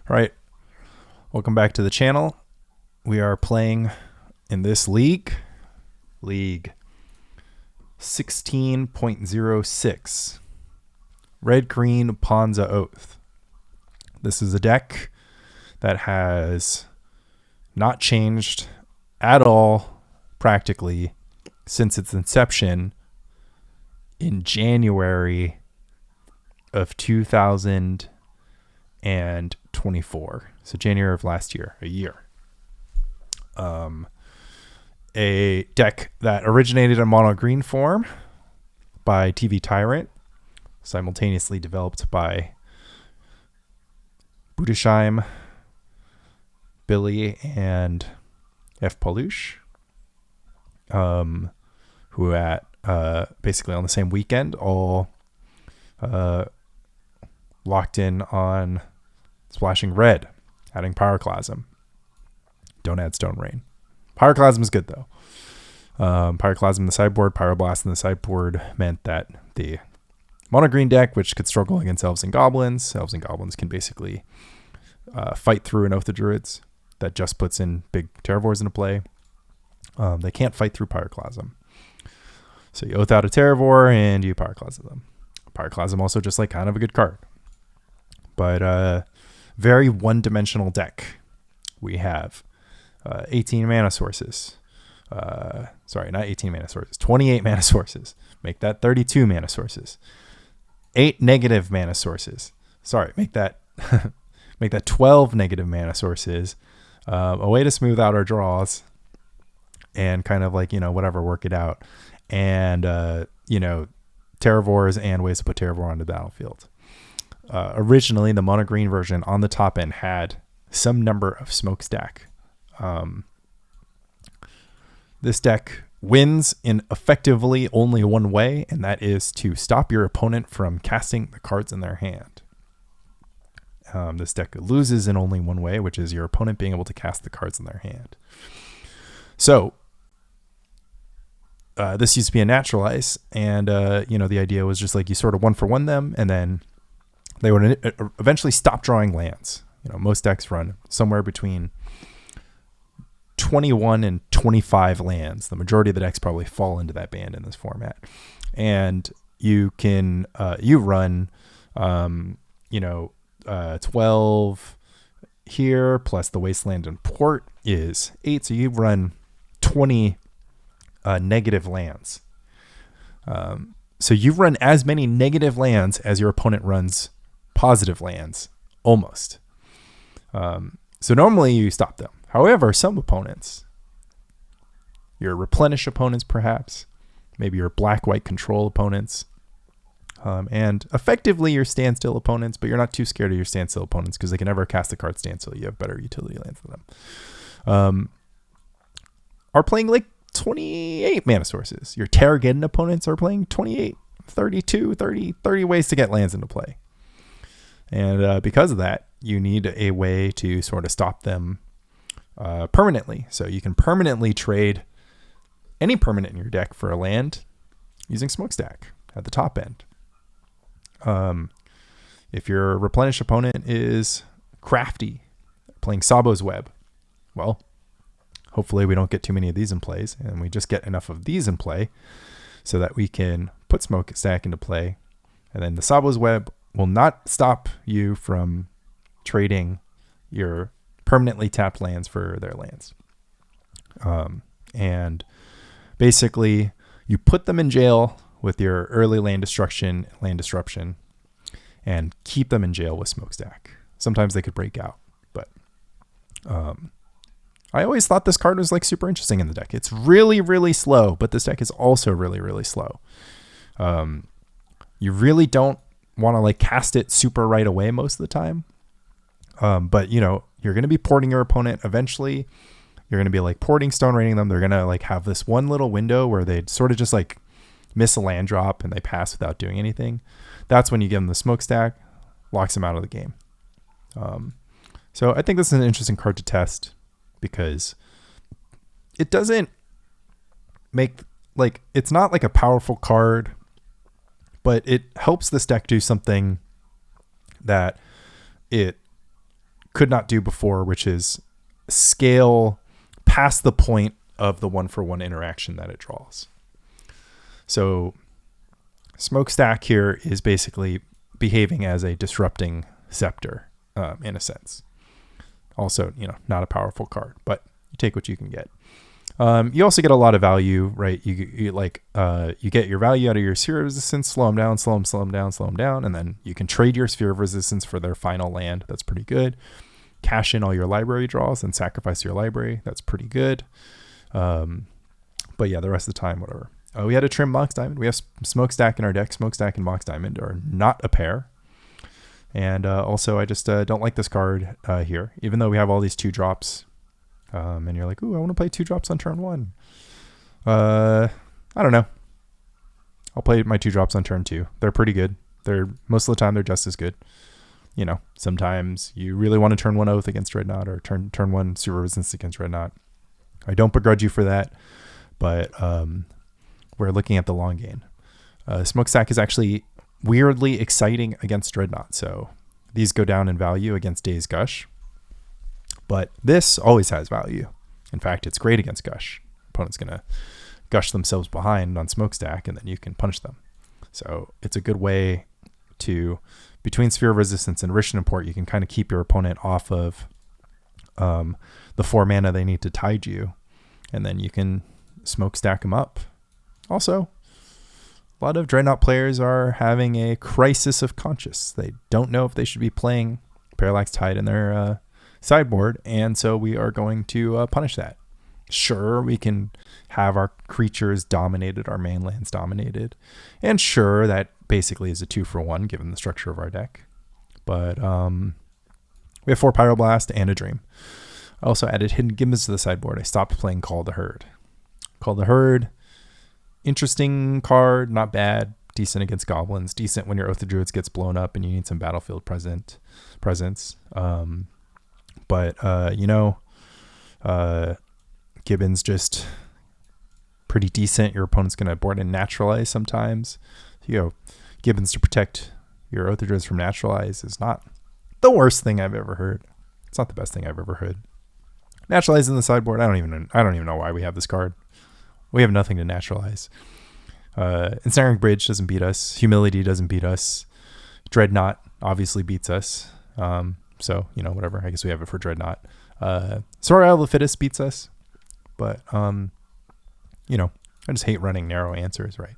All right, welcome back to the channel. We are playing in this league 16.06, Red-Green Ponza Oath. This is a deck that has not changed at all, practically, since its inception in January of 2024. So January of last year, a year. A deck that originated in monogreen form by TV Tyrant, simultaneously developed by Budisheim, Billy, and F. Palush, who at basically on the same weekend all locked in on splashing red, adding Pyroclasm. Don't add Stone Rain. Pyroclasm is good though. Pyroclasm in the sideboard, Pyroblast in the sideboard meant that the monogreen deck, which could struggle against elves and goblins can basically fight through an Oath of Druids that just puts in big Terravores into play. They can't fight through Pyroclasm. So you Oath out a Terravore and you Pyroclasm them. Pyroclasm also just like kind of a good card. But very one-dimensional deck. We have 18 mana sources. Sorry, not 18 mana sources. 28 mana sources. Make that 32 mana sources. 8 negative mana sources. Sorry, make that make that 12 negative mana sources. A way to smooth out our draws and kind of like, whatever, work it out. And, Terravores and ways to put Terravore on the battlefield. Originally, the monogreen version on the top end had some number of Smokestack. This deck wins in effectively only one way, and that is to stop your opponent from casting the cards in their hand. This deck loses in only one way, which is your opponent being able to cast the cards in their hand. So this used to be a Naturalize, and the idea was just like you sort of 1-for-1 them, and then they would eventually stop drawing lands. Most decks run somewhere between 21 and 25 lands. The majority of the decks probably fall into that band in this format. And you can you run 12 here plus the Wasteland and Port is 8, so you run 20 negative lands. So you run as many negative lands as your opponent runs positive lands, almost. So normally you stop them. However, some opponents, your replenish opponents perhaps, maybe your black-white control opponents, and effectively your standstill opponents, but you're not too scared of your standstill opponents because they can never cast the card standstill. You have better utility lands than them. Are playing like 28 mana sources. Your Terrageddon opponents are playing 28, 32, 30 ways to get lands into play. And because of that, you need a way to sort of stop them permanently. So you can permanently trade any permanent in your deck for a land using Smokestack at the top end. If your replenish opponent is crafty, playing Sabo's Web, well, hopefully we don't get too many of these in plays, and we just get enough of these in play so that we can put Smokestack into play. And then the Sabo's Web will not stop you from trading your permanently tapped lands for their lands. And basically, you put them in jail with your early land disruption, and keep them in jail with Smokestack. Sometimes they could break out, but I always thought this card was like super interesting in the deck. It's really, really slow, but this deck is also really, really slow. You really don't want to like cast it super right away most of the time. But you're going to be porting your opponent eventually. You're going to be like porting, stone raining them. They're going to like have this one little window where they sort of just like miss a land drop and they pass without doing anything. That's when you give them the Smokestack, locks them out of the game. So I think this is an interesting card to test because it doesn't make like, it's not like a powerful card, but it helps this deck do something that it could not do before, which is scale past the point of the 1-for-1 interaction that it draws. So Smokestack here is basically behaving as a disrupting scepter, in a sense. Also, not a powerful card, but you take what you can get. You also get a lot of value, right? You get your value out of your sphere of resistance, slow them down, slow them down, and then you can trade your sphere of resistance for their final land. That's pretty good. Cash in all your library draws and sacrifice your library. That's pretty good. But yeah, the rest of the time, whatever. We had a trim Mox Diamond. We have Smokestack in our deck. Smokestack and Mox Diamond are not a pair. And also, I just don't like this card here, even though we have all these 2-drops. And you're like, ooh, I want to play 2-drops on turn 1. I don't know. I'll play my 2-drops on turn 2. They're pretty good. Most of the time, they're just as good. Sometimes you really want to turn 1 Oath against Dreadnought or turn 1 Super Resistance against Dreadnought. I don't begrudge you for that, but we're looking at the long game. Smokestack is actually weirdly exciting against Dreadnought, so these go down in value against Daze Gush. But this always has value. In fact, it's great against Gush. Opponent's going to gush themselves behind on Smokestack, and then you can punish them. So it's a good way to, between Sphere of Resistance and Rishadan Port, you can kind of keep your opponent off of the 4 mana they need to tide you, and then you can Smokestack them up. Also, a lot of Dreadnought players are having a crisis of conscience. They don't know if they should be playing Parallax Tide in their sideboard, and so we are going to punish that. Sure, we can have our creatures dominated, our main lands dominated, and sure, that basically is a 2-for-1 given the structure of our deck. But we have 4 Pyroblast and a Dream. I also added Hidden Gibbons to the sideboard. I stopped playing Call the Herd. Call the Herd, interesting card, not bad, decent against goblins, decent when your Oath of Druids gets blown up and you need some battlefield presence. But Gibbons just pretty decent. Your opponent's going to board and Naturalize sometimes. Gibbons to protect your Oath of Druids from Naturalize is not the worst thing I've ever heard. It's not the best thing I've ever heard. Naturalize in the sideboard. I don't even know why we have this card. We have nothing to Naturalize. Ensnaring Bridge doesn't beat us. Humility doesn't beat us. Dreadnought obviously beats us. So, whatever. I guess we have it for Dreadnought. Survival of the Fittest beats us. But, I just hate running narrow answers, right?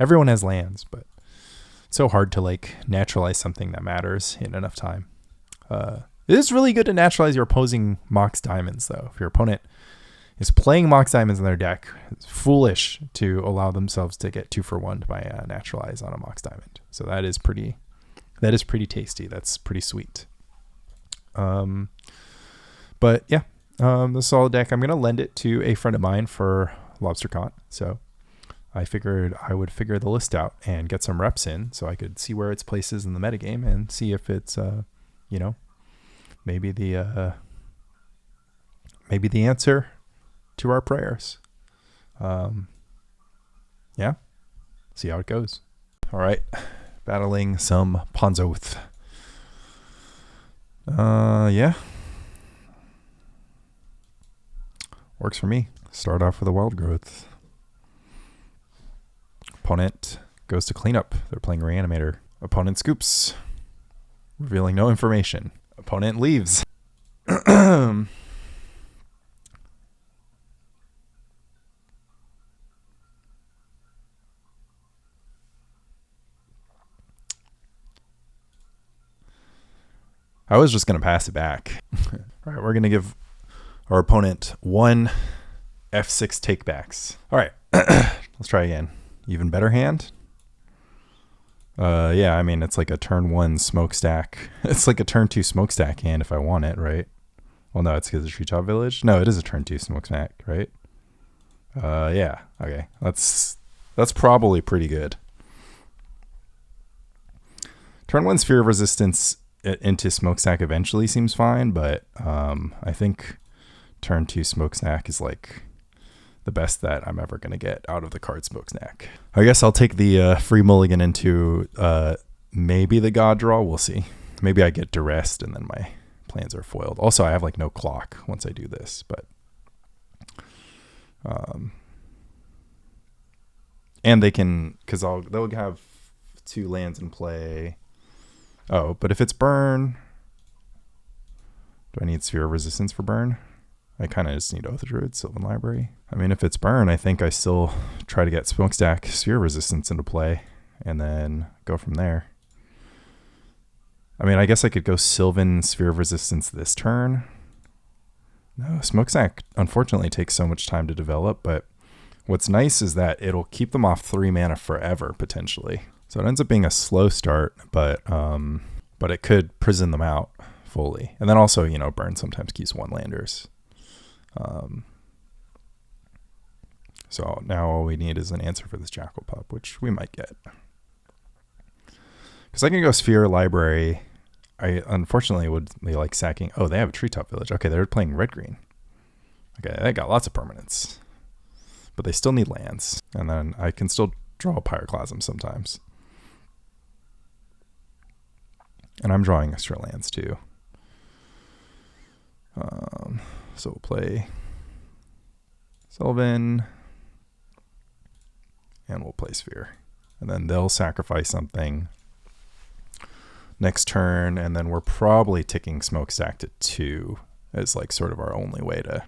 Everyone has lands, but it's so hard to, naturalize something that matters in enough time. It is really good to naturalize your opposing Mox Diamonds, though. If your opponent is playing Mox Diamonds in their deck, it's foolish to allow themselves to get 2-for-1 by Naturalize on a Mox Diamond. So that is pretty tasty. That's pretty sweet. But yeah, the solid deck, I'm going to lend it to a friend of mine for LobsterCon. So I figured I would figure the list out and get some reps in so I could see where its place is in the metagame and see if it's, maybe the answer to our prayers. Yeah, see how it goes. All right, battling some Ponza Oath. Yeah. Works for me. Start off with a Wild Growth. Opponent goes to cleanup. They're playing Reanimator. Opponent scoops, revealing no information. Opponent leaves. I was just going to pass it back. All right, we're going to give our opponent 1 F6 takebacks. All right, let's try again. Even better hand. Yeah, I mean, it's like a turn 1 Smokestack. It's like a turn 2 Smokestack hand if I want it, right? Well, no, it's because of Treetop Village. No, it is a turn 2 Smokestack, right? Yeah, okay. That's probably pretty good. Turn 1 Sphere of Resistance into Smokestack eventually seems fine, but I think turn 2 Smokestack is like the best that I'm ever going to get out of the card Smokestack. I guess I'll take the free mulligan into maybe the God draw. We'll see. Maybe I get duressed and then my plans are foiled. Also, I have like no clock once I do this, but and they can, because they'll have 2 lands in play. Oh, but if it's burn, do I need Sphere of Resistance for burn? I kind of just need Oath of Druids, Sylvan Library. I mean, if it's burn, I think I still try to get Smokestack Sphere of Resistance into play and then go from there. I mean, I guess I could go Sylvan Sphere of Resistance this turn. No, Smokestack unfortunately takes so much time to develop, but what's nice is that it'll keep them off 3 mana forever, potentially. So it ends up being a slow start, but it could prison them out fully. And then also, you know, burn sometimes keeps 1-landers. So now all we need is an answer for this Jackal Pup, which we might get. Because I can go Sphere Library. I unfortunately would be like sacking. Oh, they have a Treetop Village. Okay, they're playing red-green. Okay, they got lots of permanents. But they still need lands. And then I can still draw a Pyroclasm sometimes. And I'm drawing extra lands too. So we'll play Sylvan. And we'll play Sphere. And then they'll sacrifice something next turn, and then we're probably ticking Smokestack to 2 as like sort of our only way to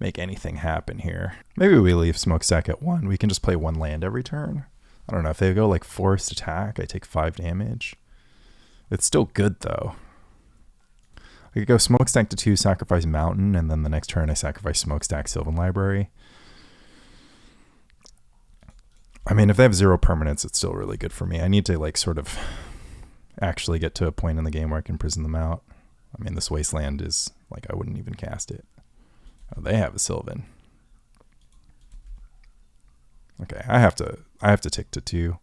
make anything happen here. Maybe we leave Smokestack at 1. We can just play 1 land every turn. I don't know. If they go like Forest Attack, I take 5 damage. It's still good though. I could go Smokestack to 2, sacrifice Mountain, and then the next turn I sacrifice Smokestack, Sylvan Library. I mean, if they have 0 permanents, it's still really good for me. I need to like sort of actually get to a point in the game where I can prison them out. I mean, this Wasteland is like, I wouldn't even cast it. Oh, they have a Sylvan. Okay, I have to tick to 2.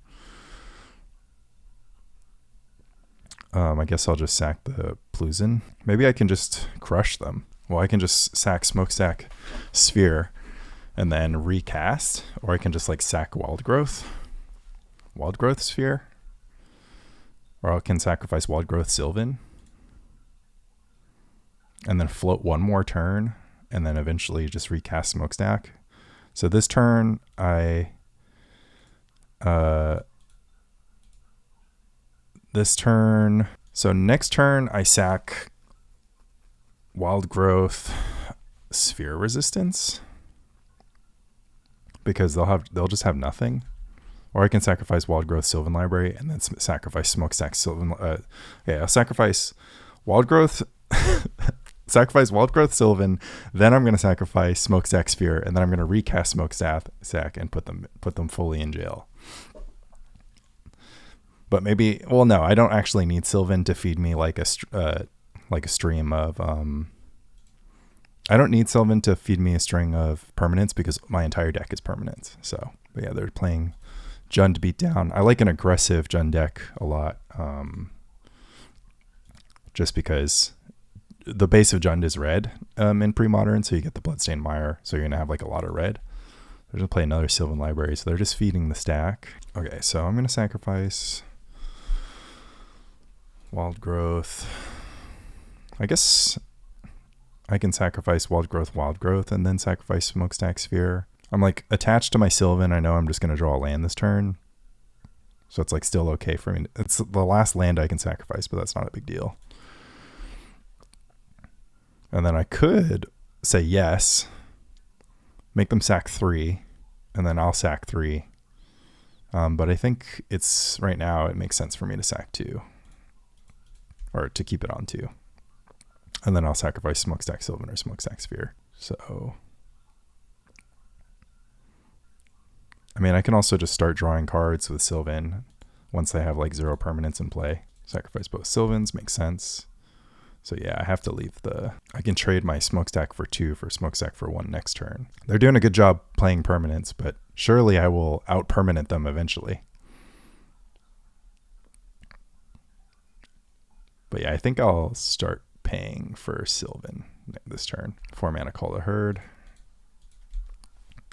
I guess I'll just sack the Karplusan. Maybe I can just crush them. Well, I can just sack Smokestack Sphere and then recast, or I can just like sack Wildgrowth Sphere, or I can sacrifice Wildgrowth Sylvan and then float 1 more turn and then eventually just recast Smokestack. So this turn so next turn I sack Wildgrowth Sphere Resistance because they'll just have nothing. Or I can sacrifice Wildgrowth Sylvan Library and then sacrifice Smokestack Sylvan. I'll sacrifice Wildgrowth sacrifice Wildgrowth Sylvan, then I'm going to sacrifice Smokestack Sphere, and then I'm going to recast Smokestack and put them fully in jail. But maybe, well, no, I don't actually need Sylvan to feed me like a stream of. I don't need Sylvan to feed me a string of permanents because my entire deck is permanents. So, but yeah, they're playing Jund Beatdown. I like an aggressive Jund deck a lot, just because the base of Jund is red in Premodern, so you get the Bloodstained Mire, so you're going to have like a lot of red. They're going to play another Sylvan Library, so they're just feeding the stack. Okay, so I'm going to sacrifice Wildgrowth. I guess I can sacrifice Wildgrowth, and then sacrifice Smokestack Sphere. I'm like attached to my Sylvan. I know I'm just going to draw a land this turn, so it's like still okay for me. It's the last land I can sacrifice, but that's not a big deal. And then I could say yes, make them sack 3, and then I'll sack 3. But I think it's right now it makes sense for me to sack 2, or to keep it on 2. And then I'll sacrifice Smokestack Sylvan or Smokestack Sphere. So, I mean, I can also just start drawing cards with Sylvan once they have like 0 permanents in play. Sacrifice both Sylvans, makes sense. So yeah, I have to leave I can trade my Smokestack for 2 for Smokestack for 1 next turn. They're doing a good job playing permanents, but surely I will out-permanent them eventually. But yeah, I think I'll start paying for Sylvan this turn. 4 mana Call the Herd.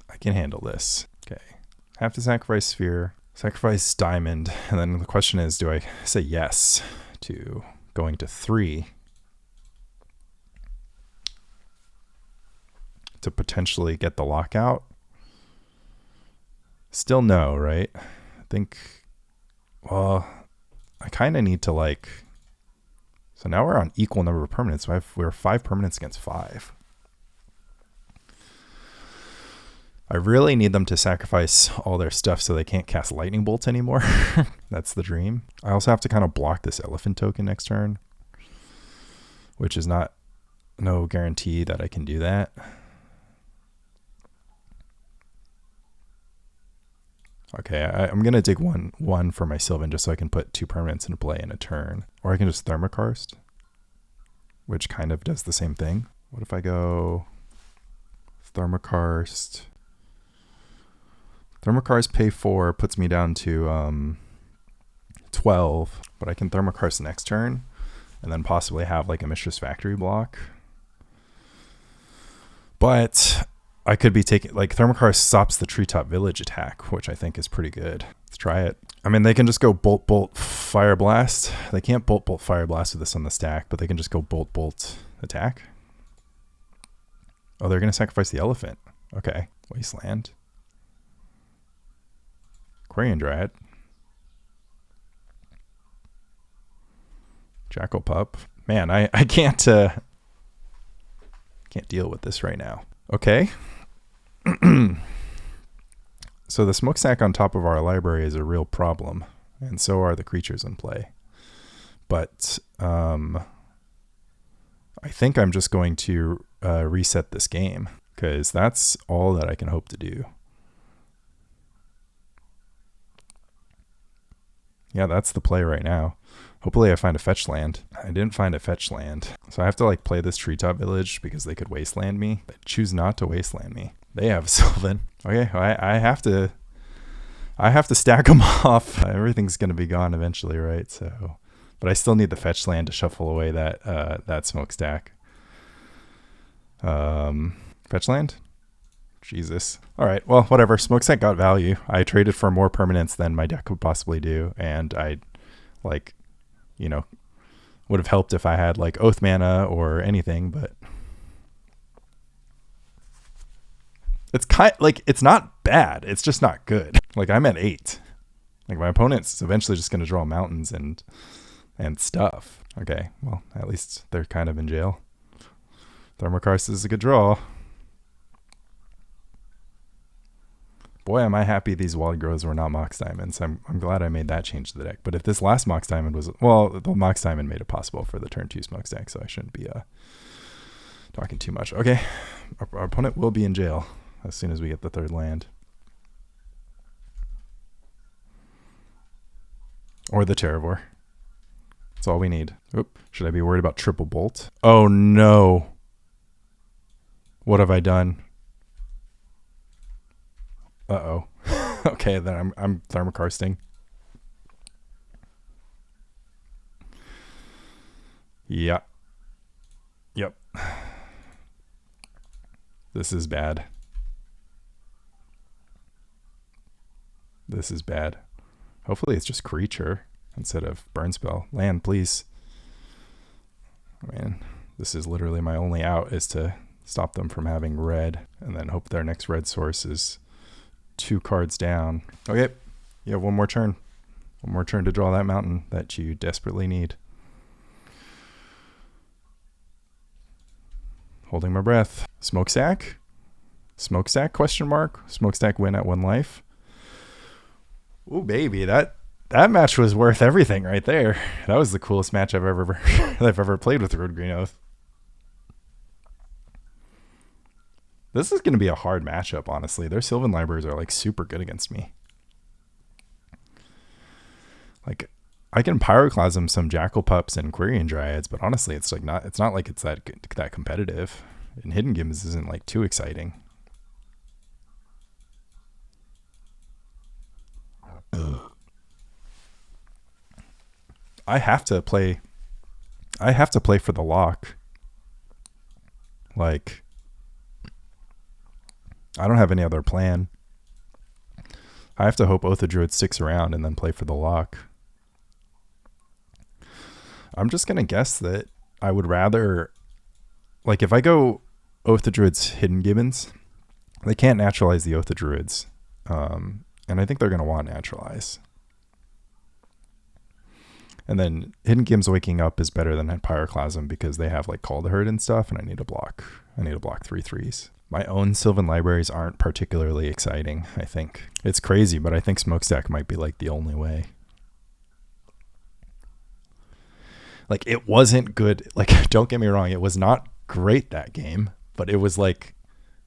I can handle this. Okay. Have to sacrifice Sphere, sacrifice Diamond, and then the question is, do I say yes to going to 3 to potentially get the lockout? Still no, right? I think, well, I kind of need to like, so now we're on equal number of permanents. So we're 5 permanents against 5. I really need them to sacrifice all their stuff so they can't cast lightning bolts anymore. That's the dream. I also have to kind of block this elephant token next turn, which is no guarantee that I can do that. Okay, I'm going to dig one for my Sylvan just so I can put 2 permanents into play in a turn. Or I can just Thermokarst, which kind of does the same thing. What if I go Thermokarst? Thermokarst pay 4 puts me down to 12, but I can Thermokarst next turn and then possibly have like a Mishra's Factory block. But I could be taking, like, Thermokarst stops the Treetop Village attack, which I think is pretty good. Let's try it. I mean, they can just go Bolt, Fireblast. They can't Bolt, Fireblast with this on the stack, but they can just go Bolt, attack. Oh, they're going to sacrifice the elephant. Okay. Wasteland. Quarian Dryad. Jackal Pup. Man, I can't deal with this right now. Okay. So the Smokestack on top of our library is a real problem, and so are the creatures in play. But I think I'm just going to reset this game, because that's all that I can hope to do. Yeah, that's the play right now. Hopefully I find a fetch land. I didn't find a fetch land. So I have to like play this Treetop Village because they could wasteland me. They choose not to wasteland me. They have Sylvan. Okay, I have to stack them off. Everything's going to be gone eventually, right? So, but I still need the fetch land to shuffle away that Smokestack. Fetch land? Jesus. All right. Well, whatever. Smokestack got value. I traded for more permanents than my deck could possibly do. And I, like, you know, would have helped if I had like Oath mana or anything, but it's it's not bad. It's just not good. Like, I'm at 8. Like, my opponent's eventually just going to draw mountains and stuff. Okay. Well, at least they're kind of in jail. Thermokarst is a good draw. Boy, am I happy these Wild Grows were not Mox Diamonds. I'm glad I made that change to the deck. But if this last Mox Diamond was... Well, the Mox Diamond made it possible for the turn 2 Smokestack, so I shouldn't be talking too much. Okay, our opponent will be in jail as soon as we get the 3rd land. Or the Terravore. That's all we need. Oop. Should I be worried about triple bolt? Oh, no. What have I done? Uh-oh. Okay, then I'm Thermokarsting. Yeah. Yep. This is bad. This is bad. Hopefully it's just creature instead of burn spell. Land, please. Man, this is literally my only out, is to stop them from having red and then hope their next red source is 2 cards down. Okay. You have one more turn. One more turn to draw that mountain that you desperately need. Holding my breath. Smokestack? Smokestack, question mark? Smokestack win at 1 life. Ooh, baby, that match was worth everything right there. That was the coolest match I've ever played with Road Green Oath. This is going to be a hard matchup, honestly. Their Sylvan Libraries are like super good against me. Like, I can Pyroclasm some Jackal Pups and Quarian Dryads, but honestly, it's not like it's that competitive. And Hidden Gibbons isn't like too exciting. I have to play for the lock. Like, I don't have any other plan. I have to hope Oath of Druids sticks around and then play for the lock. I'm just going to guess that I would rather, like, if I go Oath of Druids Hidden Gibbons. They can't naturalize the Oath of Druids. And I think they're going to want Naturalize. And then Hidden Gibbons waking up is better than Pyroclasm because they have like Call to Herd and stuff, and I need to block 3/3s. My own Sylvan libraries aren't particularly exciting, I think. It's crazy, but I think Smokestack might be like the only way. Like, it wasn't good. Like, don't get me wrong, it was not great that game, but it was like,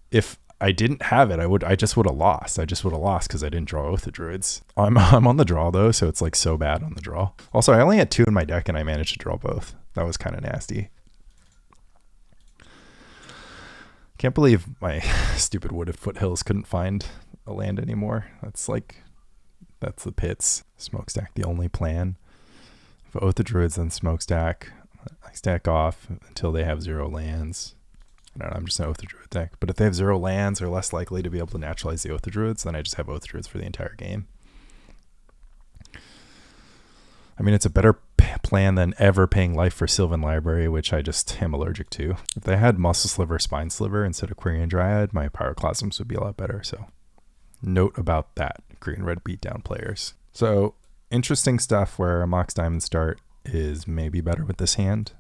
if I didn't have it, I just would have lost. I just would have lost because I didn't draw Oath of Druids. I'm on the draw though, so it's like so bad on the draw. Also, I only had 2 in my deck and I managed to draw both. That was kind of nasty. Can't believe my stupid Wooded Foothills couldn't find a land anymore. That's the pits. Smokestack, the only plan. If Oath of Druids, then Smokestack. I stack off until they have 0 lands. I don't know, I'm just an Oath of Druid deck. But if they have 0 lands, they're less likely to be able to naturalize the Oath of Druids. Then I just have Oath of Druids for the entire game. I mean, it's a better plan than ever paying life for Sylvan Library, which I just am allergic to. If they had Muscle Sliver, Spine Sliver instead of Quirion Dryad, my Pyroclasms would be a lot better. So note about that, green red beatdown players. So interesting stuff where a Mox Diamond start is maybe better with this hand,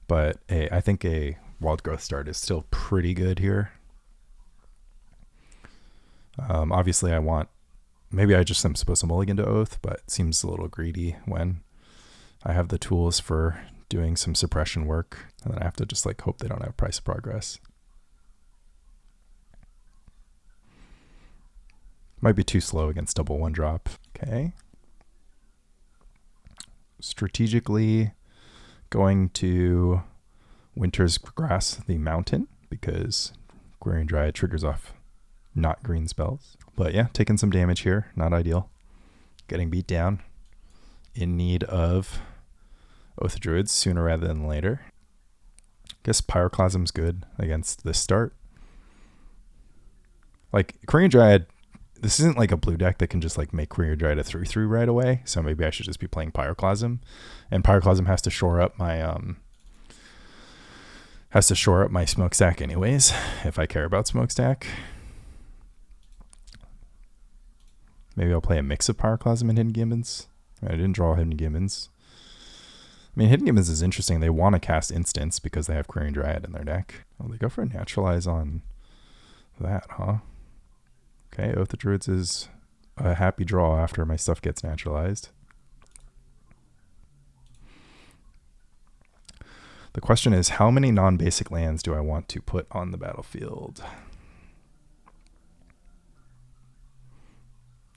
but I think a Wild Growth start is still pretty good here. Obviously maybe I just am supposed to mulligan to Oath, but it seems a little greedy when I have the tools for doing some suppression work, and then I have to just like hope they don't have Price of Progress. Might be too slow against double 1-drop. Okay. Strategically going to Winter's Grass the Mountain because Quirion Dryad triggers off not green spells. But yeah, taking some damage here. Not ideal. Getting beat down. In need of Oath of Druids sooner rather than later. Guess Pyroclasm's good against this start. Like, Quirion Dryad, this isn't like a blue deck that can just like make Quirion Dryad a 3/3 right away. So maybe I should just be playing Pyroclasm. And Pyroclasm has to shore up my Smokestack anyways, if I care about Smokestack. Maybe I'll play a mix of Pyroclasm and Hidden Gibbons. I didn't draw Hidden Gibbons. I mean, Hidden Gibbons is interesting. They want to cast instants because they have Quirion Dryad in their deck. Oh, they go for a Naturalize on that, huh? Okay, Oath of Druids is a happy draw after my stuff gets naturalized. The question is, how many non-basic lands do I want to put on the battlefield?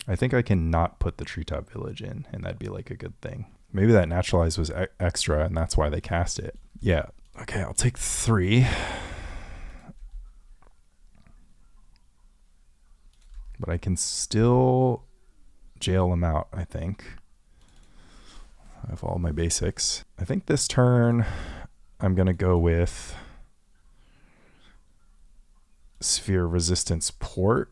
I think I can not put the Treetop Village in, and that'd be like a good thing. Maybe that Naturalize was extra, and that's why they cast it. Yeah. Okay, I'll take 3. But I can still jail them out, I think. I have all my basics. I think this turn I'm going to go with Sphere Resistance Port.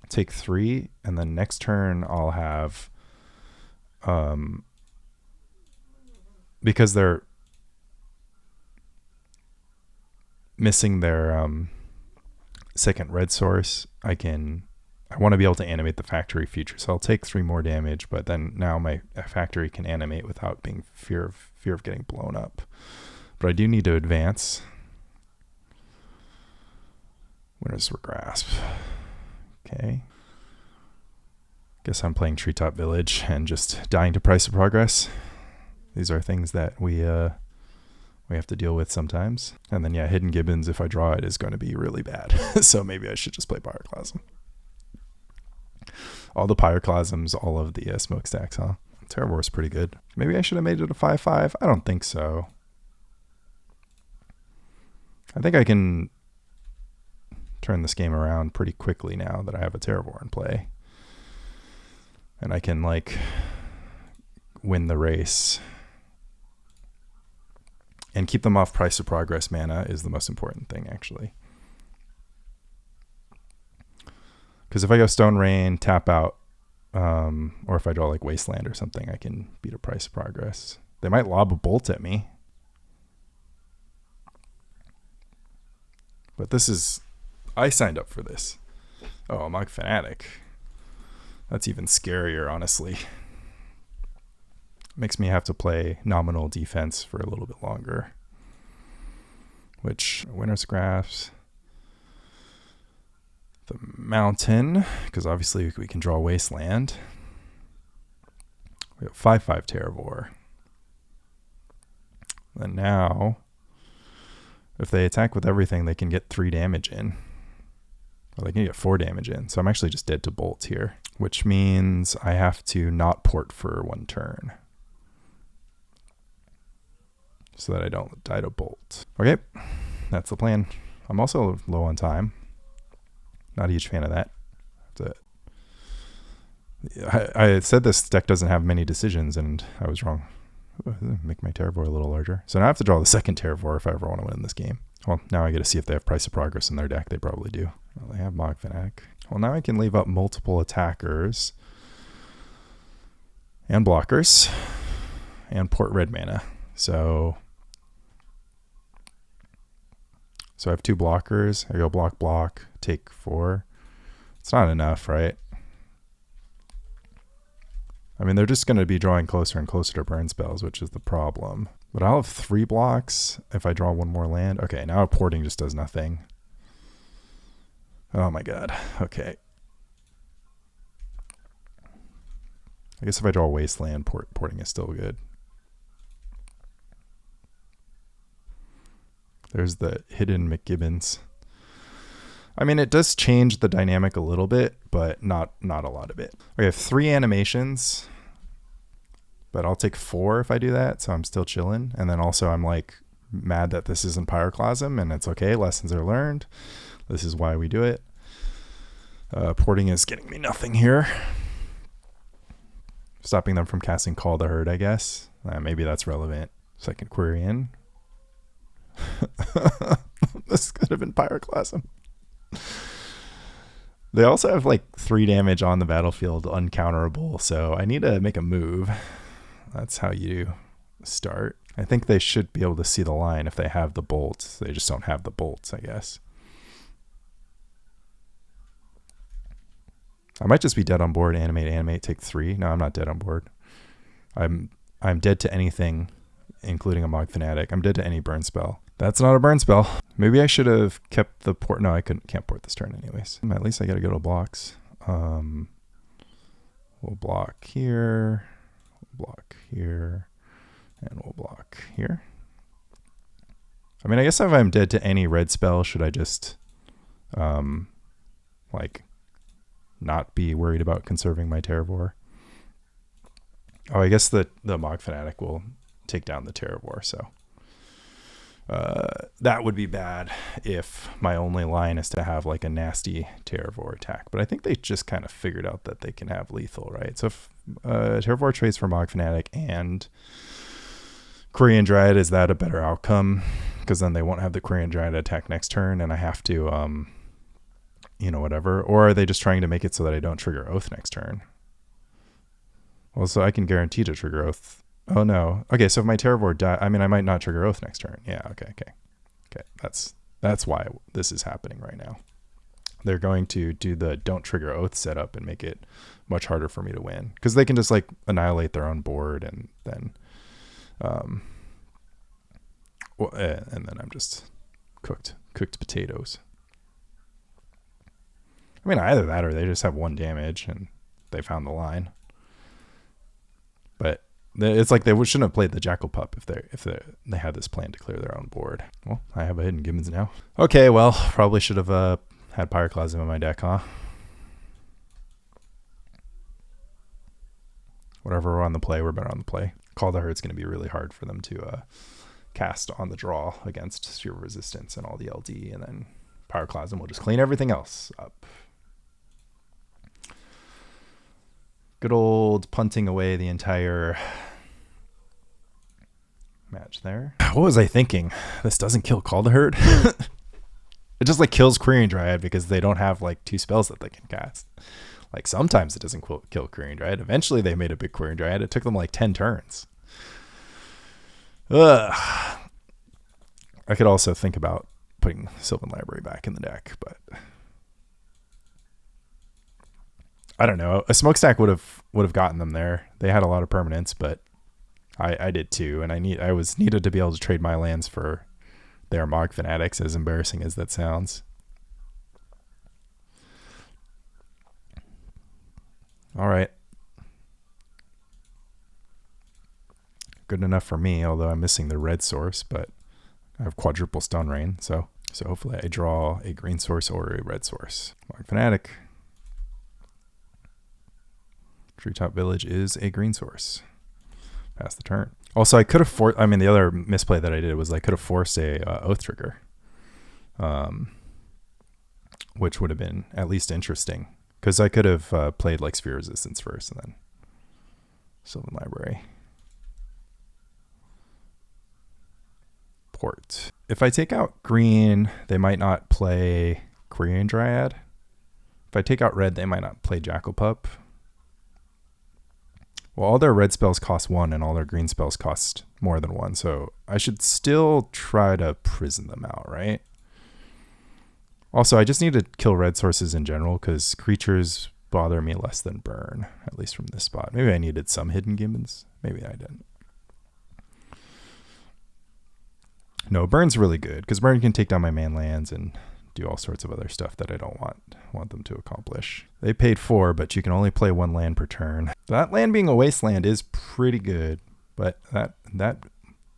Take 3, and then next turn I'll have, because they're missing their second red source, I want to be able to animate the factory feature, so I'll take 3 more damage, but then now my factory can animate without being fear of getting blown up. But I do need to advance. Winter's Grasp. Okay. Guess I'm playing Treetop Village and just dying to Price of Progress. These are things that we have to deal with sometimes. And then yeah, Hidden Gibbons, if I draw it, is going to be really bad. So maybe I should just play Pyroclasm. All the Pyroclasms, all of the Smokestacks, huh? Terravore is pretty good. Maybe I should have made it a 5/5. I don't think so. I think I can turn this game around pretty quickly now that I have a Terravore in play. And I can like win the race. And keep them off Price of Progress mana is the most important thing, actually. Because if I go Stone Rain, tap out, or if I draw like Wasteland or something, I can beat a Price of Progress. They might lob a bolt at me. But this is... I signed up for this. Oh, Mog Fanatic. That's even scarier, honestly. Makes me have to play nominal defense for a little bit longer. Which, Winter's Grasp... The Mountain, because obviously we can draw Wasteland. We have 5/5 Terravore. And now, if they attack with everything, they can get 3 damage in. Well, they can get 4 damage in. So I'm actually just dead to bolt here, which means I have to not port for 1 turn, so that I don't die to bolt. Okay, that's the plan. I'm also low on time. Not a huge fan of that. I said this deck doesn't have many decisions, and I was wrong. Make my Terravore a little larger. So now I have to draw the second Terravore if I ever want to win this game. Well, now I get to see if they have Price of Progress in their deck. They probably do. Well, they have Mog Fanatic. Well, now I can leave up multiple attackers and blockers and port red mana. So I have 2 blockers. I go block, block, take 4. It's not enough, right? I mean, they're just going to be drawing closer and closer to burn spells, which is the problem. But I'll have 3 blocks if I draw 1 more land. Okay, now porting just does nothing. Oh my god. Okay. I guess if I draw Wasteland, porting is still good. There's the Hidden Gibbons. I mean, it does change the dynamic a little bit, but not a lot of it. I have 3 animations, but I'll take 4 if I do that, so I'm still chilling. And then also I'm like mad that this isn't Pyroclasm, and it's okay. Lessons are learned. This is why we do it. Porting is getting me nothing here. Stopping them from casting Call the Herd, I guess. Maybe that's relevant. Second query in. This could have been Pyroclasm. They also have like 3 damage on the battlefield, uncounterable, so I need to make a move. That's how you start. I think they should be able to see the line if they have the bolts. They just don't have the bolts, I guess. I might just be dead on board. Animate, take 3. No, I'm not dead on board. I'm dead to anything, including a Mog Fanatic. I'm dead to any burn spell. That's not a burn spell. Maybe I should have kept the port. No, I can't port this turn anyways. At least I gotta go to blocks. We'll block here, and we'll block here. I mean, I guess if I'm dead to any red spell, should I just like not be worried about conserving my Terravore? Oh, I guess the Mog Fanatic will take down the Terravore, so that would be bad if my only line is to have like a nasty Terravore attack. But I think they just kind of figured out that they can have lethal, right? So if Terravore trades for Mog Fanatic and Korean Dryad, is that a better outcome? Because then they won't have the Korean Dryad attack next turn, and I have to, you know, whatever. Or are they just trying to make it so that I don't trigger Oath next turn? Well, so I can guarantee to trigger Oath. Oh no. Okay, so if my Terravore die, I mean, I might not trigger Oath next turn. Yeah, okay. That's why this is happening right now. They're going to do the don't trigger Oath setup and make it much harder for me to win, because they can just like annihilate their own board, and then and then I'm just cooked potatoes. I mean, either that or they just have 1 damage and they found the line. But it's like they shouldn't have played the Jackal Pup if they had this plan to clear their own board. Well, I have a Hidden Gibbons now. Okay, well, probably should have had Pyroclasm in my deck, huh? Whatever, we're on the play, we're better on the play. Call the Herd's going to be really hard for them to cast on the draw against Sphere of Resistance and all the LD, and then Pyroclasm will just clean everything else up. Good old punting away the entire match there. What was I thinking? This doesn't kill Call the Herd. It just like kills Korean Dryad because they don't have like 2 spells that they can cast. Like sometimes it doesn't kill Korean Dryad. Eventually they made a big Korean Dryad. It took them like 10 turns. Ugh. I could also think about putting Sylvan Library back in the deck, but I don't know. A Smokestack would have gotten them there. They had a lot of permanents, but I did too, and I was needed to be able to trade my lands for their Mog Fanatics, as embarrassing as that sounds. All right. Good enough for me, although I'm missing the red source, but I have quadruple Stone Rain, so hopefully I draw a green source or a red source. Mog Fanatic. Treetop Village is a green source. Pass the turn. Also, I could have the other misplay that I did was I could have forced a Oath trigger, which would have been at least interesting, because I could have played like Sphere Resistance first and then Sylvan Library. Port. If I take out green, they might not play Quirion Dryad. If I take out red, they might not play Jackal Pup. Well, all their red spells cost 1 and all their green spells cost more than 1, so I should still try to prison them out, right? Also, I just need to kill red sources in general because creatures bother me less than burn, at least from this spot. Maybe I needed some Hidden Gibbons. Maybe I didn't. No, burn's really good because burn can take down my man lands and do all sorts of other stuff that I don't want them to accomplish. They paid 4, but you can only play 1 land per turn. That land being a Wasteland is pretty good, but that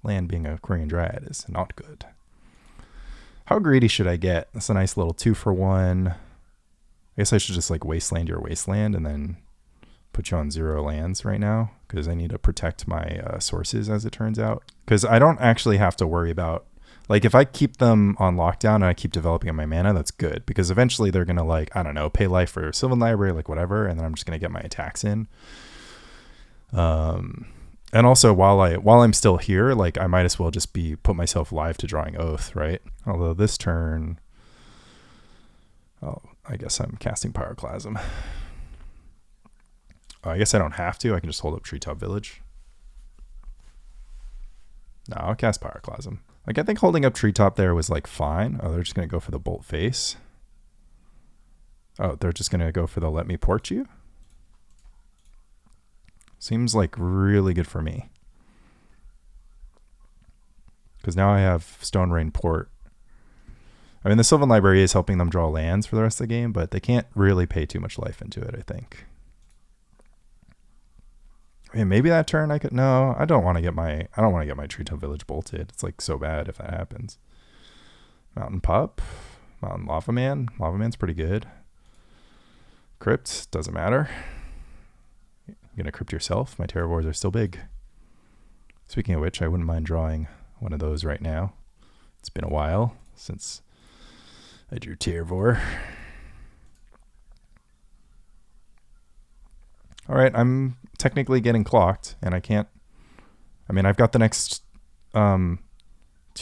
land being a Quirion Dryad is not good. How greedy should I get? That's a nice little 2-for-1. I guess I should just like Wasteland your Wasteland and then put you on 0 lands right now because I need to protect my sources, as it turns out. Because I don't actually have to worry about, like, if I keep them on lockdown and I keep developing on my mana, that's good, because eventually they're gonna, like, I don't know, pay life for Sylvan Library, like whatever, and then I'm just gonna get my attacks in. And also while I'm still here, like, I might as well just put myself live to drawing Oath, right? Although this turn, I guess I'm casting Pyroclasm. I guess I don't have to. I can just hold up Treetop Village. No, I'll cast Pyroclasm. Like, I think holding up Treetop there was, like, fine. Oh, they're just going to go for the Bolt Face. Oh, they're just going to go for the Let Me Port You? Seems, like, really good for me. Because now I have Stone Rain Port. I mean, the Sylvan Library is helping them draw lands for the rest of the game, but they can't really pay too much life into it, I think. I mean, maybe that turn I could. No, I don't want to get my Treetop Village bolted. It's like so bad if that happens. Mountain Pup, Mountain Lava Man. Lava Man's pretty good. Crypt doesn't matter. You're gonna crypt yourself. My Terravores are still big. Speaking of which, I wouldn't mind drawing one of those right now. It's been a while since I drew Terravore. All right, I'm technically getting clocked, and I can't. I mean, I've got the next 2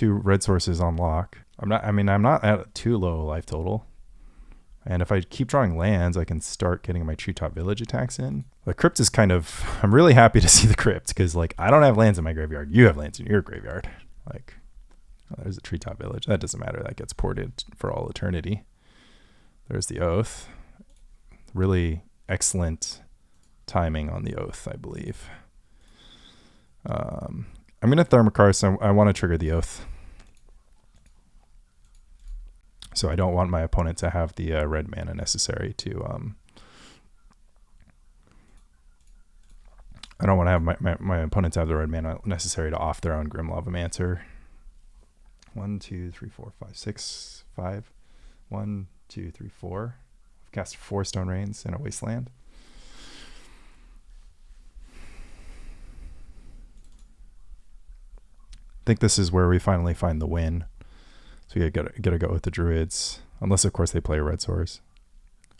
red sources on lock. I'm not at too low a life total. And if I keep drawing lands, I can start getting my Treetop Village attacks in. The Crypt is kind of. I'm really happy to see the Crypt because, like, I don't have lands in my graveyard. You have lands in your graveyard. Like, oh, there's a Treetop Village. That doesn't matter. That gets ported for all eternity. There's the Oath. Really excellent timing on the Oath, I believe. I'm going to Thermokarst. I want to trigger the Oath. So I don't want my opponent to have the red mana necessary to... I don't want to have my opponents have the red mana necessary to off their own Grim Lavamancer. 1, 2, 3, 4, 5, 6, 5. 1, 2, 3, 4. I've cast 4 Stone Rains in a Wasteland. I think this is where we finally find the win. So we gotta go with the Druids. Unless, of course, they play a red source.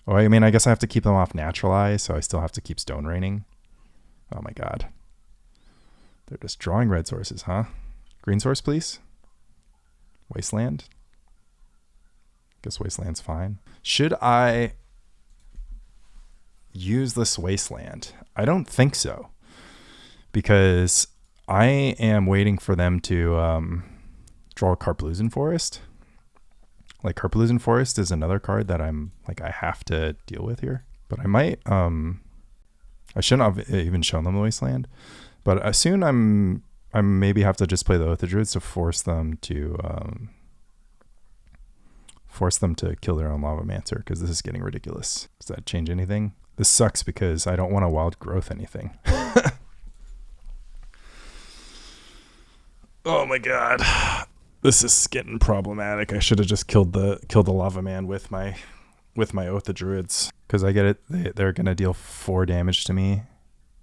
Oh, I mean, I guess I have to keep them off Naturalize, so I still have to keep Stone Raining. Oh my god. They're just drawing red sources, huh? Green source, please. Wasteland. Guess Wasteland's fine. Should I use this Wasteland? I don't think so. Because I am waiting for them to draw Karplusan Forest. Like Karplusan Forest is another card that I'm like, I have to deal with here. But I might, I shouldn't have even shown them the Wasteland. But soon I maybe have to just play the Oath of Druids to force them to kill their own Lavamancer, because this is getting ridiculous. Does that change anything? This sucks because I don't want to wild growth anything. Oh my god. This is getting problematic. I should have just killed the Lava Man with my Oath of Druids, because I get it. They're gonna deal 4 damage to me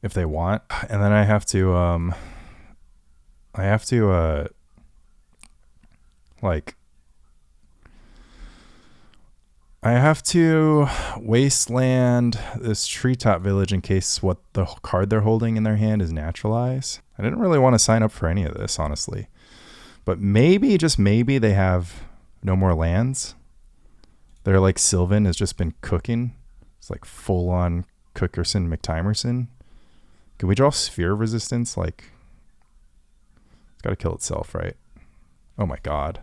if they want, and then I have to Wasteland this Treetop Village in case what the card they're holding in their hand is Naturalize. I didn't really want to sign up for any of this, honestly. But maybe, just maybe, they have no more lands. They're like, Sylvan has just been cooking. It's like full-on Cookerson McTimerson. Can we draw Sphere of Resistance? Like, it's got to kill itself, right? Oh my god.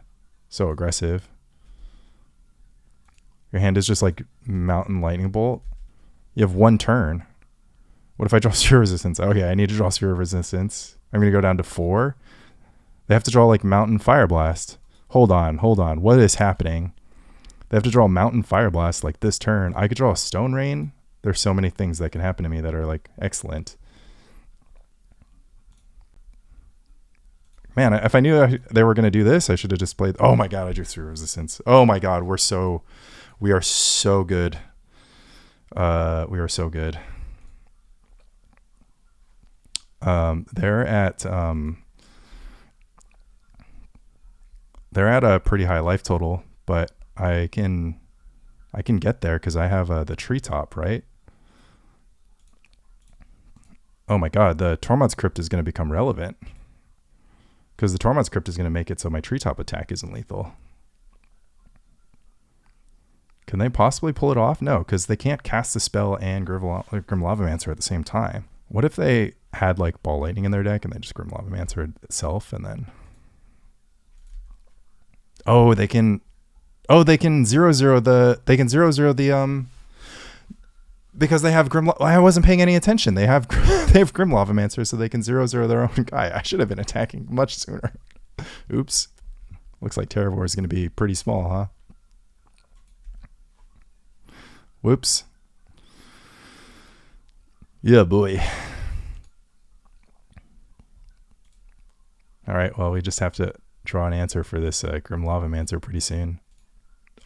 So aggressive. Your hand is just like Mountain Lightning Bolt. You have 1 turn. What if I draw Sphere of Resistance? Okay, I need to draw Sphere of Resistance. I'm going to go down to 4. They have to draw like Mountain Fireblast. Hold on. What is happening? They have to draw Mountain Fireblast like this turn. I could draw a Stone Rain. There's so many things that can happen to me that are like excellent. Man, if I knew they were going to do this, I should have just played. Oh my god, I drew Sphere of Resistance. Oh my god, we are so good. We are so good. They're at a pretty high life total, but I can get there because I have the Treetop, right? Oh my god, the Tormod's Crypt is going to become relevant, because the Tormod's Crypt is going to make it so my Treetop attack isn't lethal. Can they possibly pull it off? No, because they can't cast the spell and Grim Lavamancer at the same time. What if they had like Ball Lightning in their deck and then just Grim Lavamancer itself, and then they can 0/0 the because they have Grim. I wasn't paying any attention. They have Grim Lavamancer, so they can 0/0 their own guy. I should have been attacking much sooner. Oops. Looks like Terravore is going to be pretty small, huh? Whoops. Yeah, boy. All right, well, we just have to draw an answer for this Grim Lavamancer pretty soon.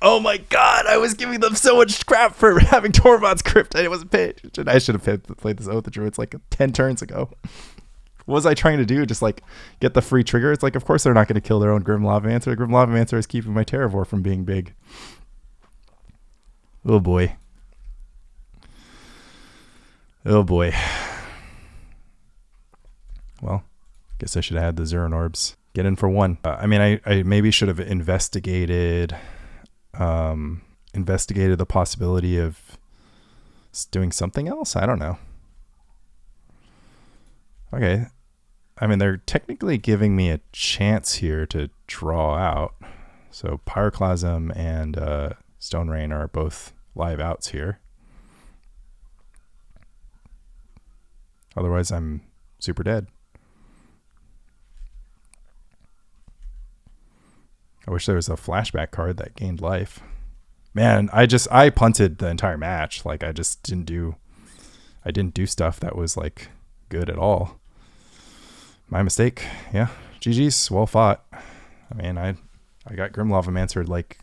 Oh my god, I was giving them so much crap for having Tormod's Crypt. I wasn't paying attention. I should have played this Oath of Druids like 10 turns ago. What was I trying to do? Just like get the free trigger? It's like, of course they're not going to kill their own Grim Lavamancer. Grim Lavamancer is keeping my Terravore from being big. Oh boy. Oh boy. Well, guess I should have had the Zuran Orbs. Get in for 1. I mean, I maybe should have investigated the possibility of doing something else. I don't know. Okay. I mean, they're technically giving me a chance here to draw out. So Pyroclasm and Stone Rain are both live outs here. Otherwise, I'm super dead. I wish there was a flashback card that gained life. Man, I punted the entire match. Like, I didn't do stuff that was like good at all. My mistake. Yeah. GG's. Well fought. I mean, I got Grim Lavamancer like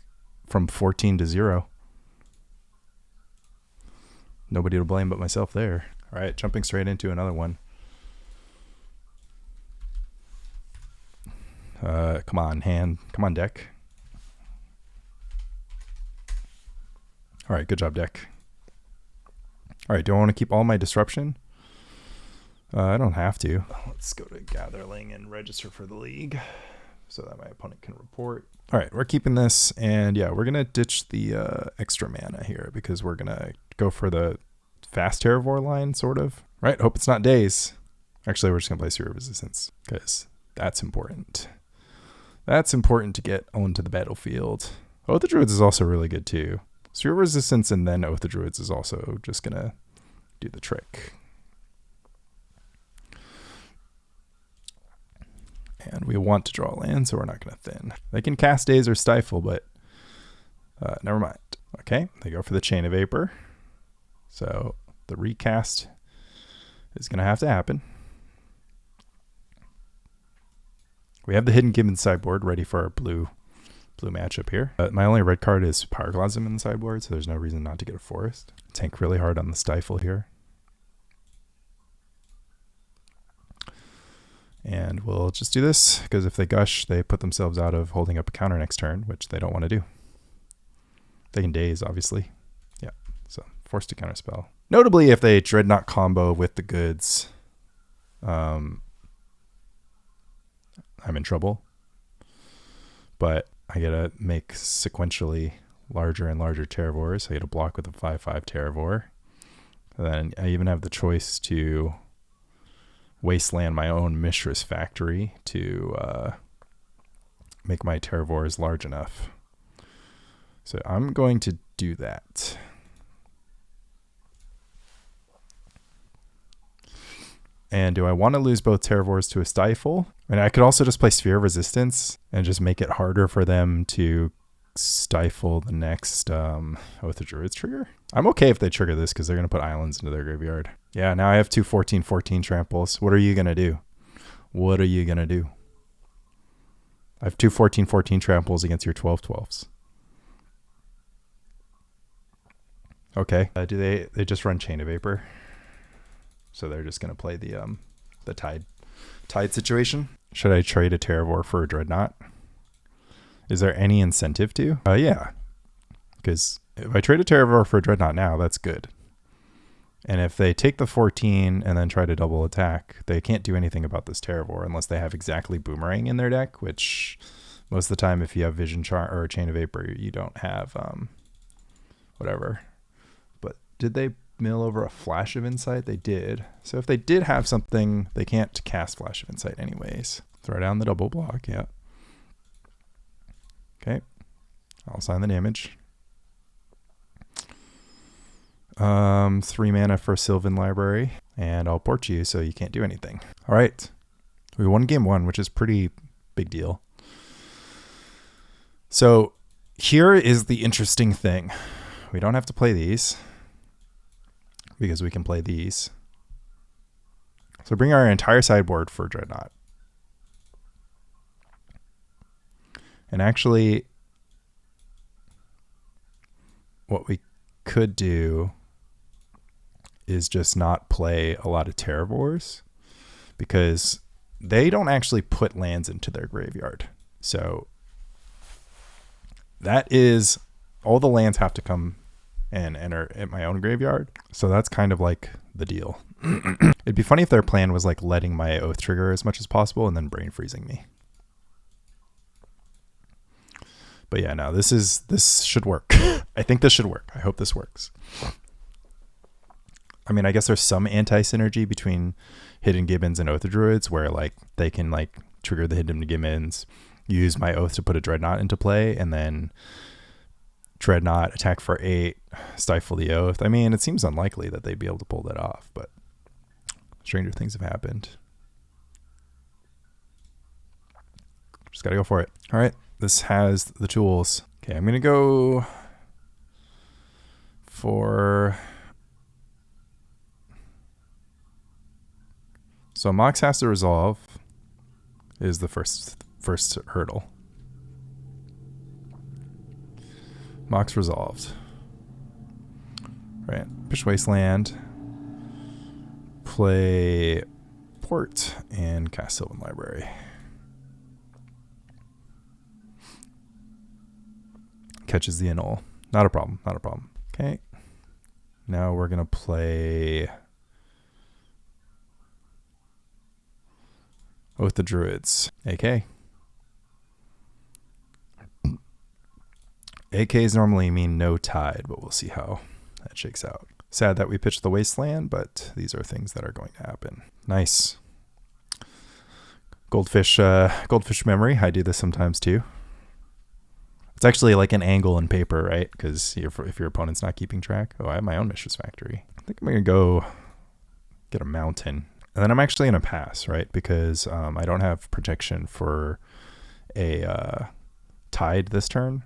from 14 to 0. Nobody to blame but myself there. All right, jumping straight into another one. Come on, hand. Come on, deck. All right, good job, deck. All right, do I want to keep all my disruption? I don't have to. Let's go to Gatherling and register for the league so that my opponent can report. All right, we're keeping this, and yeah, we're going to ditch the extra mana here because we're going to go for the fast Terravore line, sort of. Right, hope it's not Daze. Actually, we're just going to play Sphere of Resistance because that's important. That's important to get onto the battlefield. Oath of Druids is also really good too. Sphere Resistance and then Oath of Druids is also just going to do the trick. And we want to draw land, so we're not going to thin. They can cast Daze or Stifle, but never mind. Okay, they go for the Chain of Vapor. So the recast is going to have to happen. We have the Hidden Gibbons sideboard ready for our blue matchup here. My only red card is Pyroclasm in the sideboard, so there's no reason not to get a forest. Tank really hard on the Stifle here. And we'll just do this, because if they gush, they put themselves out of holding up a counter next turn, which they don't want to do. They can Daze, obviously. Yeah, so forced to counterspell. Notably, if they Dreadnought combo with the goods, I'm in trouble. But I gotta make sequentially larger and larger Terravores. I get to block with a 5/5 Terravore. And then I even have the choice to Wasteland my own Mishra's factory to make my Terravores large enough. So I'm going to do that. And do I want to lose both Terravores to a Stifle? And I could also just play Sphere of Resistance and just make it harder for them to stifle the next Oath of Druids trigger. I'm okay if they trigger this because they're going to put islands into their graveyard. Yeah, now I have two 14/14 tramples. What are you going to do? What are you going to do? I have two 14/14 tramples against your 12/12s. Okay. Do they just run Chain of Vapor? So they're just going to play the tide situation. Should I trade a Terravore for a Dreadnought? Is there any incentive to? Yeah. Because if I trade a Terravore for a Dreadnought now, that's good. And if they take the 14 and then try to double attack, they can't do anything about this Terravore unless they have exactly Boomerang in their deck, which most of the time if you have Vision Charm or Chain of Vapor, you don't have whatever. But did they mill over a Flash of Insight? They did. So if they did have something, they can't cast Flash of Insight anyways. Throw down the double block, yeah. Okay. I'll assign the damage. 3 mana for Sylvan Library, and I'll port you so you can't do anything. All right. We won game 1, which is pretty big deal. So here is the interesting thing. We don't have to play these because we can play these. So bring our entire sideboard for Dreadnought. And actually, what we could do is just not play a lot of Terravores because they don't actually put lands into their graveyard. So that is, all the lands have to come and enter at my own graveyard. So that's kind of like the deal. It'd be funny if their plan was like letting my Oath trigger as much as possible and then brain freezing me. But yeah, no, this should work. I think this should work. I hope this works. I mean, I guess there's some anti-synergy between Hidden Gibbons and Oath of Druids where like they can like trigger the Hidden Gibbons, use my Oath to put a Dreadnought into play, and then Dreadnought attack for 8, stifle the Oath. I mean, it seems unlikely that they'd be able to pull that off, but stranger things have happened. Just gotta go for it. All right. This has the tools. Okay, I'm going to go for... So Mox has to resolve is the first hurdle. Mox resolved. Right, push Wasteland, play Port, and cast Sylvan Library. Catches the annul. Not a problem. Not a problem. Okay. Now we're going to play Oath of Druids. AK. AKs normally mean no tide, but we'll see how that shakes out. Sad that we pitched the Wasteland, but these are things that are going to happen. Nice. Goldfish memory. I do this sometimes too. It's actually like an angle in paper, right? Because if your opponent's not keeping track. Oh, I have my own Mishra's Factory. I think I'm going to go get a mountain. And then I'm actually going to pass, right? Because I don't have protection for a tide this turn.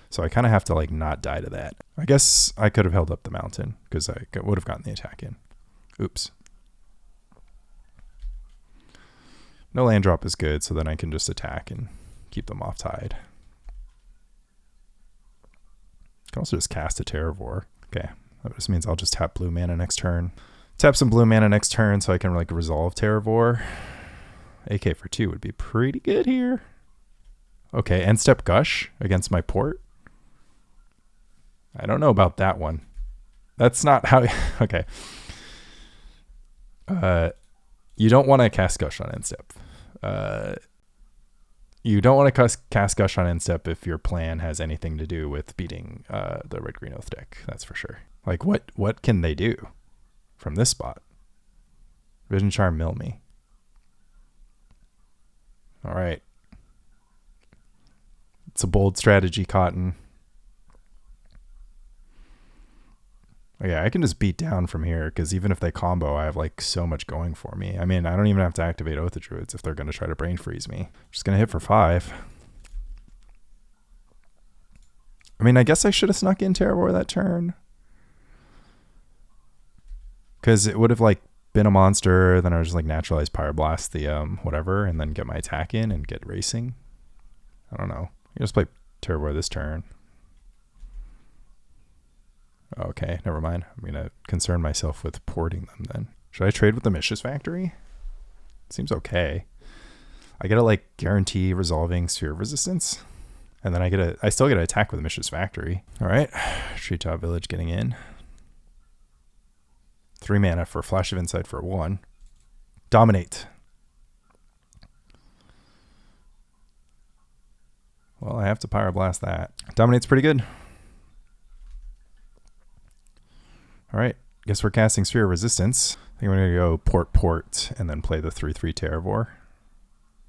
So I kind of have to like not die to that. I guess I could have held up the mountain because I would have gotten the attack in. Oops. No land drop is good, so then I can just attack and keep them off tide. I can also just cast a Terravore. Okay, that just means I'll just tap blue mana next turn. Tap some blue mana next turn so I can like resolve Terravore. AK for 2 would be pretty good here. Okay, end step Gush against my port. I don't know about that one. That's not how... Okay. You don't want to cast Gush on end step. You don't want to cast Gush on end step if your plan has anything to do with beating the red-green Oath deck. That's for sure. Like, what can they do from this spot? Vision Charm, mill me. All right. It's a bold strategy, Cotton. Yeah, I can just beat down from here because even if they combo, I have like so much going for me. I mean, I don't even have to activate Oath of Druids if they're going to try to brain freeze me. Just going to hit for 5. I mean, I guess I should have snuck in Terravore that turn. Because it would have like been a monster, then I would just like Naturalize Pyroblast the whatever, and then get my attack in and get racing. I don't know. I just play Terravore this turn. Okay, never mind. I'm going to concern myself with porting them then. Should I trade with the Mishra's Factory? Seems okay. I get to like guarantee resolving Sphere of Resistance. And then I still get to attack with the Mishra's Factory. All right, Treetop Village getting in. 3 mana for Flash of Insight for 1. Dominate. Well, I have to Pyroblast that. Dominate's pretty good. All right, guess we're casting Sphere of Resistance. I think we're going to go port, and then play the 3/3 Terravore.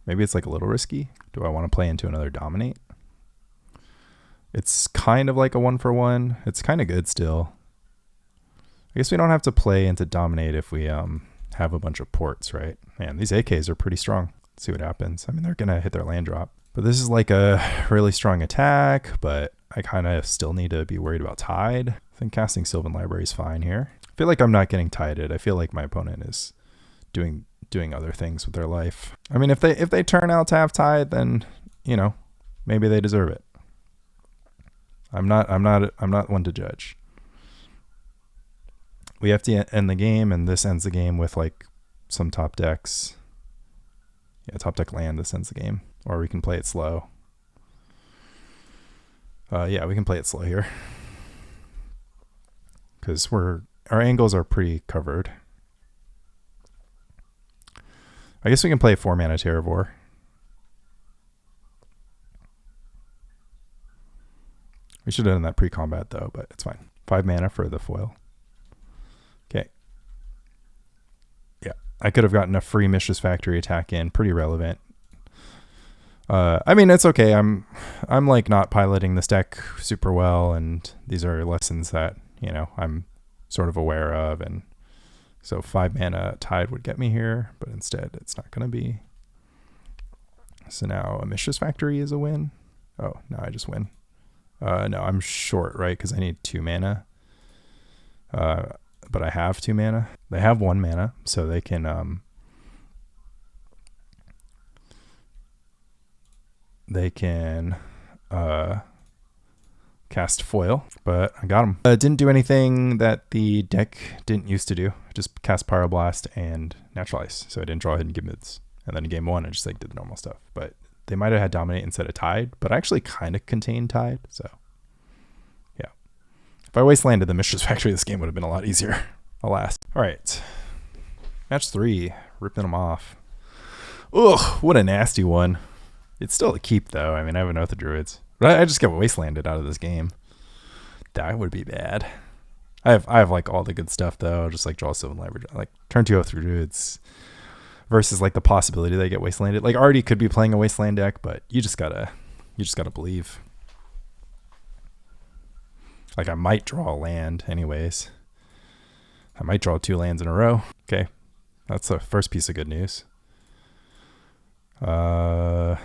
Maybe it's like a little risky. Do I want to play into another Dominate? It's kind of like a 1-for-1. It's kind of good still. I guess we don't have to play into Dominate if we have a bunch of ports, right? Man, these AKs are pretty strong. Let's see what happens. I mean, they're going to hit their land drop. But this is like a really strong attack, but I kind of still need to be worried about tide. I think casting Sylvan Library is fine here. I feel like I'm not getting tided. I feel like my opponent is doing other things with their life. I mean, if they turn out to have tide, then, you know, maybe they deserve it. I'm not one to judge. We have to end the game, and this ends the game with like some top decks. Yeah, top deck land, this ends the game. Or we can play it slow. Yeah, we can play it slow here. Because our angles are pretty covered. I guess we can play 4 mana Terravore. We should have done that pre-combat though, but it's fine. 5 mana for the foil. Okay. Yeah, I could have gotten a free Mishra's Factory attack in. Pretty relevant. I mean, it's okay. I'm like not piloting this deck super well, and these are lessons that, you know, I'm sort of aware of, and so 5 mana tide would get me here, but instead it's not going to be. So now a Mishra's Factory is a win. Oh, no, I just win. No, I'm short, right? Because I need 2 mana. But I have 2 mana. They have 1 mana, so they can cast foil, but I got them. Didn't do anything that the deck didn't used to do. Just cast Pyroblast and Naturalize, so I didn't draw Hidden Gibbons. And then in game 1, I just like did the normal stuff. But they might have had Dominate instead of Tide, but I actually kind of contained Tide, so yeah. If I Wastelanded the Mishra's Factory, this game would have been a lot easier. Alas. All right. Match 3, ripping them off. Ugh, what a nasty one. It's still a keep, though. I mean, I have an Oath of Druids. But I just get Wastelanded out of this game. That would be bad. I have like all the good stuff, though. Just like draw Sylvan Library. Like turn 2 Oath of Druids versus like the possibility they get Wastelanded. Like Artie could be playing a Wasteland deck, but you just gotta believe. Like I might draw a land anyways. I might draw 2 lands in a row. Okay, that's the first piece of good news. Let's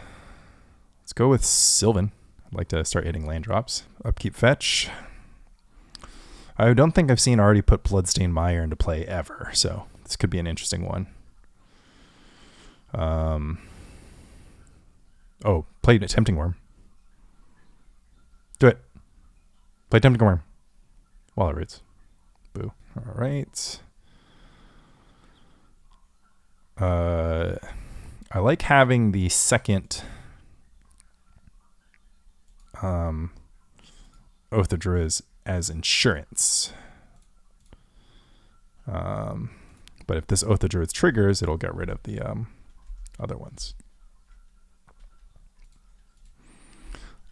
go with Sylvan. I'd like to start hitting land drops. Upkeep fetch. I don't think I've seen already put Bloodstained Mire into play ever, so this could be an interesting one. Oh, play Tempting Worm. Do it. Play Tempting Worm. Wallet Roots. Boo. All right. I like having the second Oath of Druids as insurance. But if this Oath of Druids triggers, it'll get rid of the other ones.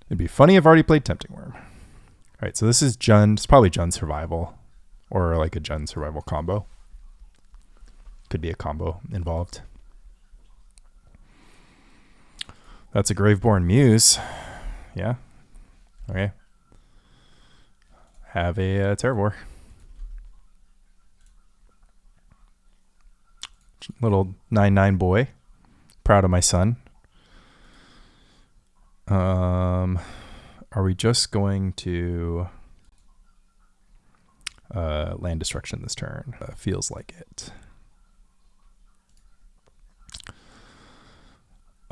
It'd be funny if I've already played Tempting Worm. All right, so this is Jund. It's probably Jund Survival or like a Jund Survival combo. Could be a combo involved. That's a Graveborn Muse. Yeah. Okay. Have a Terravore. Little 9/9 boy. Proud of my son. Are we just going to land destruction this turn? Feels like it.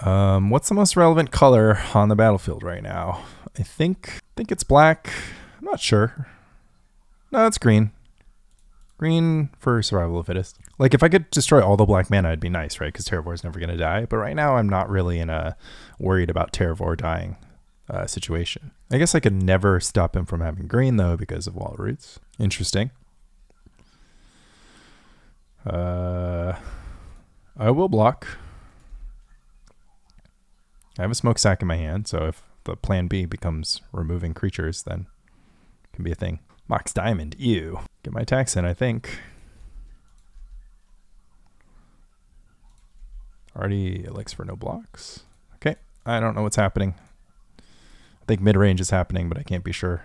What's the most relevant color on the battlefield right now? I think it's black. I'm not sure. No, it's green. Green for survival of the fittest. Like if I could destroy all the black mana, it'd be nice, right? Because Terravore is never going to die. But right now, I'm not really in a worried about Terravore dying situation. I guess I could never stop him from having green though because of Wallet Roots. Interesting. I will block. I have a Smokestack in my hand, so if the plan B becomes removing creatures, then it can be a thing. Mox Diamond, ew. Get my attacks in, I think. Already elects for no blocks. Okay, I don't know what's happening. I think mid-range is happening, but I can't be sure.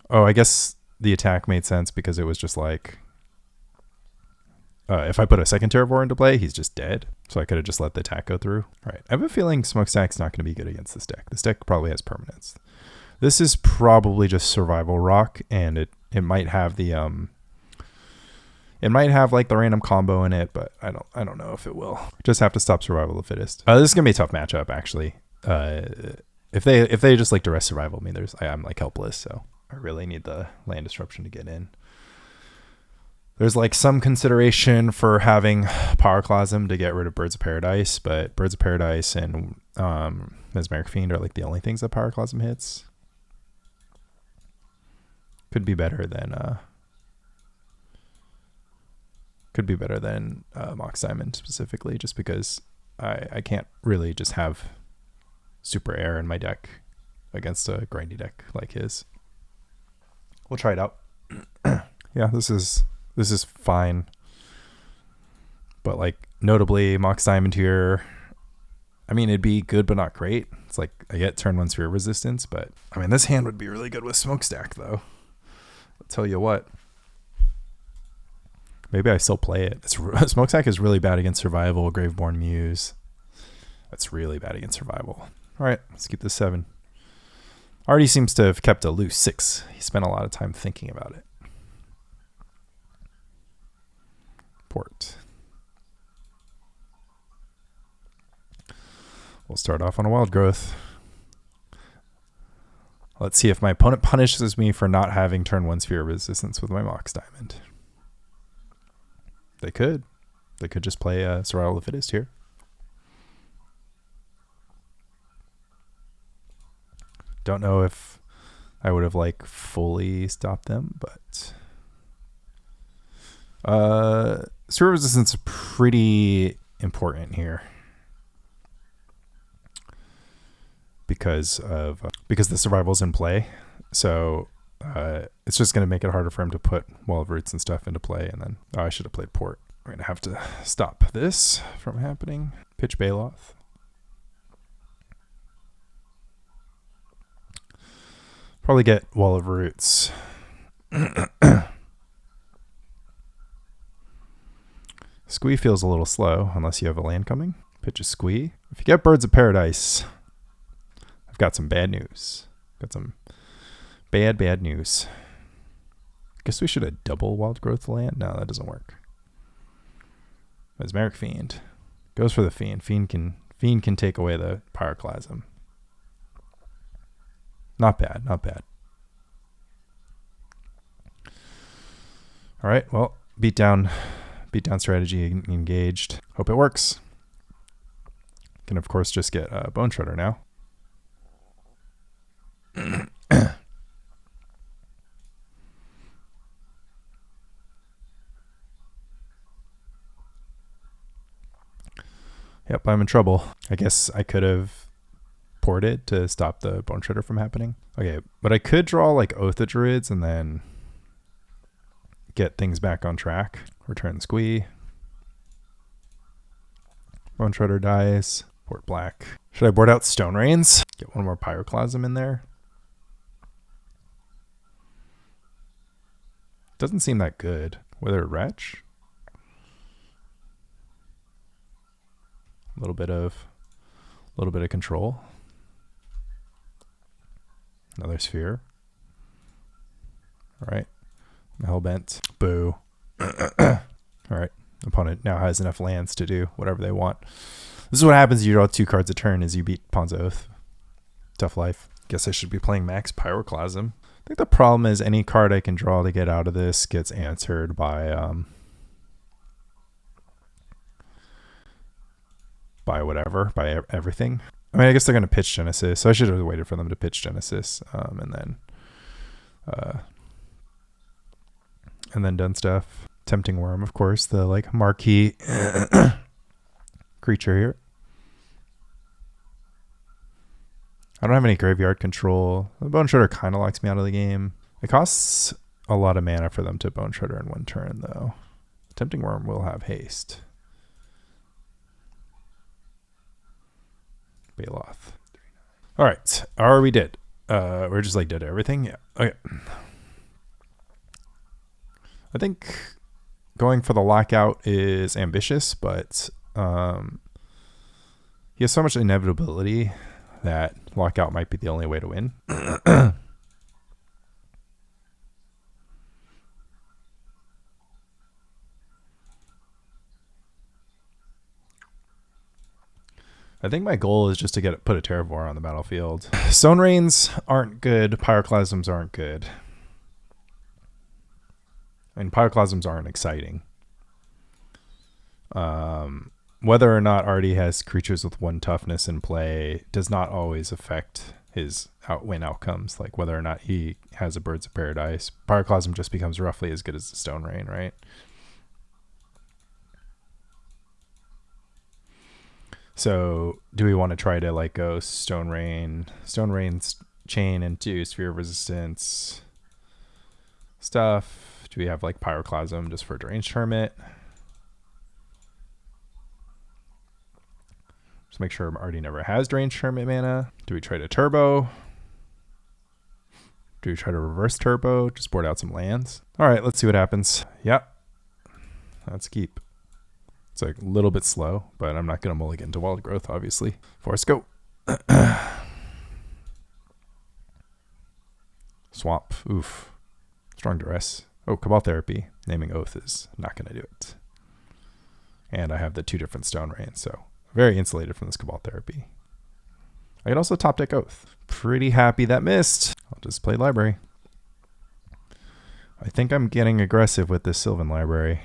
Oh, I guess the attack made sense because it was just like... if I put a second Terravore into play, he's just dead. So I could have just let the attack go through. All right. I have a feeling Smokestack's not going to be good against this deck. This deck probably has permanence. This is probably just survival rock, and it might have the it might have like the random combo in it, but I don't know if it will. Just have to stop survival of the fittest. This is gonna be a tough matchup actually. If they just like direct survival, I mean, I'm like helpless, so I really need the land disruption to get in. There's like some consideration for having Pyroclasm to get rid of Birds of Paradise, but Birds of Paradise and Mesmeric Fiend are like the only things that Pyroclasm hits. Could be better than Mox Diamond specifically, just because I can't really just have super air in my deck against a grindy deck like his. We'll try it out. Yeah, this is fine, but like notably Mox Diamond here, I mean, it'd be good but not great. It's like I get turn 1 sphere resistance, but I mean this hand would be really good with Smokestack though. I'll tell you what, maybe I still play it. Smokestack is really bad against survival. Graveborn Muse, that's really bad against survival. All right, let's keep this 7. Already seems to have kept a loose 6. He spent a lot of time thinking about it. Port. We'll start off on a Wild Growth. Let's see if my opponent punishes me for not having turn 1 sphere resistance with my Mox Diamond. They could just play Survival of the Fittest here. Don't know if I would have like fully stopped them, but sphere resistance is pretty important here because the survival's in play. So it's just going to make it harder for him to put Wall of Roots and stuff into play. And then I should have played Port. We're going to have to stop this from happening. Pitch Baloth. Probably get Wall of Roots. Squee feels a little slow unless you have a land coming. Pitch a Squee. If you get Birds of Paradise, I've got some bad news. Got some bad news. Guess we should have double Wild Growth land. No, that doesn't work. Mesmeric Fiend. Goes for the Fiend. Fiend can take away the Pyroclasm. Not bad, not bad. All right, well, Beatdown strategy engaged. Hope it works. Can, of course, just get Bone Shredder now. Yep, I'm in trouble. I guess I could have ported to stop the Bone Shredder from happening. Okay, but I could draw like Oath of Druids and then get things back on track. Return Squee. Bone Shredder dies. Port black. Should I board out Stone Rains? Get one more Pyroclasm in there. Doesn't seem that good. Withered Wretch. A little bit of control. Another Sphere. All right. Hellbent. Boo. All right. Opponent now has enough lands to do whatever they want. This is what happens. You draw 2 cards a turn as you beat Ponza Oath. Tough life. Guess I should be playing max Pyroclasm. I think the problem is any card I can draw to get out of this gets answered by everything. I mean, I guess they're going to pitch Genesis, so I should have waited for them to pitch Genesis, and then done stuff. Tempting Worm, of course, the like marquee creature here. I don't have any graveyard control. The Bone Shredder kind of locks me out of the game. It costs a lot of mana for them to Bone Shredder in one turn, though. Tempting Worm will have haste. Baloth. All right. Or we did. We're just like did everything. Yeah. Okay. I think going for the lockout is ambitious, but he has so much inevitability that lockout might be the only way to win. I think my goal is just to put a Terravore on the battlefield. Stone Rains aren't good. Pyroclasms aren't good. I mean, Pyroclasms aren't exciting. Whether or not Artie has creatures with 1 toughness in play does not always affect his win outcomes. Like whether or not he has a Birds of Paradise. Pyroclasm just becomes roughly as good as the Stone Rain, right? So do we want to try to like go Stone Rain's chain into Sphere of Resistance stuff? Do we have like Pyroclasm just for Deranged Hermit? Just make sure Artie never has Deranged Hermit mana. Do we try to turbo? Do we try to reverse turbo? Just board out some lands. All right, let's see what happens. Yep. Let's keep. It's like a little bit slow, but I'm not going to mulligan to Wild Growth, obviously. Force go. Swamp. Oof. Strong Duress. Oh, Cabal Therapy. Naming Oath is not going to do it. And I have the 2 different Stone Rains, so very insulated from this Cabal Therapy. I can also top deck Oath. Pretty happy that missed. I'll just play Library. I think I'm getting aggressive with this Sylvan Library.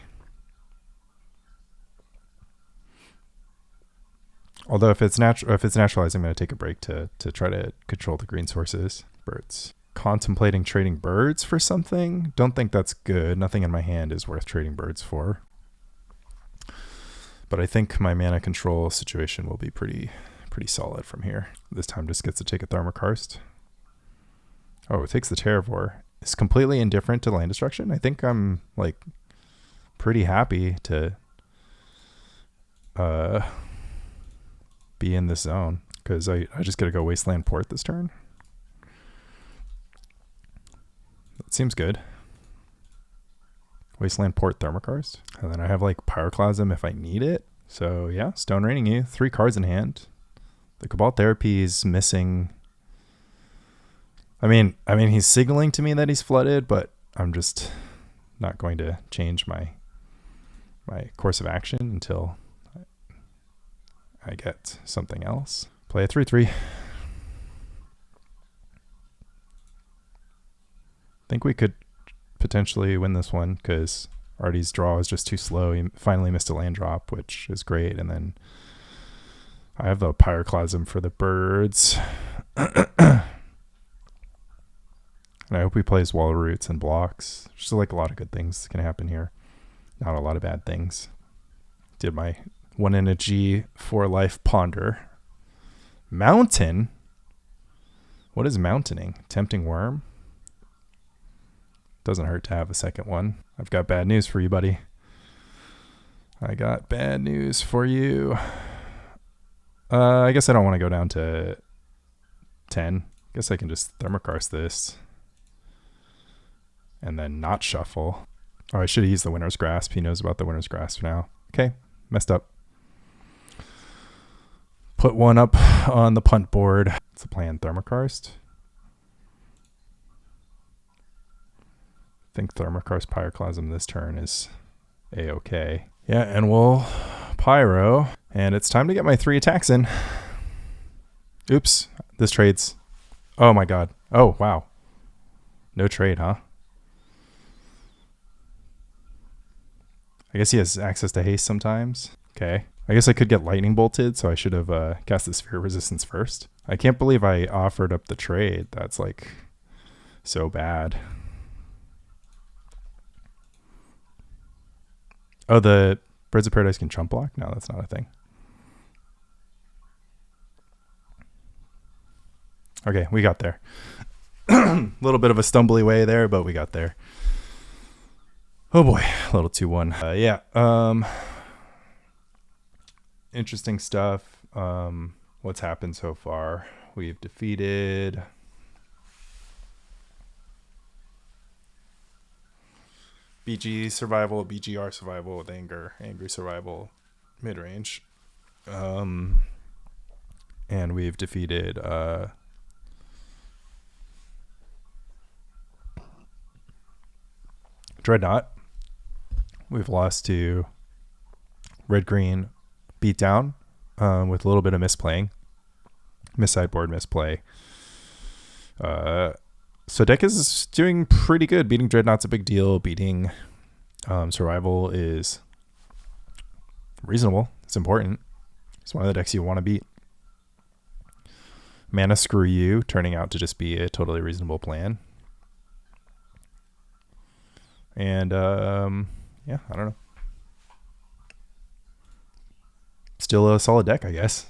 Although if it's naturalized, I'm going to take a break to try to control the green sources. Birds. Contemplating trading birds for something. Don't think that's good. Nothing in my hand is worth trading birds for. But I think my mana control situation will be pretty solid from here. This time just gets to take a Thermokarst. Oh, it takes the Terravore. It's completely indifferent to land destruction. I think I'm like pretty happy to be in this zone because I just got to go Wasteland Port this turn. seems good. Wasteland Port, Thermokarst. And then I have like Pyroclasm if I need it. So yeah, Stone Raining you. 3 cards in hand. The Cabal Therapy is missing. I mean, he's signaling to me that he's flooded, but I'm just not going to change my course of action until I get something else. Play a 3/3. Think we could potentially win this one because Artie's draw is just too slow. He finally missed a land drop, which is great. And then I have the Pyroclasm for the birds. And I hope he plays Wall Roots and blocks. Just like a lot of good things can happen here. Not a lot of bad things. Did my 1 energy 4 life ponder. Mountain? What is mountaining? Tempting Worm? Doesn't hurt to have a second one. I've got bad news for you, buddy. I got bad news for you. I guess I don't want to go down to 10. Guess I can just Thermokarst this. And then not shuffle. Oh, I should have used the Winter's Grasp. He knows about the Winter's Grasp now. Okay, messed up. Put one up on the punt board. It's a plan, Thermokarst. I think Thermokarst Pyroclasm this turn is a-okay. Yeah, and we'll Pyro. And it's time to get my 3 attacks in. Oops, this trades. Oh my god. Oh, wow. No trade, huh? I guess he has access to haste sometimes. Okay. I guess I could get lightning bolted, so I should have cast the Sphere Resistance first. I can't believe I offered up the trade. That's like so bad. Oh, the Birds of Paradise can chump block? No, that's not a thing. Okay, we got there. A little bit of a stumbly way there, but we got there. Oh boy, a little 2-1. Yeah. Interesting stuff. What's happened so far? We've defeated BG survival, BGR survival with anger, angry survival, mid-range. And we've defeated Dreadnought. We've lost to red-green Beatdown with a little bit of misplaying. Sideboard misplay. So deck is doing pretty good. Beating Dreadnought's a big deal. Beating Survival is reasonable. It's important. It's one of the decks you want to beat. Mana Screw You turning out to just be a totally reasonable plan. And yeah, I don't know. Still a solid deck, I guess.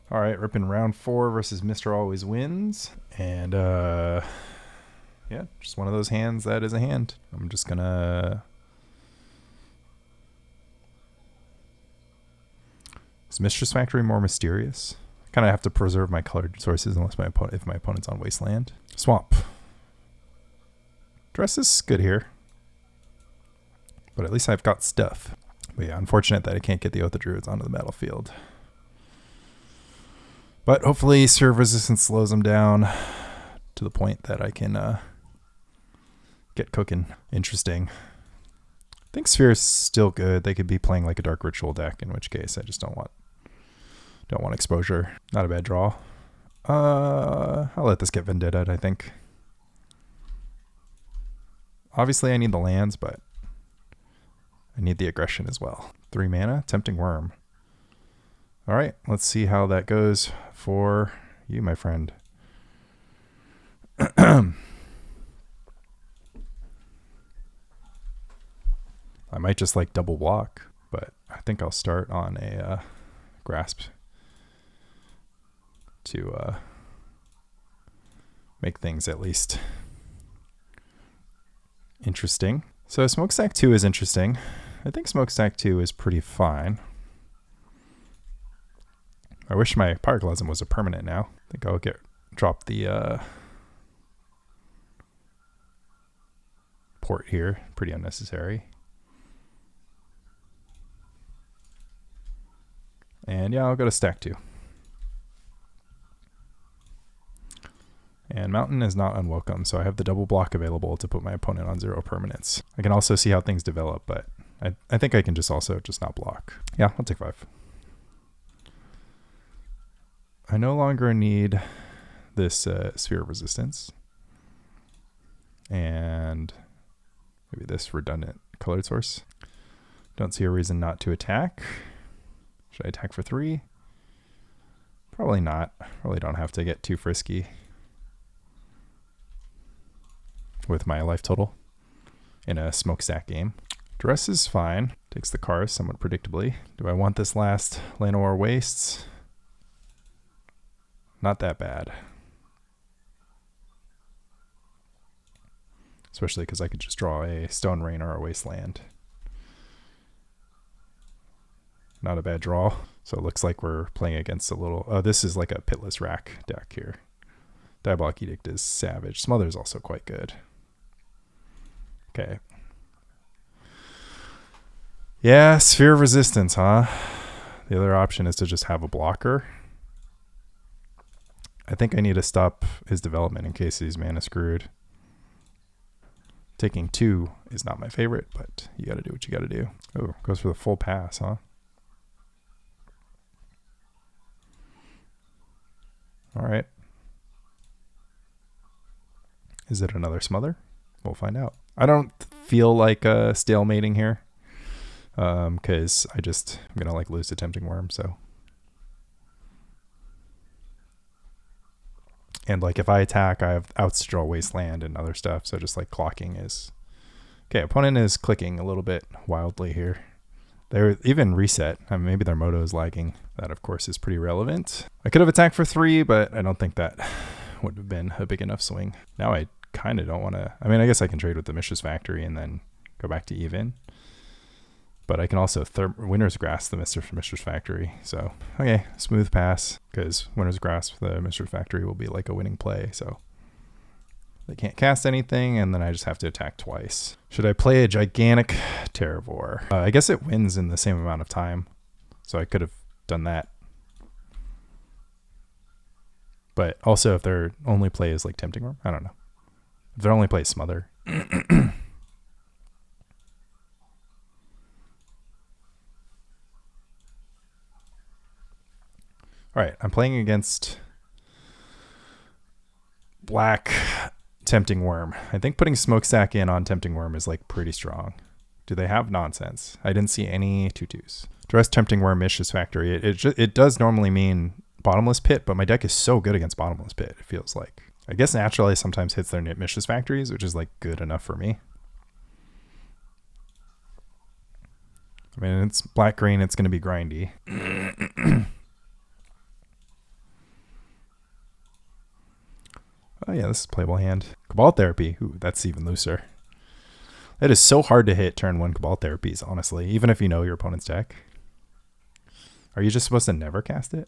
All right, ripping round 4 versus Mr. Always Wins. And yeah, just one of those hands that is a hand. I'm just gonna... Is Mistress Factory more mysterious? I kind of have to preserve my colored sources unless if my opponent's on Wasteland. Swamp. Dress is good here. But at least I've got stuff. But yeah, unfortunate that I can't get the Oath of Druids onto the battlefield. But hopefully Serve Resistance slows them down to the point that I can get cooking. Interesting. I think Sphere is still good. They could be playing like a Dark Ritual deck, in which case I just don't want exposure. Not a bad draw. I'll let this get Vendetta, I think. Obviously I need the lands, but I need the aggression as well. 3 mana, Tempting Worm. All right, let's see how that goes for you, my friend. I might just like double block, but I think I'll start on a grasp to make things at least interesting. So Smokestack 2 is interesting. I think Smokestack 2 is pretty fine. I wish my Pyroclasm was a permanent now. I think I'll drop the port here. Pretty unnecessary. And yeah, I'll go to stack 2. And mountain is not unwelcome, so I have the double block available to put my opponent on 0 permanents. I can also see how things develop, but I think I can just not block. Yeah, I'll take 5. I no longer need this sphere of resistance. And maybe this redundant colored source. Don't see a reason not to attack. Should I attack for 3? Probably not. Probably don't have to get too frisky with my life total in a smokestack game. Dress is fine. Takes the cars somewhat predictably. Do I want this last Llanowar Wastes? Not that bad. Especially because I could just draw a Stone Rain or a Wasteland. Not a bad draw. So it looks like we're playing against a little... Oh, this is like a Pitless Rack deck here. Diabolic Edict is savage. Smother is also quite good. Okay. Yeah, Sphere of Resistance, huh? The other option is to just have a blocker. I think I need to stop his development in case he's mana screwed. Taking 2 is not my favorite, but you gotta do what you gotta do. Oh, goes for the full pass, huh? Alright. Is it another smother? We'll find out. I don't feel like stalemating here. Because I'm gonna like lose to Tempting Worm, so. And like if I attack, I have outs to draw Wasteland and other stuff, so just like clocking is... Okay, opponent is clicking a little bit wildly here. They're even reset. I mean, maybe their moto is lagging. That, of course, is pretty relevant. I could have attacked for 3, but I don't think that would have been a big enough swing. Now I kind of don't want to... I mean, I guess I can trade with the Mishra's Factory and then go back to even. But I can also Winter's Grasp the Mishra's Factory. So, okay, smooth pass. Because Winter's Grasp the Mishra's Factory will be like a winning play. So they can't cast anything, and then I just have to attack twice. Should I play a gigantic Terravore? I guess it wins in the same amount of time. So I could have done that. But also if their only play is like Tempting Worm, I don't know. If their only play is Smother. All right, I'm playing against black Tempting Worm. I think putting Smokestack in on Tempting Worm is like pretty strong. Do they have nonsense? I didn't see any 2/2s. Dress Tempting Worm, Mishra's Factory. It does normally mean Bottomless Pit, but my deck is so good against Bottomless Pit, it feels like. I guess Naturalize sometimes hits their Mishra's Factories, which is like good enough for me. I mean, it's black-green, it's going to be grindy. Oh yeah, this is a playable hand. Cabal Therapy. Ooh, that's even looser. It is so hard to hit turn 1 Cabal Therapies, honestly, even if you know your opponent's deck. Are you just supposed to never cast it?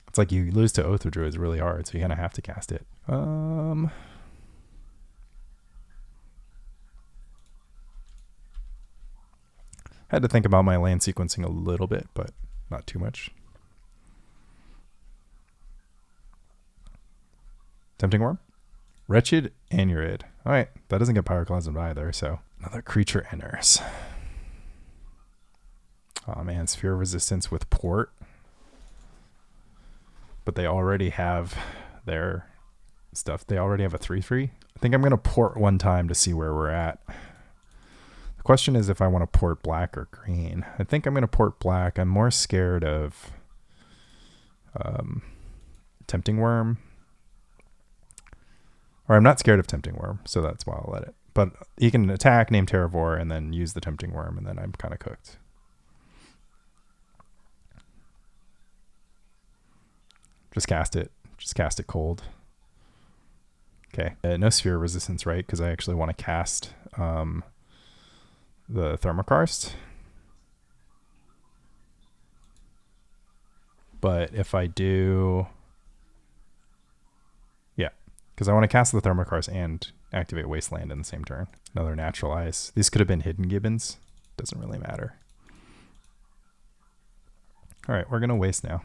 It's like you lose to Oath of Druids really hard, so you kind of have to cast it. I had to think about my land sequencing a little bit, but not too much. Tempting Worm? Wretched Anurid. Alright, that doesn't get Pyroclasm either, so another creature enters. Oh man, Sphere of Resistance with Port. But they already have their stuff. They already have a 3/3. I think I'm going to port one time to see where we're at. The question is if I want to port black or green. I think I'm going to port black. I'm more scared of Tempting Worm. Or I'm not scared of Tempting Worm, so that's why I'll let it. But he can attack, name Terravore, and then use the Tempting Worm, and then I'm kind of cooked. Just cast it. Just cast it cold. Okay. No Sphere of Resistance, right? Because I actually want to cast the Thermokarst. But if I do... Yeah. Because I want to cast the Thermokarst and activate Wasteland in the same turn. Another Naturalize. These could have been Hidden Gibbons. Doesn't really matter. All right, we're going to waste now.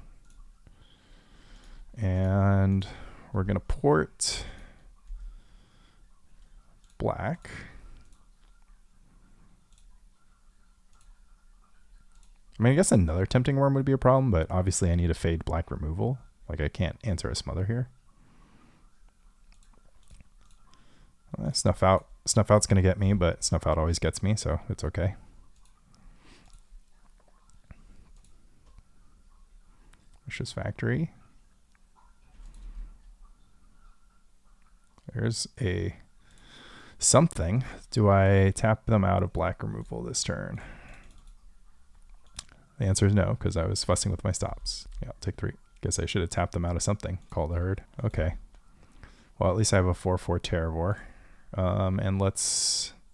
And we're going to port black. I mean, I guess another Tempting Worm would be a problem, but obviously I need a fade black removal. Like, I can't answer a smother here. Snuff Out. Snuff Out's going to get me, but Snuff Out always gets me, so it's okay. Vicious Factory. There's a something. Do I tap them out of black removal this turn? The answer is no, because I was fussing with my stops. Yeah, I'll take 3. Guess I should have tapped them out of something. Call the herd. Okay. Well, at least I have a 4/4 Terravore. And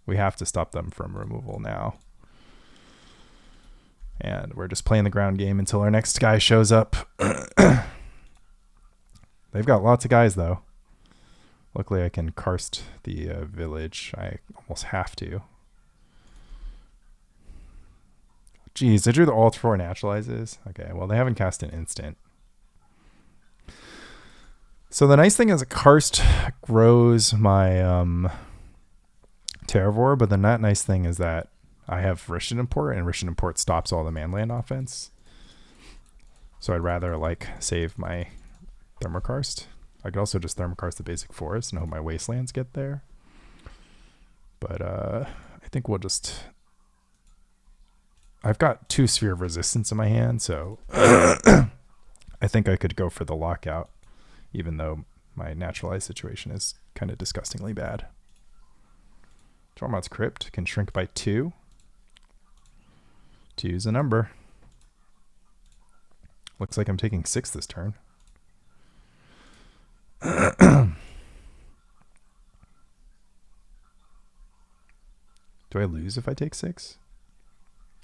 we have to stop them from removal now. And we're just playing the ground game until our next guy shows up. They've got lots of guys, though. Luckily, I can karst the village. I almost have to. Jeez, I drew the all 4 naturalizes. Okay, well, they haven't cast an instant. So the nice thing is a karst grows my Terravore, but the not nice thing is that I have Rishadan Port, and Rishadan Port stops all the manland offense. So I'd rather like save my Thermokarst. I could also just Thermokarst the basic forest and hope my Wastelands get there. But I think we'll just... I've got 2 Sphere of Resistance in my hand, so I think I could go for the lockout, even though my Naturalize situation is kind of disgustingly bad. Tormod's Crypt can shrink by 2. 2 is a number. Looks like I'm taking 6 this turn. Do I lose if I take 6?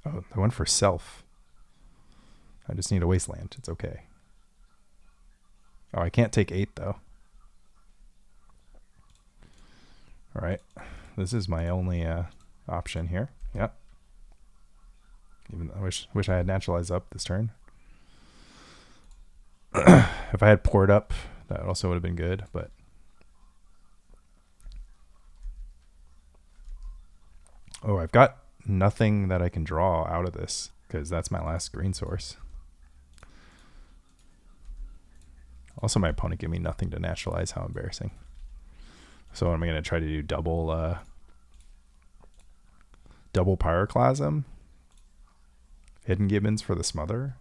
Oh, I went for self. I just need a Wasteland. It's okay. Oh, I can't take 8 though. All right. This is my only option here. Yep. Even though I wish I had Naturalize up this turn. If I had poured up, that also would have been good, but oh, I've got nothing that I can draw out of this because that's my last green source. Also, my opponent gave me nothing to Naturalize. How embarrassing. So am I going to try to do double Pyroclasm? Hidden Gibbons for the smother?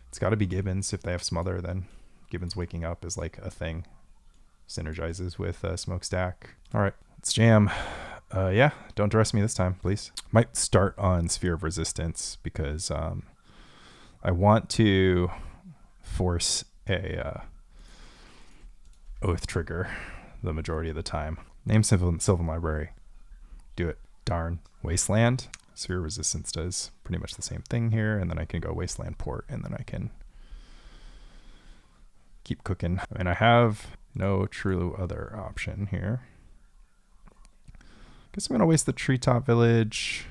It's got to be Gibbons. If they have smother, then Gibbons waking up is like a thing. Synergizes with Smokestack. All right, let's jam. Yeah, don't dress me this time, please. Might start on Sphere of Resistance because I want to force a Oath trigger the majority of the time. Name Sylvan Library. Do it. Darn. Wasteland. Sphere of Resistance does pretty much the same thing here, and then I can go Wasteland Port, and then I can keep cooking. And I have no true other option here. Guess I'm going to waste the Treetop Village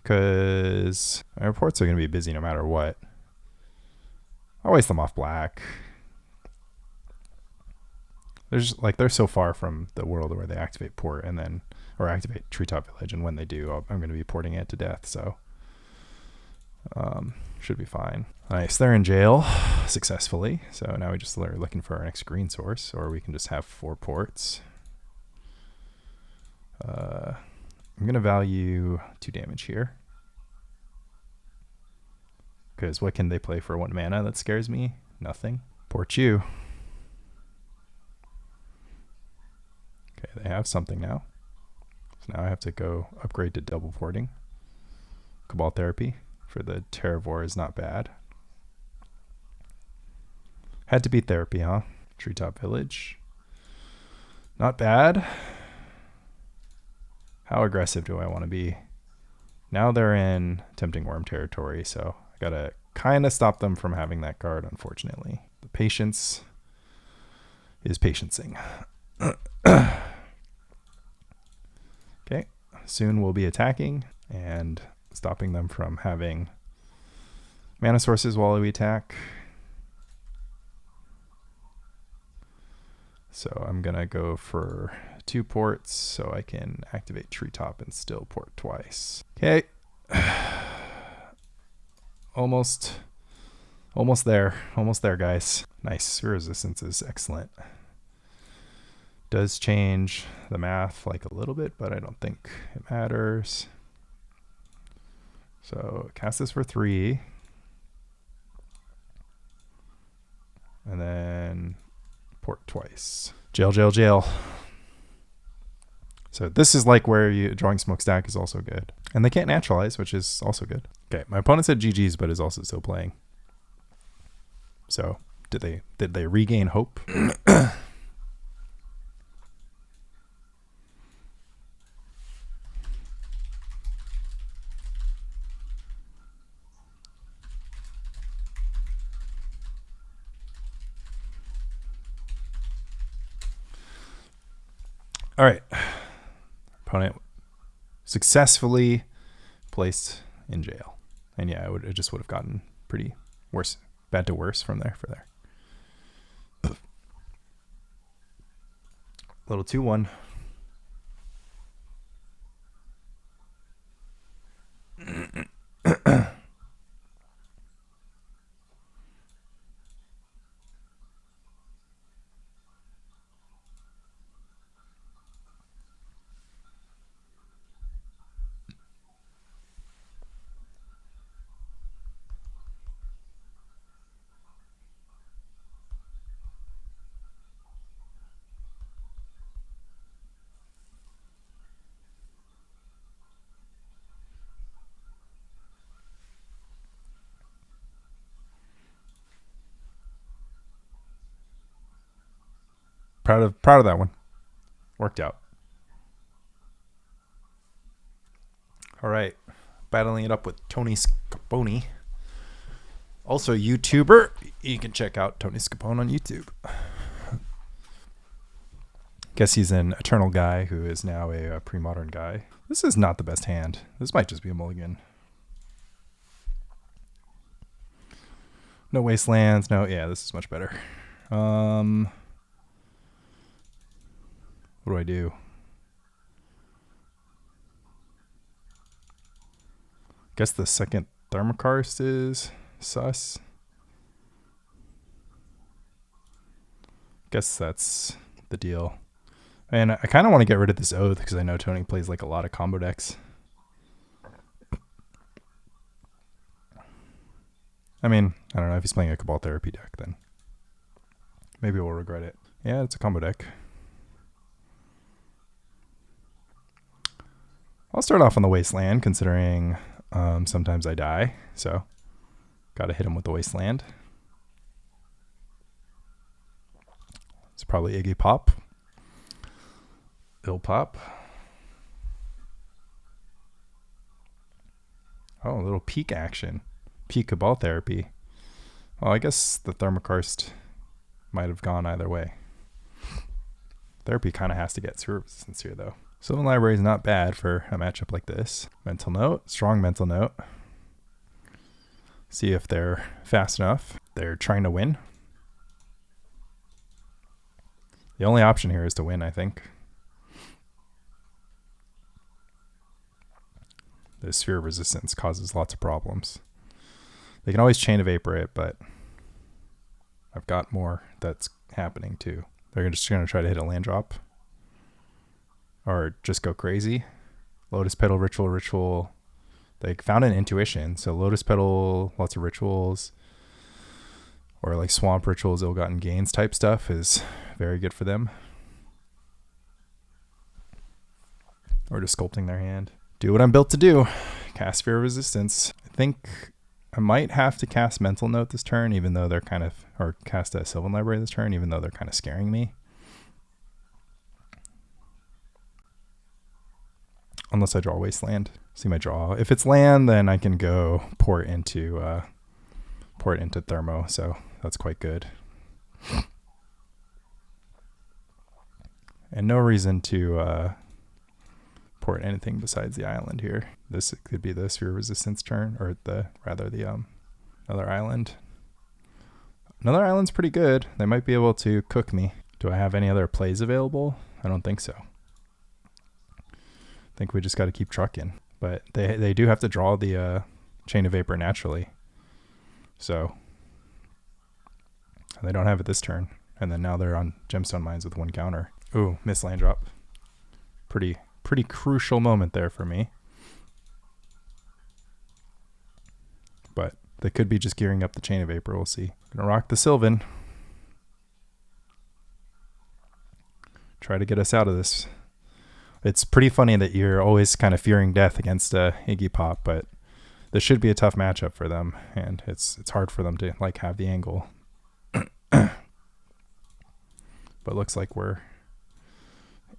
because my reports are going to be busy no matter what. I'll waste them off black. They're so far from the world where they activate Port and then, or activate Treetop Village, and when they do, I'm going to be porting it to death, so should be fine. Nice, they're in jail successfully, so now we just are looking for our next green source, or we can just have 4 ports. I'm going to value 2 damage here. Because what can they play for 1 mana that scares me? Nothing. Port you. Okay, they have something now. So now I have to go upgrade to double porting. Cabal Therapy for the Terravore is not bad. Had to beat Therapy, huh? Treetop Village. Not bad. How aggressive do I want to be? Now they're in Tempting Worm territory, so I gotta kind of stop them from having that card, unfortunately. The patience is patiencing. soon we'll be attacking and stopping them from having mana sources while we attack. So I'm going to go for 2 ports so I can activate Treetop and still port twice. Okay. Almost there. Almost there, guys. Nice. Sphere resistance is excellent. Does change the math like a little bit, but I don't think it matters. So cast this for 3. And then port twice. Jail, jail, jail. So this is like where you drawing Smokestack is also good. And they can't naturalize, which is also good. Okay, my opponent said GG's, but is also still playing. So did they regain hope? All right. Opponent successfully placed in jail. And yeah, it just would have gotten pretty worse, bad to worse from there for there. Little 2-1. Proud of that one. Worked out. All right. Battling it up with Tony Scapone. Also YouTuber. You can check out Tony Scapone on YouTube. Guess he's an eternal guy who is now a pre-modern guy. This is not the best hand. This might just be a mulligan. No wastelands. No, yeah, this is much better. What do I do? Guess the second Thermokarst is sus. Guess that's the deal. And I kind of want to get rid of this Oath because I know Tony plays like a lot of combo decks. I mean, I don't know if he's playing a Cabal Therapy deck, then maybe we'll regret it. Yeah, it's a combo deck. I'll start off on the Wasteland, considering sometimes I die, so got to hit him with the Wasteland. It's probably Iggy Pop. Ill Pop. Oh, a little peak action. Peak Cabal Therapy. Well, I guess the Thermokarst might have gone either way. Therapy kind of has to get through resistance here, though. Sylvan Library is not bad for a matchup like this. Mental note, strong mental note. See if they're fast enough. They're trying to win. The only option here is to win, I think. The Sphere of Resistance causes lots of problems. They can always Chain of Vapor it, but I've got more that's happening too. They're just going to try to hit a land drop. Or just go crazy. Lotus Petal, Ritual. They found an intuition. So Lotus Petal, lots of rituals. Or like Swamp Rituals, Ill-Gotten Gains type stuff is very good for them. Or just sculpting their hand. Do what I'm built to do. Cast Sphere of Resistance. I think I might have to cast Mental Note this turn, even though they're kind of... Or cast a Sylvan Library this turn, even though they're kind of scaring me. Unless I draw Wasteland. See my draw. If it's land, then I can go port into Thermo, so that's quite good. And no reason to port anything besides the island here. This could be the sphere resistance turn, or the another island. Another island's pretty good. They might be able to cook me. Do I have any other plays available? I don't think so. I think we just got to keep trucking. But they do have to draw the Chain of Vapor naturally. So they don't have it this turn. And then now they're on Gemstone Mines with 1 counter. Ooh, miss land drop. Pretty crucial moment there for me. But they could be just gearing up the Chain of Vapor. We'll see. Gonna rock the Sylvan. Try to get us out of this. It's pretty funny that you're always kind of fearing death against Iggy Pop, but this should be a tough matchup for them, and it's hard for them to like have the angle. But looks like we're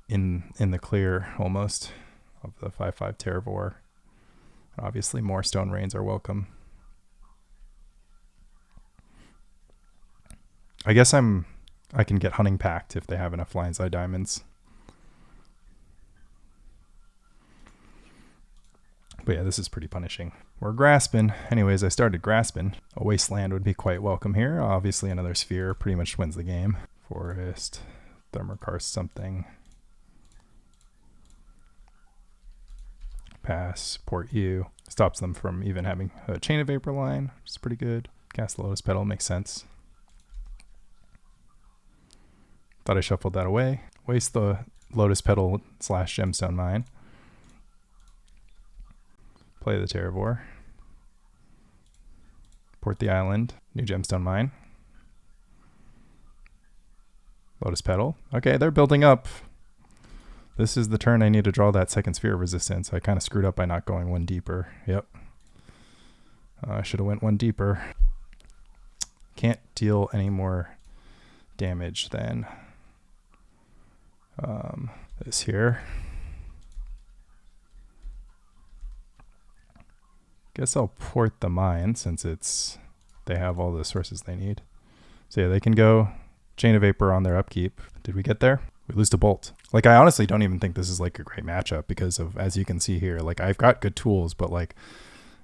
in the clear almost of the 5/5 Terravore. Obviously, more Stone Rains are welcome. I guess I can get Hunting Pact if they have enough Lion's Eye Diamonds. But yeah, this is pretty punishing. We're grasping. Anyways, I started grasping. A Wasteland would be quite welcome here. Obviously, another Sphere pretty much wins the game. Forest, Thermokarst something. Pass, port U. Stops them from even having a Chain of Vapor line, which is pretty good. Cast the Lotus Petal, makes sense. Thought I shuffled that away. Waste the Lotus Petal / Gemstone Mine. Play the Terravore. Port the island. New Gemstone Mine. Lotus Petal. Okay, they're building up. This is the turn I need to draw that second Sphere of Resistance. I kind of screwed up by not going 1 deeper. Yep. I should have went 1 deeper. Can't deal any more damage than this here. Guess I'll port the mine since they have all the sources they need. So yeah, they can go Chain of Vapor on their upkeep. Did we get there? We lose to Bolt. Like, I honestly don't even think this is like a great matchup because of, as you can see here, like I've got good tools, but like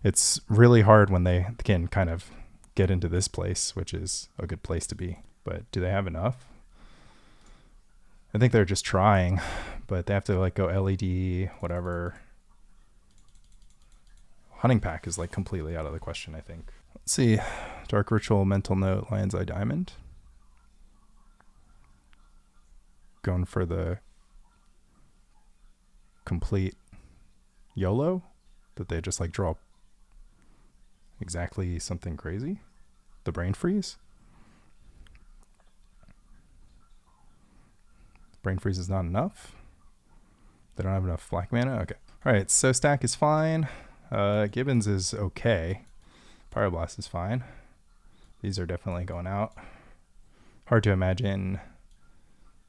it's really hard when they can kind of get into this place, which is a good place to be. But do they have enough? I think they're just trying, but they have to like go LED, whatever. Hunting Pack is like completely out of the question, I think. Let's see. Dark Ritual, Mental Note, Lion's Eye Diamond. Going for the complete YOLO that they just like draw exactly something crazy. The Brain Freeze. Brain Freeze is not enough. They don't have enough black mana. Okay. All right. So Stack is fine. Gibbons is okay. Pyroblast is fine. These are definitely going out. Hard to imagine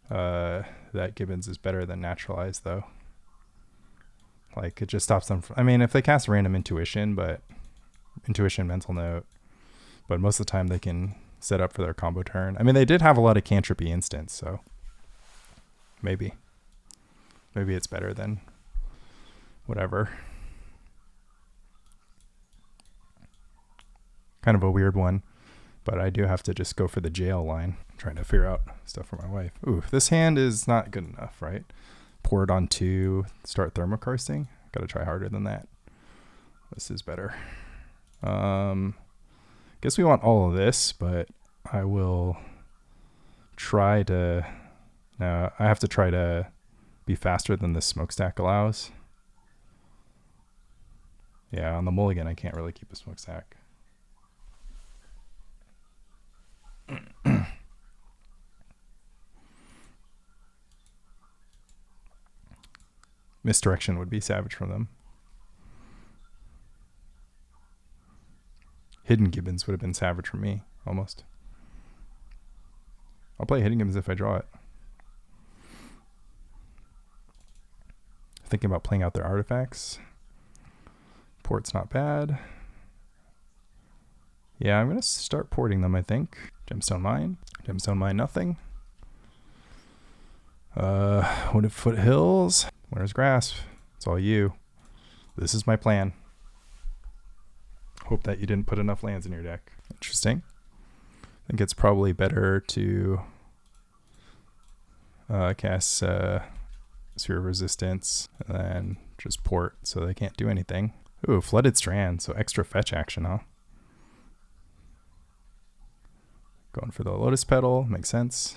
that Gibbons is better than Naturalize, though. Like, it just stops them from, I mean, if they cast Random Intuition, Mental Note, but most of the time they can set up for their combo turn. I mean, they did have a lot of Cantropy instants, so maybe it's better than whatever. Kind of a weird one, but I do have to just go for the jail line. I'm trying to figure out stuff for my wife. Ooh, this hand is not good enough, right? Pour it on 2, start Thermokarsting. Gotta try harder than that. This is better. Guess we want all of this, but I will try to... Now, I have to try to be faster than this Smokestack allows. Yeah, on the mulligan, I can't really keep a Smokestack. Misdirection would be savage from them. Hidden Gibbons would have been savage from me, almost. I'll play Hidden Gibbons if I draw it. Thinking about playing out their artifacts. Port's not bad. Yeah, I'm going to start porting them, I think. Gemstone Mine. Gemstone Mine, nothing. Wooded Foothills. Winter's Grasp. It's all you. This is my plan. Hope that you didn't put enough lands in your deck. Interesting. I think it's probably better to cast Sphere of Resistance and then just port so they can't do anything. Ooh, Flooded Strand, so extra fetch action, huh? Going for the Lotus Petal, makes sense.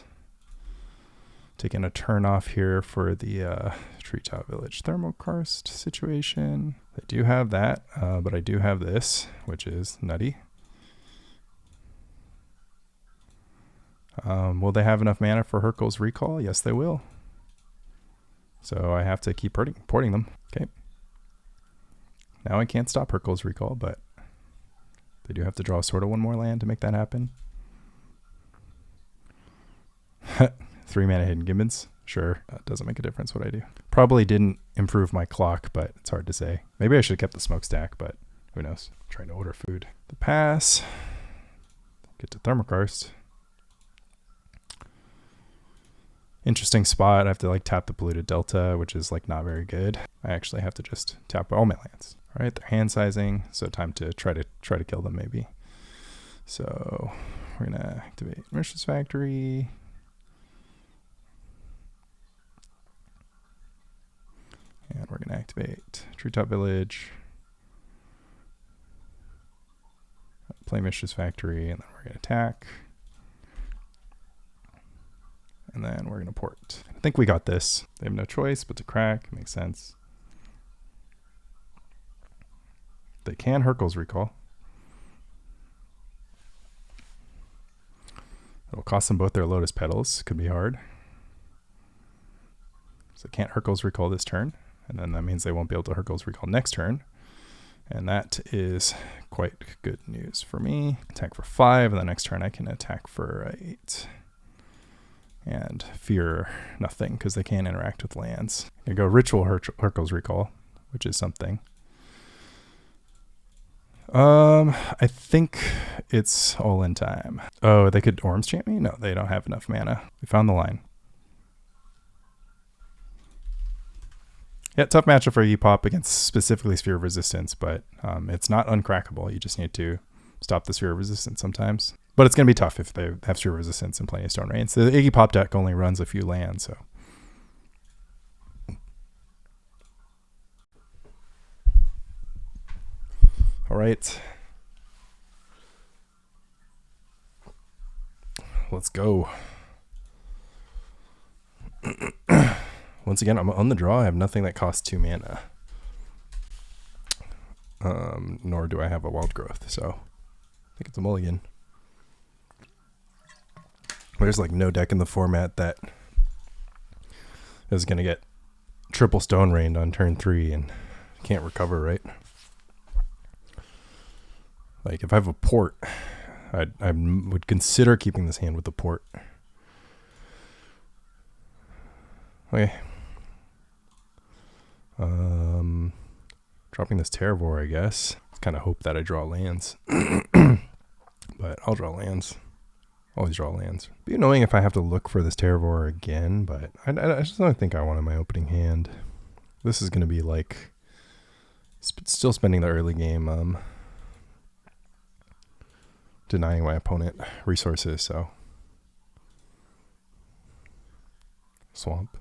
Taking a turn off here for the Treetop Village Thermokarst situation. I do have that, but I do have this, which is nutty. Will they have enough mana for Hurkyl's Recall? Yes, they will. So I have to keep porting them. Okay. Now I can't stop Hurkyl's Recall, but they do have to draw sort of one more land to make that happen. 3 mana Hidden Gibbons. Sure, that doesn't make a difference what I do. Probably didn't improve my clock, but it's hard to say. Maybe I should have kept the Smokestack, but who knows. I'm trying to order food. The pass. Get to Thermokarst. Interesting spot. I have to like tap the Polluted Delta, which is like not very good. I actually have to just tap all my lands. All right, they're hand sizing, so time to try to kill them maybe. So we're gonna activate Mishra's Factory. And we're gonna activate Treetop Village. Play Mishra's Factory, and then we're gonna attack. And then we're going to port. I think we got this. They have no choice but to crack. Makes sense. They can Hurkyl's Recall. It'll cost them both their Lotus Petals. Could be hard. So they can't Hurkyl's Recall this turn. And then that means they won't be able to Hurkyl's Recall next turn. And that is quite good news for me. Attack for 5, and the next turn I can attack for 8. And fear nothing because they can't interact with lands. I go Ritual Hurkyl's Recall, which is something. I think it's all in time. Oh, they could Orms Chant me? No, they don't have enough mana. We found the line. Yeah, tough matchup for Iggy Pop against specifically Sphere of Resistance, but it's not uncrackable. You just need to stop the Sphere of Resistance sometimes. But it's going to be tough if they have Sphere of Resistance and plenty of Stone Rains. The Iggy Pop deck only runs a few lands, so. All right. Let's go. Once again, I'm on the draw. I have nothing that costs 2 mana. Nor do I have a Wild Growth, so I think it's a mulligan. There's like no deck in the format that is going to get triple Stone Rained on turn 3 and can't recover, right? Like if I have a port, I would consider keeping this hand with the port. Okay. Dropping this Terravore, I guess. Kind of hope that I draw lands. But I'll draw lands. Always draw lands. It'd be annoying if I have to look for this Terravore again, but I just don't think I want in my opening hand. This is going to be like still spending the early game denying my opponent resources, so. Swamp.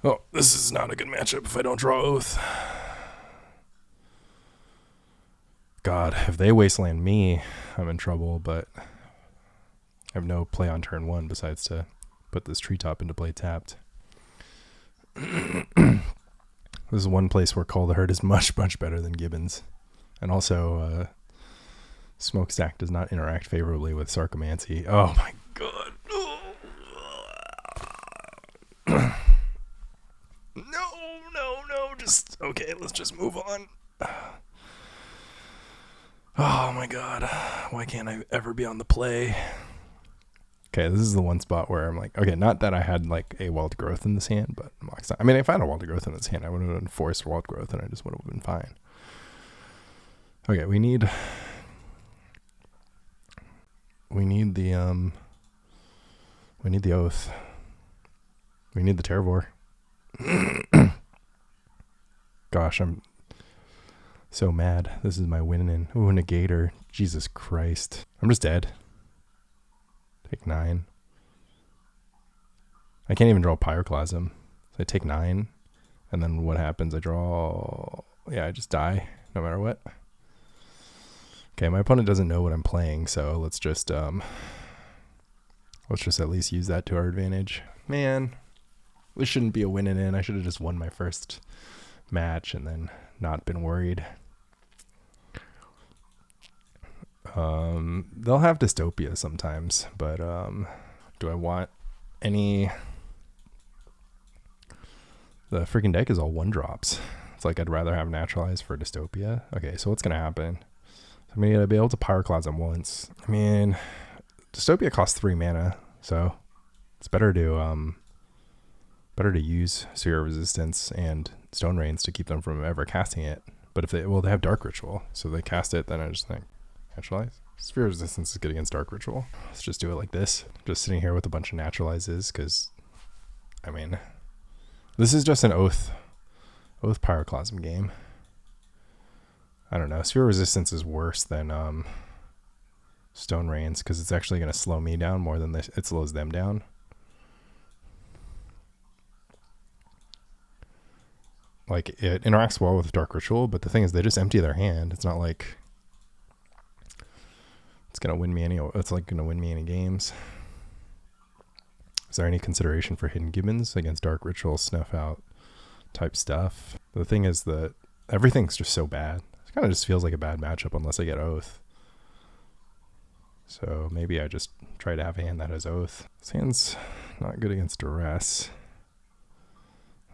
Oh, this is not a good matchup if I don't draw Oath. God, if they Wasteland me, I'm in trouble, but I have no play on turn 1 besides to put this Treetop into play tapped. This is one place where Call the Herd is much, much better than Gibbons. And also, Smokestack does not interact favorably with Sarcomancy. Oh my god. No, just, okay, let's just move on. Oh my god, why can't I ever be on the play? Okay, this is the one spot where I'm like, okay, not that I had like a Wild Growth in this hand, but Mox Diamond. I mean, if I had a Wild Growth in this hand, I would have enforced Wild Growth and I just would have been fine. Okay, we need the Oath. We need the Terravore. Gosh, I'm so mad. This is my win in. Ooh, negator. Jesus Christ. I'm just dead. Take 9. I can't even draw Pyroclasm. So I take 9. And then what happens? I draw... Yeah, I just die no matter what. Okay, my opponent doesn't know what I'm playing, so let's just at least use that to our advantage. Man, this shouldn't be a win in. I should have just won my first match and then not been worried. They'll have Dystopia sometimes, but do I want any... The freaking deck is all 1-drops. It's like I'd rather have Naturalize for Dystopia. Okay, so what's going to happen? I'm going to be able to Pyroclasm once. I mean, Dystopia costs 3 mana, so it's better to use Sphere of Resistance and Stone Rains to keep them from ever casting it. But if they have Dark Ritual, so they cast it, then I just think, Naturalize? Sphere of Resistance is good against Dark Ritual. Let's just do it like this. Just sitting here with a bunch of Naturalizes, because, I mean, this is just an Oath Pyroclasm game. I don't know. Sphere of Resistance is worse than Stone Rains, because it's actually going to slow me down more than it slows them down. Like, it interacts well with Dark Ritual, but the thing is they just empty their hand. It's not like it's going to win me any games. Is there any consideration for Hidden Gibbons against Dark Ritual, Snuff Out type stuff? The thing is that everything's just so bad. It kind of just feels like a bad matchup unless I get Oath. So maybe I just try to have a hand that has Oath. This hand's not good against Duress.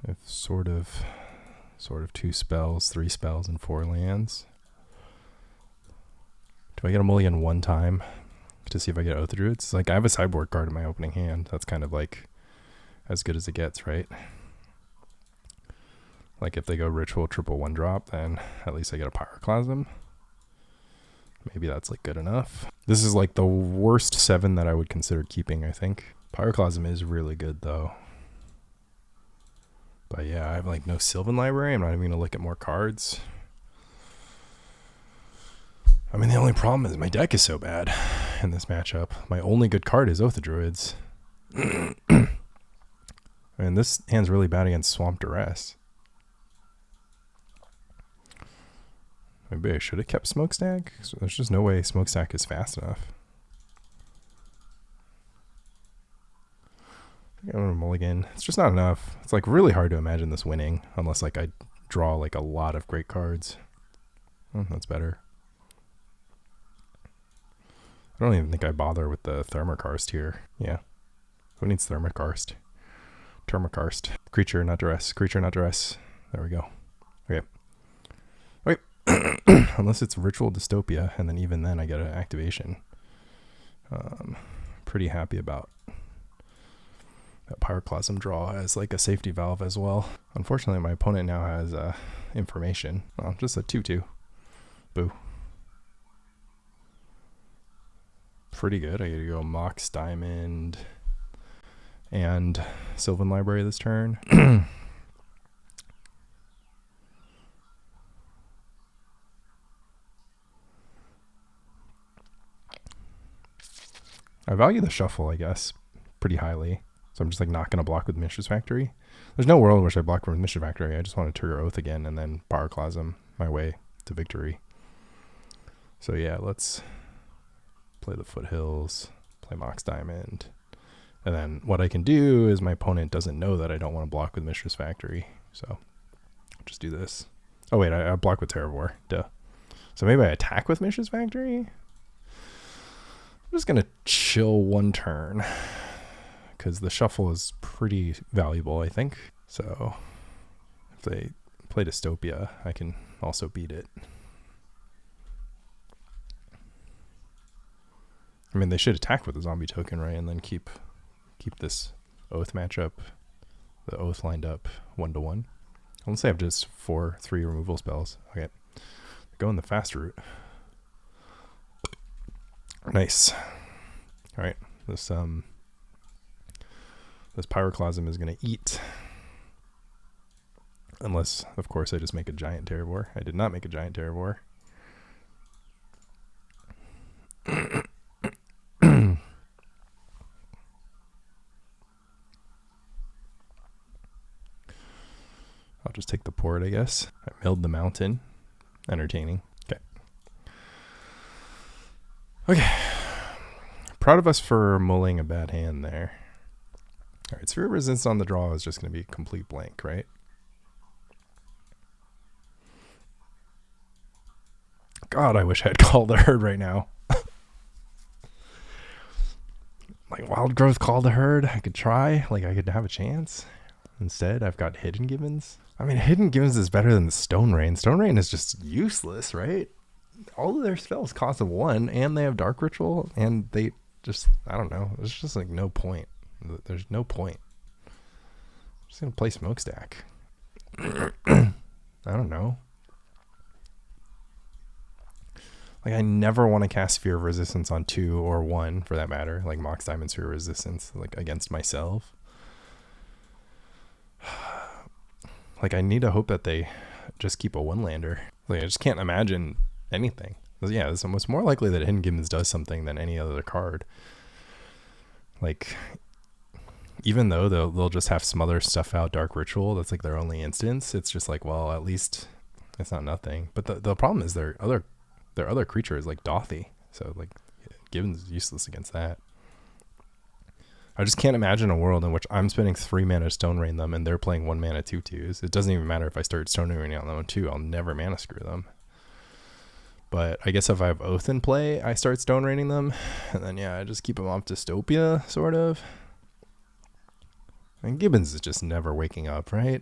I have sort of 2 spells, 3 spells, and 4 lands. Do I get a mulligan one time to see if I get Oath of Druids? It's like I have a sideboard card in my opening hand. That's kind of like as good as it gets, right? Like if they go Ritual triple 1-drop, then at least I get a Pyroclasm. Maybe that's like good enough. This is like the worst 7 that I would consider keeping, I think. Pyroclasm is really good though. But yeah, I have like no Sylvan Library. I'm not even going to look at more cards. I mean, the only problem is my deck is so bad in this matchup. My only good card is Oath of Druids. And this hand's really bad against Swamp Duress. Maybe I should have kept Smokestack. There's just no way Smokestack is fast enough. I think I'm gonna mulligan. It's just not enough. It's like really hard to imagine this winning unless like I draw like a lot of great cards. Oh, that's better. I don't even think I bother with the Thermokarst here. Yeah. Who needs Thermokarst? Thermokarst. Creature, not duress. Creature, not duress. There we go. Okay. Okay. Unless it's Ritual Dystopia, and then even then I get an activation. Pretty happy about that Pyroclasm draw as like a safety valve as well. Unfortunately, my opponent now has information. Well, just a 2/2. Boo. Pretty good. I get to go Mox Diamond and Sylvan Library this turn. I value the shuffle, I guess, pretty highly. So I'm just like not going to block with Mishra's Factory. There's no world in which I block with Mishra's Factory. I just want to trigger Oath again and then Pyroclasm my way to victory. So yeah, let's play the Foothills, play Mox Diamond. And then what I can do is my opponent doesn't know that I don't want to block with Mishra's Factory. So I'll just do this. Oh wait, I block with Terravore. Duh. So maybe I attack with Mishra's Factory. I'm just going to chill one turn because the shuffle is pretty valuable, I think. So if they play Dystopia, I can also beat it. I mean, they should attack with a zombie token, right? And then keep this Oath matchup, the Oath lined up 1-1. Let's say I have just 4/3 removal spells. Okay, go in the fast route. Nice. All right, this Pyroclasm is gonna eat Unless, of course, I just make a giant Terravore. I did not make a giant Terravore. I'll just take the port, I guess. I milled the mountain. Entertaining. Okay. Okay. Proud of us for mulling a bad hand there. All right, Sphere of Resistance on the draw is just going to be a complete blank, right? God, I wish I had called the herd right now. Like Wild Growth called the herd. I could try. Like I could have a chance. Instead, I've got Hidden Gibbons. I mean, Hidden Gibbons is better than the Stone Rain. Stone Rain is just useless, right? All of their spells cost 1, and they have Dark Ritual, and they just, I don't know. There's just like no point. There's no point. I'm just going to play Smokestack. I don't know. Like, I never want to cast Sphere of Resistance on 2 or 1, for that matter. Like, Mox Diamond Sphere of Resistance, like, against myself. Like, I need to hope that they just keep a 1-lander. Like, I just can't imagine anything. Yeah, it's almost more likely that Hidden Gibbons does something than any other card. Like, even though they'll just have some other stuff out, Dark Ritual, that's like their only instance. It's just like, well, at least it's not nothing. But the problem is their other creature is like Dothy. So, like, Gibbons is useless against that. I just can't imagine a world in which I'm spending 3 mana to Stone Rain them and they're playing 1 mana 2/2s. It doesn't even matter if I start Stone Raining on them on 2. I'll never mana screw them. But I guess if I have Oath in play, I start Stone Raining them. And then, yeah, I just keep them off Dystopia, sort of. And Gibbons is just never waking up, right?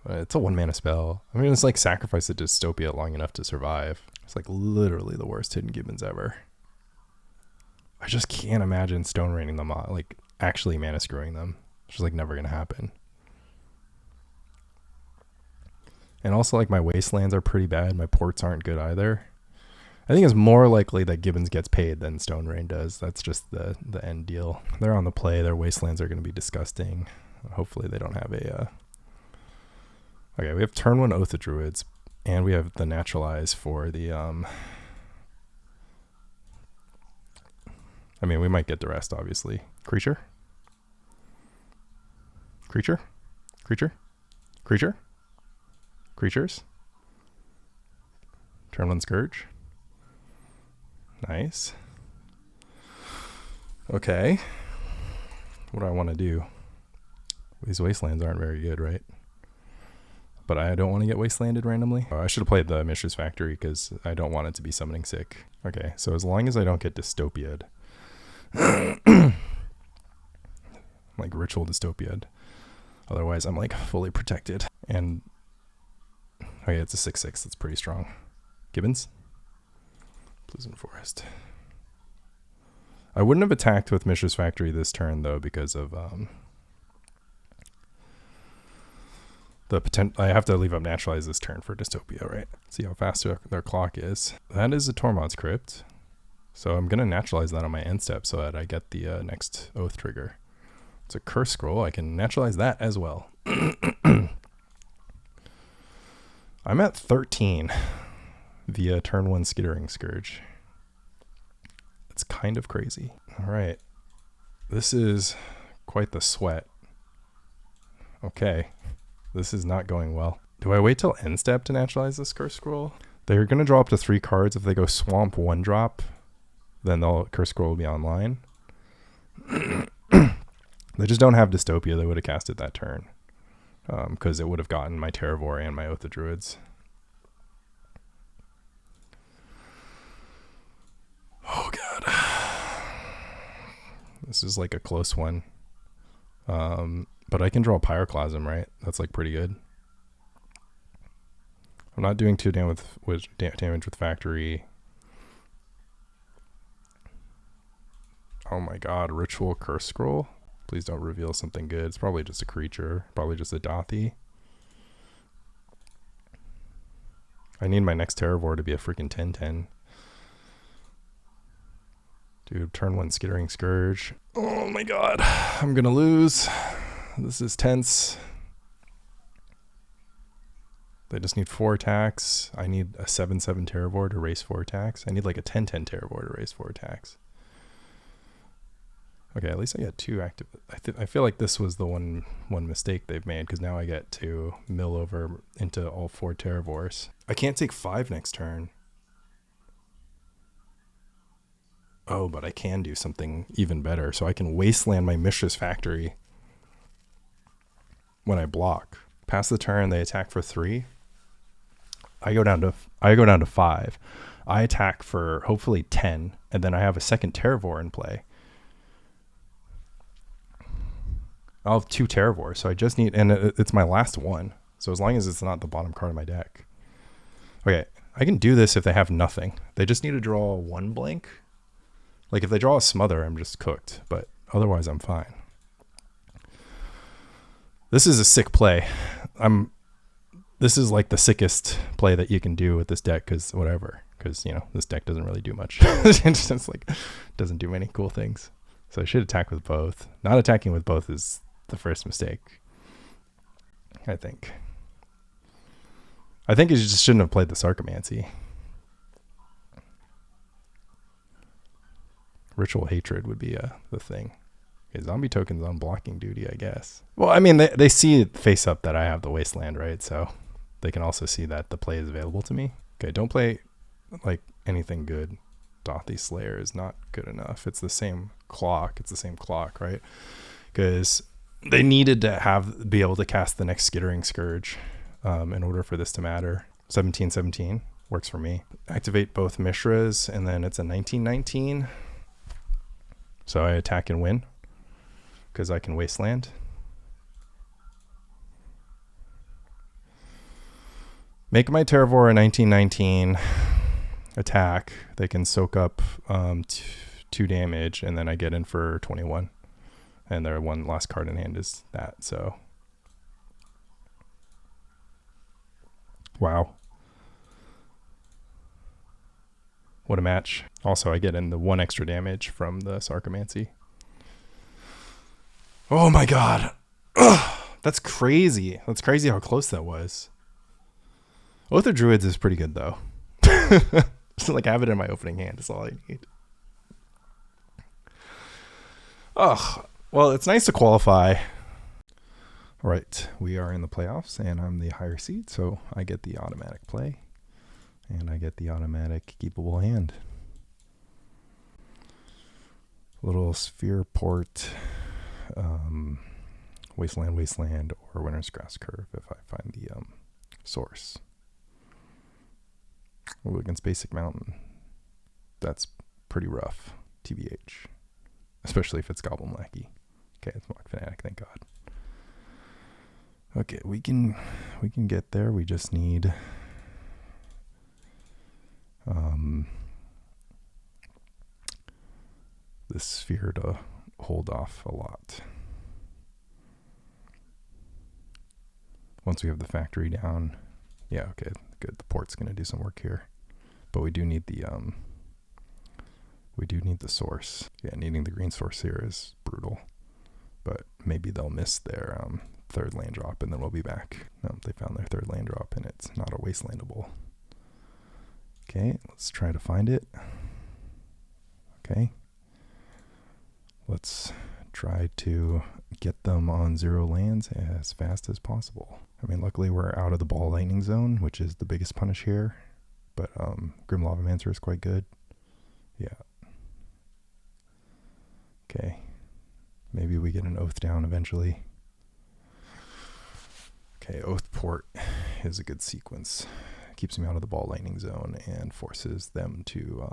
But it's a 1 mana spell. I mean, it's like sacrifice the Dystopia long enough to survive. It's like literally the worst Hidden Gibbons ever. I just can't imagine Stone Raining them, like actually mana screwing them. It's just like never going to happen. And also, like, my Wastelands are pretty bad. My ports aren't good either. I think it's more likely that Gibbons gets paid than Stone Rain does. That's just the end deal. They're on the play. Their Wastelands are going to be disgusting. Hopefully they don't have a... Okay, we have turn 1 Oath of Druids. And we have the Naturalize for the... I mean, we might get the rest, obviously. Creature? Creature? Creature? Creature? Creatures? Turn 1 Scourge. Nice. Okay. What do I want to do? These Wastelands aren't very good, right? But I don't want to get Wastelanded randomly. Oh, I should have played the Mishra's Factory because I don't want it to be summoning sick. Okay, so as long as I don't get Dystopia'd. Like Ritual Dystopia'd. Otherwise, I'm like fully protected. And okay, it's a 6/6. That's pretty strong. Gibbons? Karplusan Forest. I wouldn't have attacked with Mishra's Factory this turn, though, because of the potential. I have to leave up Naturalize this turn for Dystopia, right? See how fast their clock is. That is a Tormod's Crypt. So I'm going to Naturalize that on my end step so that I get the next Oath trigger. It's a Curse Scroll. I can Naturalize that as well. I'm at 13 via turn 1 Skittering Scourge. It's kind of crazy. All right. This is quite the sweat. Okay. This is not going well. Do I wait till end step to Naturalize this Curse Scroll? They're going to draw up to 3 cards. If they go Swamp 1-drop, then the Curse Scroll will be online. They just don't have Dystopia. They would have cast it that turn. Because it would have gotten my Terravore and my Oath of Druids. Oh, God. This is like a close one. But I can draw Pyroclasm, right? That's like pretty good. I'm not doing too damage with Factory. Oh my God, Ritual Curse Scroll. Please don't reveal something good. It's probably just a creature. Probably just a Dothy. I need my next Terravore to be a freaking 10/10. Dude, turn 1 Skittering Scourge. Oh my God. I'm going to lose. This is tense. They just need 4 attacks. I need a 7/7 Terravore to raise 4 attacks. I need like a 10/10 Terravore to raise 4 attacks. Okay, at least I got 2 active. I feel like this was the one mistake they've made, because now I get to mill over into all 4 Terravores. I can't take 5 next turn. Oh, but I can do something even better. So I can Wasteland my Mishra's Factory when I block. Pass the turn, they attack for 3. I go down to 5. I attack for hopefully 10, and then I have a second Terravore in play. I'll have 2 Terravores, so I just need, and it's my last one. So as long as it's not the bottom card of my deck. Okay, I can do this if they have nothing. They just need to draw 1 blank. Like if they draw a Smother, I'm just cooked, but otherwise I'm fine. This is a sick play. This is like the sickest play that you can do with this deck, because you know, this deck doesn't really do much. It's just like, doesn't do many cool things. So I should attack with both. Not attacking with both is the first mistake, I think. I think you just shouldn't have played the Sarcomancy. Ritual Hatred would be the thing. Okay, zombie tokens on blocking duty, I guess. Well, I mean, they see it face up that I have the Wasteland, right? So they can also see that the play is available to me. Okay, don't play like anything good. Dothy Slayer is not good enough. It's the same clock. It's the same clock, right? Because they needed to be able to cast the next Skittering Scourge in order for this to matter. 17/17 works for me. Activate both Mishras, and then it's a 19/19. So I attack and win, because I can Wasteland. Make my Terravore a 19/19 attack. They can soak up 2 damage, and then I get in for 21. And their one last card in hand is that, so. Wow. What a match. Also, I get in the 1 extra damage from the Sarcomancy. Oh my god. Ugh, that's crazy. That's crazy how close that was. Oath of Druids is pretty good, though. Just like have it in my opening hand is all I need. Ugh. Well, it's nice to qualify. All right, we are in the playoffs, and I'm the higher seed, so I get the automatic play. And I get the automatic keepable hand. Little Sphere Port, Wasteland, or Winter's Grass Curve if I find the source. Ooh, against Basic Mountain. That's pretty rough, TBH. Especially if it's Goblin Lackey. Okay, it's Mock Fanatic, thank God. Okay, we can get there. We just need this sphere to hold off a lot. Once we have the factory down, yeah, okay, good. The port's going to do some work here, but we do need the source. Yeah, needing the green source here is brutal, but maybe they'll miss their 3rd land drop, and then we'll be back. No, they found their 3rd land drop, and it's not a Wastelandable. Okay, let's try to find it. Okay. Let's try to get them on 0 lands as fast as possible. I mean, luckily we're out of the ball lightning zone, which is the biggest punish here. But Grim Lavamancer is quite good. Yeah. Okay. Maybe we get an Oath down eventually. Okay, Oath Port is a good sequence. Keeps me out of the ball lightning zone and forces them to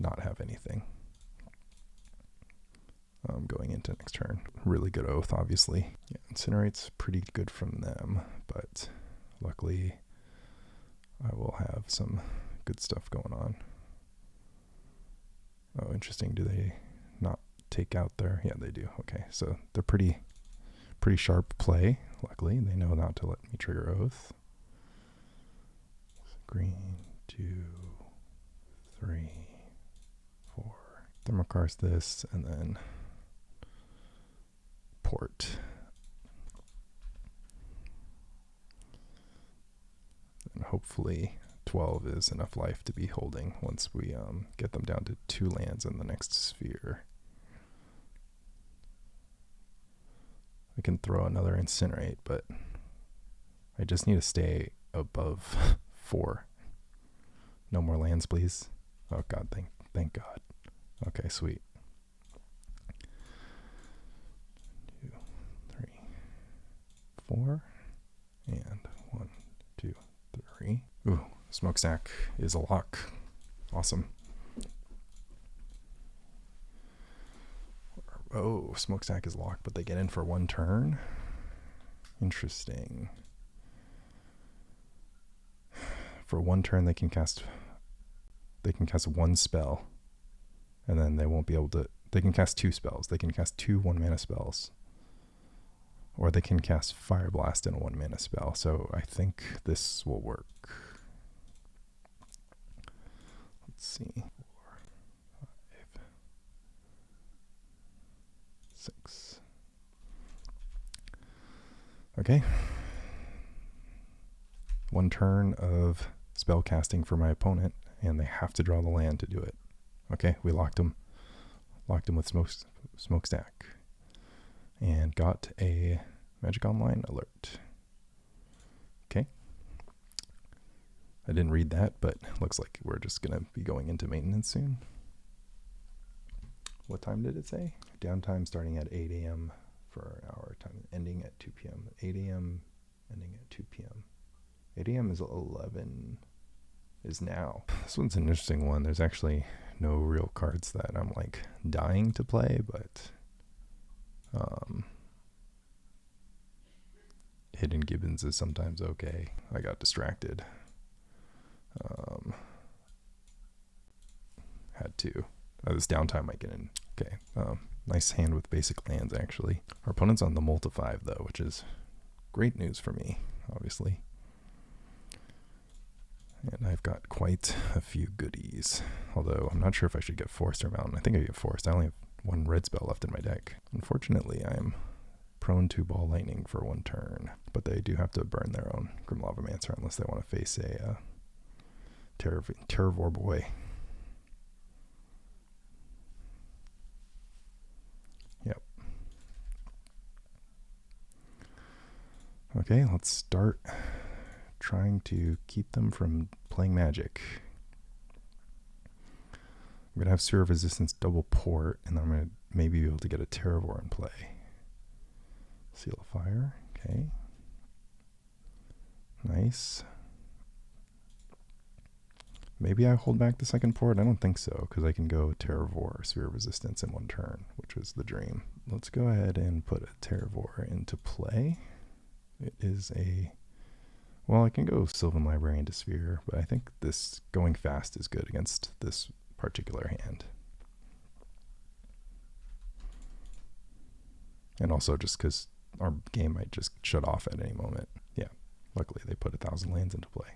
not have anything going into next turn. Really good Oath, obviously. Yeah, Incinerate's pretty good from them, but luckily I will have some good stuff going on. Oh, interesting. Do they not take out their... Yeah, they do. Okay, so they're pretty sharp play. Luckily, they know not to let me trigger Oath. Green, 2, 3, 4. Thermokarst this, and then Port. hopefully 12 is enough life to be holding once we get them down to 2 lands in the next sphere. We can throw another Incinerate, but I just need to stay above 4. No more lands, please. Oh god, thank god. Okay, sweet. 2, 3, 4, and 1, 2, 3. Ooh, Smokestack is a lock. Awesome. Oh, Smokestack is locked, but they get in for 1 turn. Interesting. For 1 turn, they can cast 1 spell, and then they won't be able to. They can cast 2 spells. They can cast 2 1-mana spells, or they can cast Pyroblast in a 1-mana spell. So I think this will work. Let's see. 4, 5, 6. Okay. 1 turn of spell casting for my opponent, and they have to draw the land to do it. Okay, we locked him. Locked him with Smokestack. And got a Magic Online alert. Okay. I didn't read that, but looks like we're just going to be going into maintenance soon. What time did it say? Downtime starting at 8 a.m. for an hour, time ending at 2 p.m. 8 a.m. ending at 2 p.m. 8 a.m. is 11 is now. This one's an interesting one. There's actually no real cards that I'm like dying to play, but Hidden Gibbons is sometimes okay. I got distracted. Had to. This downtime might get in. Okay. Nice hand with basic lands, actually. Our opponent's on the multi-5, though, which is great news for me, obviously. And I've got quite a few goodies. Although, I'm not sure if I should get Forest or Mountain. I think I get Forest. I only have 1 red spell left in my deck. Unfortunately, I'm prone to Ball Lightning for 1 turn. But they do have to burn their own Grim Lavamancer unless they want to face a Terravore boy. Yep. Okay, let's start trying to keep them from playing Magic. I'm going to have Sewer of Resistance double port, and then I'm going to maybe be able to get a Terravore in play. Seal of Fire, okay. Nice. Maybe I hold back the second port. I don't think so, because I can go Terravore, Sphere of Resistance in 1 turn, which was the dream. Let's go ahead and put a Terravore into play. It is a... Well, I can go Sylvan Library into Sphere, but I think this going fast is good against this particular hand. And also just because our game might just shut off at any moment. Yeah, luckily they put 1,000 lands into play.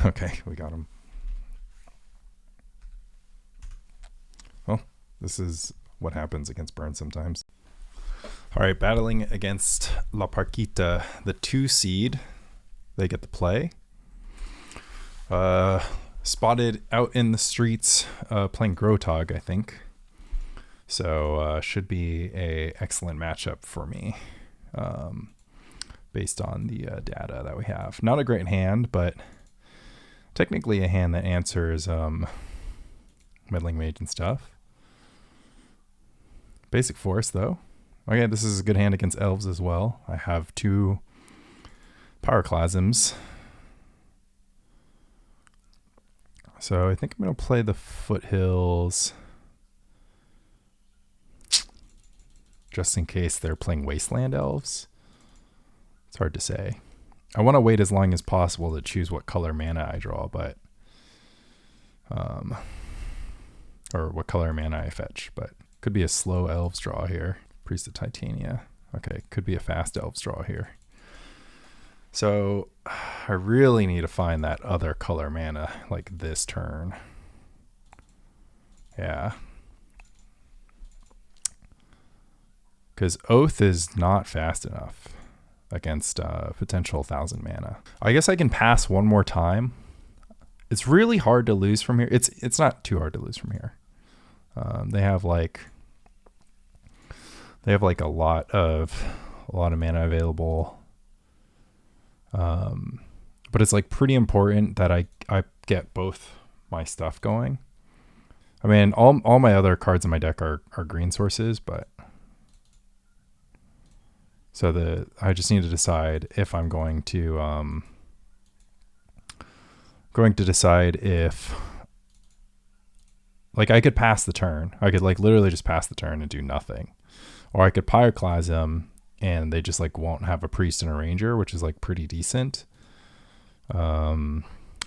Okay, we got him. Well, this is what happens against burn sometimes. All right, battling against La Parquita, the 2 seed. They get the play. Spotted out in the streets playing Grotog, I think. So should be a excellent matchup for me based on the data that we have. Not a great hand, but technically a hand that answers Meddling Mage and stuff. Basic Force, though. Okay, this is a good hand against Elves as well. I have 2 Pyroclasms. So I think I'm going to play the Foothills just in case they're playing Wasteland Elves. It's hard to say. I want to wait as long as possible to choose what color mana I draw, but or what color mana I fetch, but could be a slow Elves draw here. Priest of Titania. Okay, could be a fast Elves draw here. So I really need to find that other color mana like this turn. Yeah. Because Oath is not fast enough. against potential 1,000 mana. I guess I can pass one more time. It's really hard to lose from here. It's not too hard to lose from here. They have like a lot of mana available. But it's like pretty important that I get both my stuff going. I mean, all my other cards in my deck are green sources, but so I just need to decide if I'm going to decide if, like, I could pass the turn. I could like literally just pass the turn and do nothing, or I could Pyroclasm and they just like won't have a priest and a ranger, which is like pretty decent.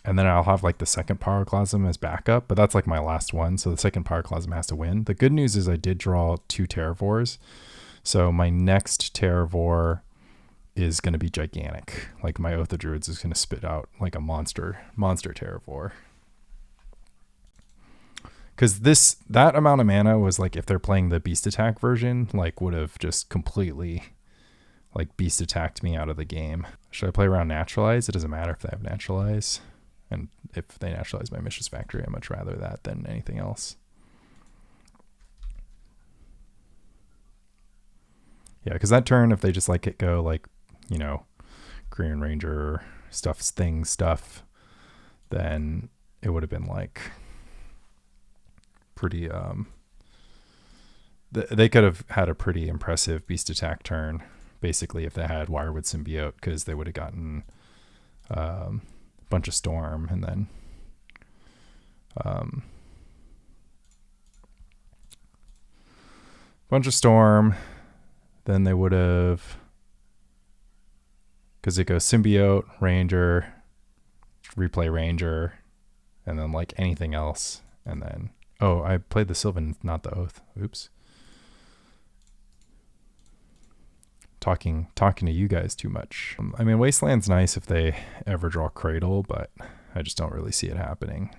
And then I'll have like the second Pyroclasm as backup, but that's like my last one. So the second Pyroclasm has to win. The good news is I did draw 2 Terravores. So my next Terravore is going to be gigantic. Like my Oath of Druids is going to spit out like a monster Terravore. Because that amount of mana was like, if they're playing the beast attack version, like would have just completely like beast attacked me out of the game. Should I play around Naturalize? It doesn't matter if they have Naturalize. And if they Naturalize my Mishra's Factory, I'd much rather that than anything else. Yeah, because that turn, if they just like it go like, you know, Green Ranger stuff, then it would have been like pretty, they could have had a pretty impressive beast attack turn, basically, if they had Wirewood Symbiote, because they would have gotten bunch of Storm, and then bunch of Storm, then they would have, because it goes Symbiote, Ranger, replay Ranger, and then like anything else, and then I played the Sylvan, not the Oath. Oops. Talking to you guys too much. I mean, Wasteland's nice if they ever draw Cradle, but I just don't really see it happening.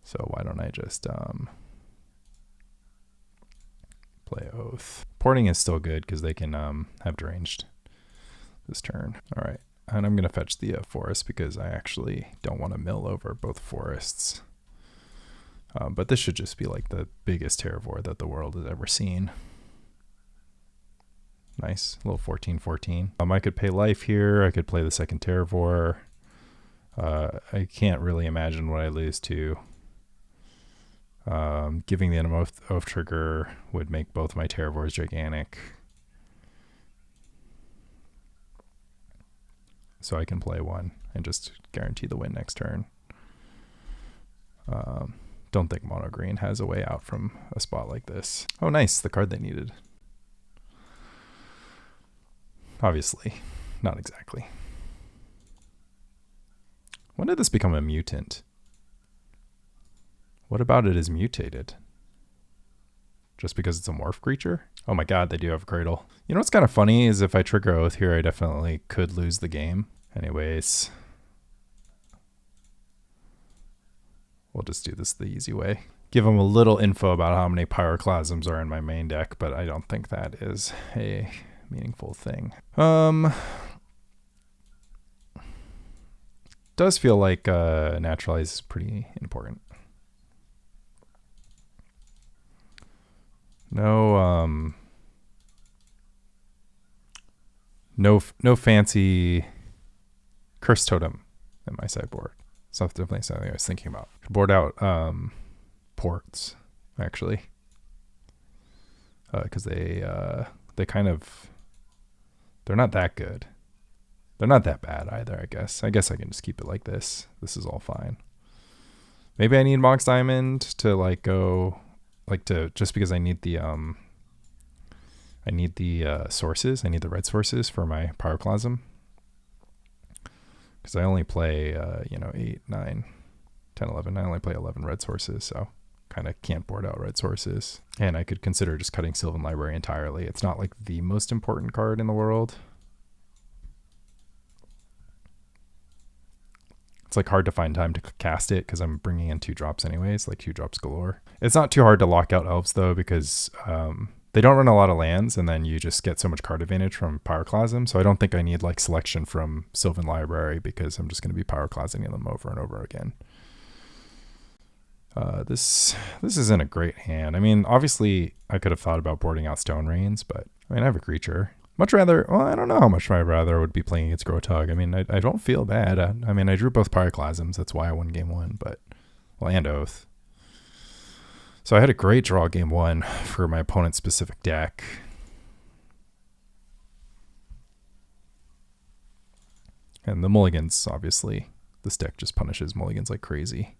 So why don't I just play Oath. Porting is still good because they can have deranged this turn. All right, and I'm gonna fetch the forest because I actually don't want to mill over both forests. But this should just be like the biggest Terravore that the world has ever seen. Nice, a little 14/14. I could pay life here. I could play the second Terravore. I can't really imagine what I lose to. Giving the Oath trigger would make both my Terravores gigantic. So I can play one and just guarantee the win next turn. Don't think monogreen has a way out from a spot like this. Oh, nice, the card they needed. Obviously, not exactly. When did this become a mutant? What about it is mutated? Just because it's a morph creature? Oh my god, they do have a Cradle. You know what's kind of funny is if I trigger Oath here, I definitely could lose the game. Anyways, we'll just do this the easy way. Give them a little info about how many Pyroclasms are in my main deck, but I don't think that is a meaningful thing. Does feel like Naturalize is pretty important. No fancy Curse Totem in my sideboard. So that's definitely something I was thinking about. Board out ports, actually, because they kind of, they're not that good. They're not that bad either, I guess. I guess I can just keep it like this. This is all fine. Maybe I need Mox Diamond to like go, like to, just because I need the sources. I need the red sources for my Pyroclasm. Because I only play, 8, 9, 10, 11. I only play 11 red sources, so kind of can't board out red sources. And I could consider just cutting Sylvan Library entirely. It's not like the most important card in the world. It's like hard to find time to cast it because I'm bringing in 2 drops anyways, like 2 drops galore. It's not too hard to lock out elves though, because they don't run a lot of lands, and then you just get so much card advantage from Pyroclasm. So I don't think I need like selection from Sylvan Library because I'm just going to be Pyroclasming them over and over again. This isn't a great hand. I mean, obviously I could have thought about boarding out Stone Rains, but I mean, I have a creature. Much rather, well, I don't know how much I'd rather would be playing against Grotug. I mean, I don't feel bad. I mean, I drew both Pyroclasms. That's why I won game 1, but, well, and Oath. So I had a great draw game 1 for my opponent's specific deck. And the mulligans, obviously, this deck just punishes mulligans like crazy.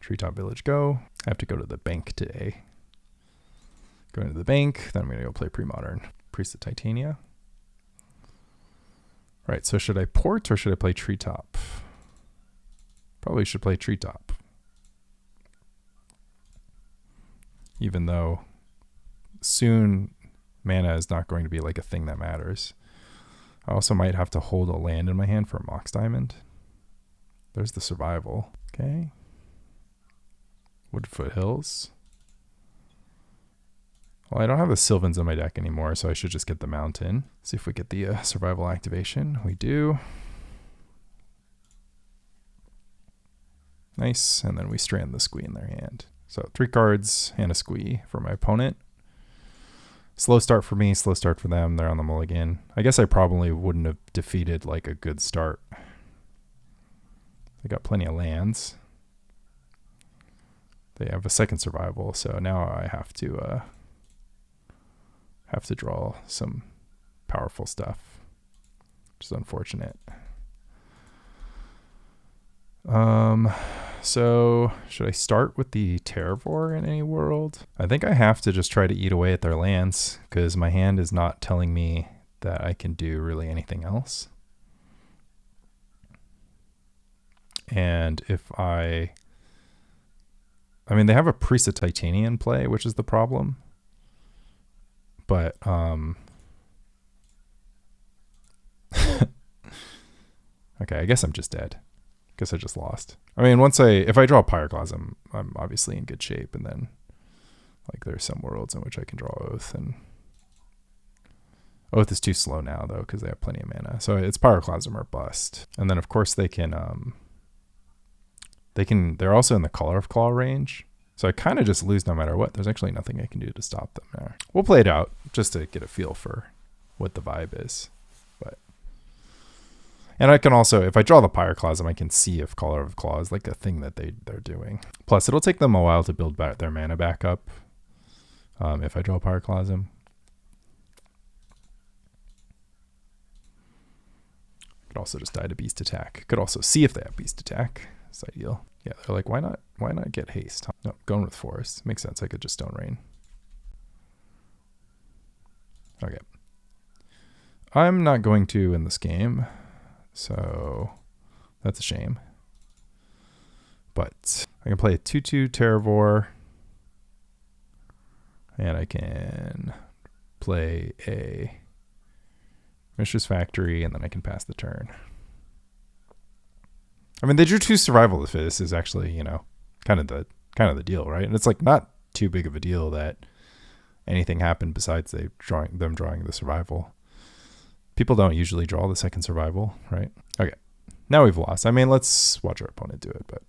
Treetop Village go. I have to go to the bank today. Going to the bank, then I'm going to go play Premodern. Priest of Titania. Right, so should I port or should I play Treetop? Probably should play Treetop. Even though soon mana is not going to be like a thing that matters. I also might have to hold a land in my hand for a Mox Diamond. There's the survival. Okay. Wooded Foothills. Well, I don't have the Sylvans in my deck anymore, so I should just get the Mountain. See if we get the survival activation. We do. Nice, and then we strand the Squee in their hand. So 3 cards and a Squee for my opponent. Slow start for me, slow start for them. They're on the mulligan. I guess I probably wouldn't have defeated like a good start. They got plenty of lands. They have a second survival, so now I have to draw some powerful stuff, which is unfortunate. So should I start with the Terravore in any world? I think I have to just try to eat away at their lands because my hand is not telling me that I can do really anything else. And if I mean, they have a Priest of Titania in play, which is the problem. But, okay, I guess I'm just dead. Guess I just lost. I mean, if I draw Pyroclasm, I'm obviously in good shape, and then, like, there's some worlds in which I can draw Oath, and Oath is too slow now, though, because they have plenty of mana. So it's Pyroclasm or bust. And then, of course, they're also in the Color of Claw range. So I kind of just lose no matter what. There's actually nothing I can do to stop them there. We'll play it out just to get a feel for what the vibe is. And I can also, if I draw the Pyroclasm, I can see if Color of Claw is like a thing that they're doing. Plus, it'll take them a while to build back their mana back up if I draw Pyroclasm. Could also just die to Beast Attack. Could also see if they have Beast Attack. It's ideal. Yeah, they're like, why not get haste? No, going with Forest. Makes sense. I could just Stone Rain. Okay. I'm not going to in this game, so that's a shame. But I can play a 2/2 Terravore, and I can play a Mishra's Factory, and then I can pass the turn. I mean, they drew 2 survival if this is actually, kind of the deal, right? And it's like not too big of a deal that anything happened besides them drawing the survival. People don't usually draw the second survival, right? Okay, now we've lost. I mean, let's watch our opponent do it, but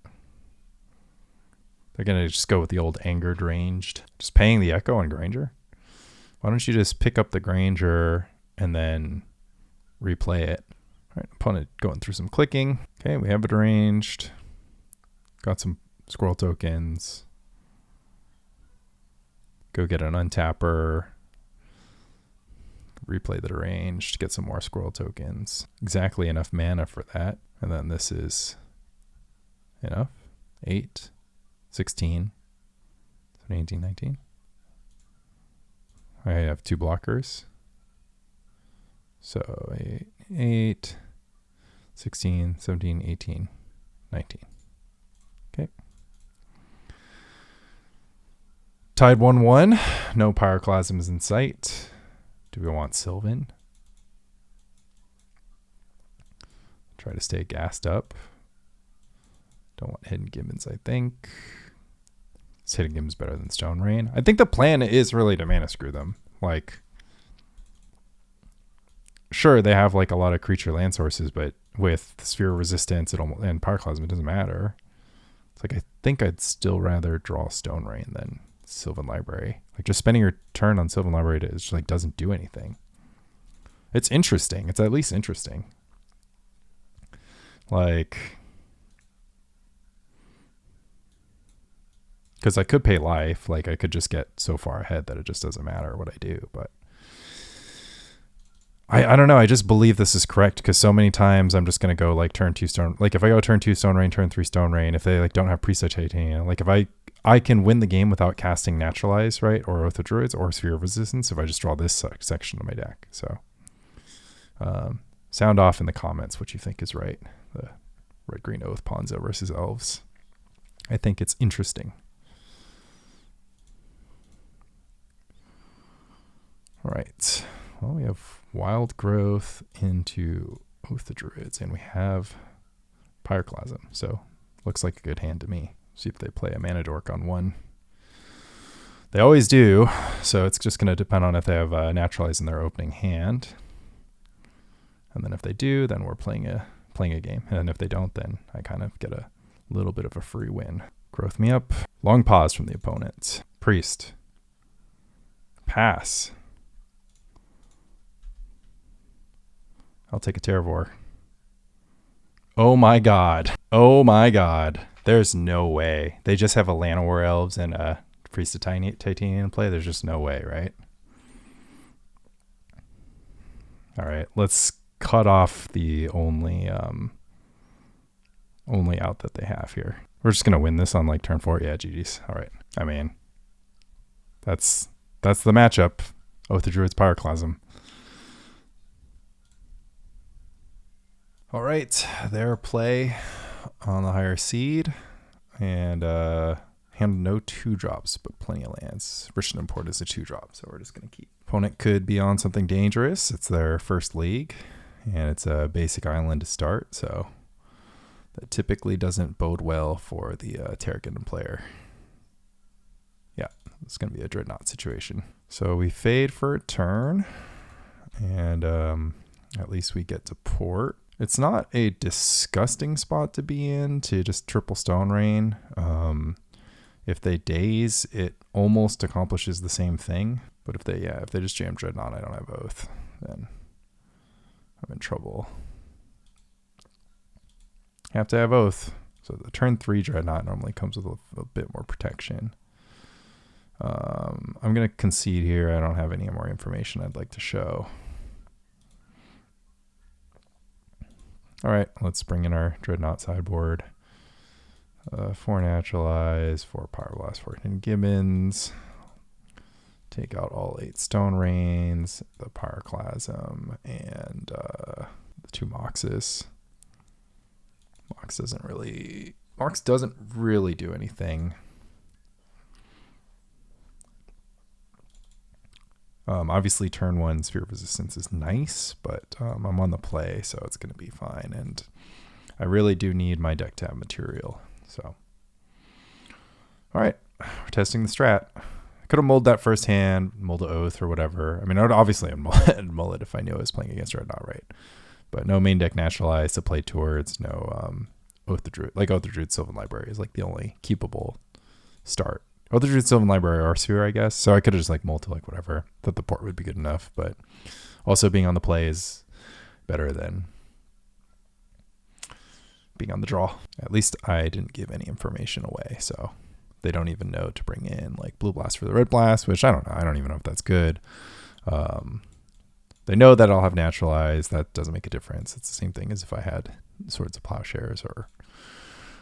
they're gonna just go with the old angered ranged, just paying the Echo on Granger. Why don't you just pick up the Granger and then replay it? All right, opponent going through some clicking. Okay, we have it arranged. Got some squirrel tokens. Go get an untapper. Replay that arranged. Get some more squirrel tokens. Exactly enough mana for that. And then this is enough. 8, 16, 17, 18, 19. I have 2 blockers. So 8, 16, 17, 18, 19. Okay. Tied 1-1. No Pyroclasms in sight. Do we want Sylvan? Try to stay gassed up. Don't want Hidden Gibbons, I think. Is Hidden Gibbons better than Stone Rain? I think the plan is really to mana screw them. Like, sure, they have like a lot of creature land sources, but with Sphere of Resistance and Pyroclasm, it doesn't matter. It's like, I think I'd still rather draw Stone Rain than Sylvan Library. Like, just spending your turn on Sylvan Library just like doesn't do anything. It's interesting. It's at least interesting. Like, because I could pay life. Like, I could just get so far ahead that it just doesn't matter what I do. But I don't know. I just believe this is correct because so many times I'm just going to go like turn 2 Stone. Like, if I go turn 2 Stone Rain, turn 3 Stone Rain, if they like don't have Priestess Titania, like if I can win the game without casting Naturalize, right? Or Oath of Druids or Sphere of Resistance if I just draw this section of my deck. So sound off in the comments what you think is right. The red-green Oath Ponza versus Elves. I think it's interesting. All right. Well, we have Wild Growth into Oath of Druids, and we have Pyroclasm. So looks like a good hand to me. See if they play a Mana Dork on one. They always do, so it's just going to depend on if they have Naturalize in their opening hand. And then if they do, then we're playing a game. And if they don't, then I kind of get a little bit of a free win. Growth me up. Long pause from the opponent. Priest. Pass. I'll take a Terravore. Oh my god. Oh my god. There's no way. They just have a Llanowar Elves and a Priest of Titanium in play. There's just no way, right? All right, let's cut off the only out that they have here. We're just gonna win this on like turn 4. Yeah, GG's. All right. I mean, that's the matchup. Oath of Druids, Pyroclasm. All right, their play on the higher seed, and hand no 2-drops, but plenty of lands. Rishadan Port is a 2-drop, so we're just gonna keep. Opponent could be on something dangerous. It's their first league, and it's a basic island to start, so that typically doesn't bode well for the Terravore player. Yeah, it's gonna be a Dreadnought situation. So we fade for a turn, and at least we get to port. It's not a disgusting spot to be in to just triple Stone Rain. If they daze, it almost accomplishes the same thing. But if they just jam Dreadnought, I don't have Oath, then I'm in trouble. You have to have Oath. So the turn 3 Dreadnought normally comes with a bit more protection. I'm going to concede here. I don't have any more information I'd like to show. All right, let's bring in our Dreadnought sideboard. 4 Naturalize, 4 Pyroblast, 4 Hidden Gibbons. Take out all 8 Stone Rains, the Pyroclasm, and the 2 Moxes. Mox doesn't really do anything. Obviously, turn 1 Sphere of Resistance is nice, but I'm on the play, so it's going to be fine. And I really do need my deck to have material. So, all right, we're testing the strat. I could have mulled that first hand, mulled an Oath or whatever. I mean, I would obviously mull it if I knew I was playing against Dreadnought, right? But no main deck Naturalize to play towards. No Oath of Druids. Like Oath of Druids, Sylvan Library is like the only keepable start. Oath of Druids, Sylvan Library, or Sphere, I guess. So I could have just like mulled to like whatever. Thought the port would be good enough, but also being on the play is better than being on the draw. At least I didn't give any information away, so they don't even know to bring in like Blue Blast for the Red Blast, which I don't know. I don't even know if that's good. They know that I'll have Naturalize. That doesn't make a difference. It's the same thing as if I had Swords of Plowshares or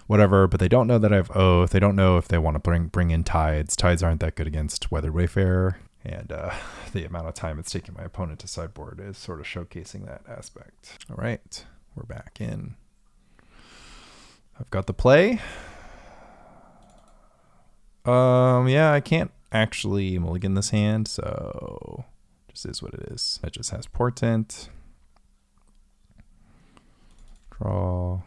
whatever, but they don't know that I have Oath. They don't know if they want to bring in Tides. Tides aren't that good against Weathered Wayfarer, and the amount of time it's taking my opponent to sideboard is sort of showcasing that aspect. All right, we're back in. I've got the play. Yeah, I can't actually mulligan this hand, so just is what it is. It just has Portent. Draw.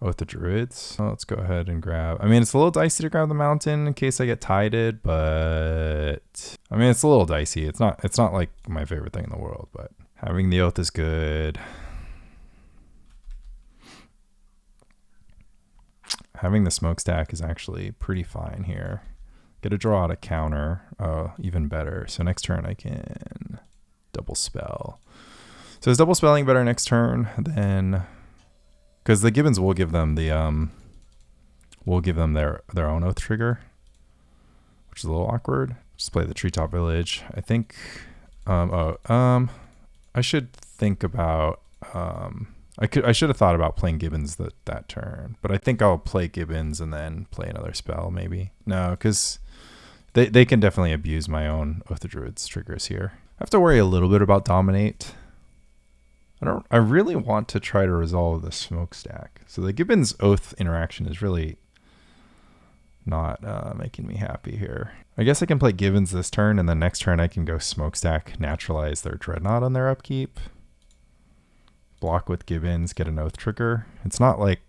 Oath of Druids. Oh, let's go ahead and grab. I mean, it's a little dicey to grab the mountain in case I get tided, but I mean, it's a little dicey. It's not like my favorite thing in the world, but having the Oath is good. Having the Smokestack is actually pretty fine here. Get a draw out a counter, even better. So next turn I can double spell. So is double spelling better next turn than, because the Gibbons will give them the their own Oath trigger, which is a little awkward. Just play the Treetop Village. I think I should think about I should have thought about playing Gibbons that turn, but I think I'll play Gibbons and then play another spell maybe. No, because they can definitely abuse my own Oath of Druids triggers here. I have to worry a little bit about Dominate. I really want to try to resolve the Smokestack. So the Gibbons Oath interaction is really not making me happy here. I guess I can play Gibbons this turn, and then next turn I can go Smokestack, Naturalize their Dreadnought on their upkeep. Block with Gibbons, get an Oath trigger. It's not like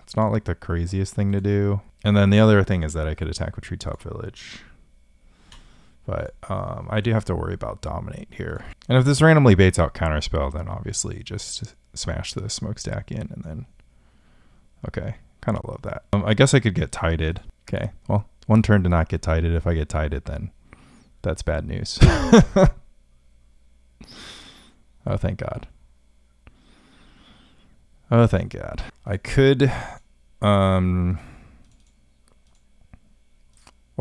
the craziest thing to do. And then the other thing is that I could attack with Treetop Village. But I do have to worry about Dominate here. And if this randomly baits out Counterspell, then obviously just smash the Smokestack in and then... Okay, kind of love that. I guess I could get tided. Okay, well, one turn to not get tided. If I get tided, then that's bad news. Oh, thank God. Oh, thank God. I could... Well,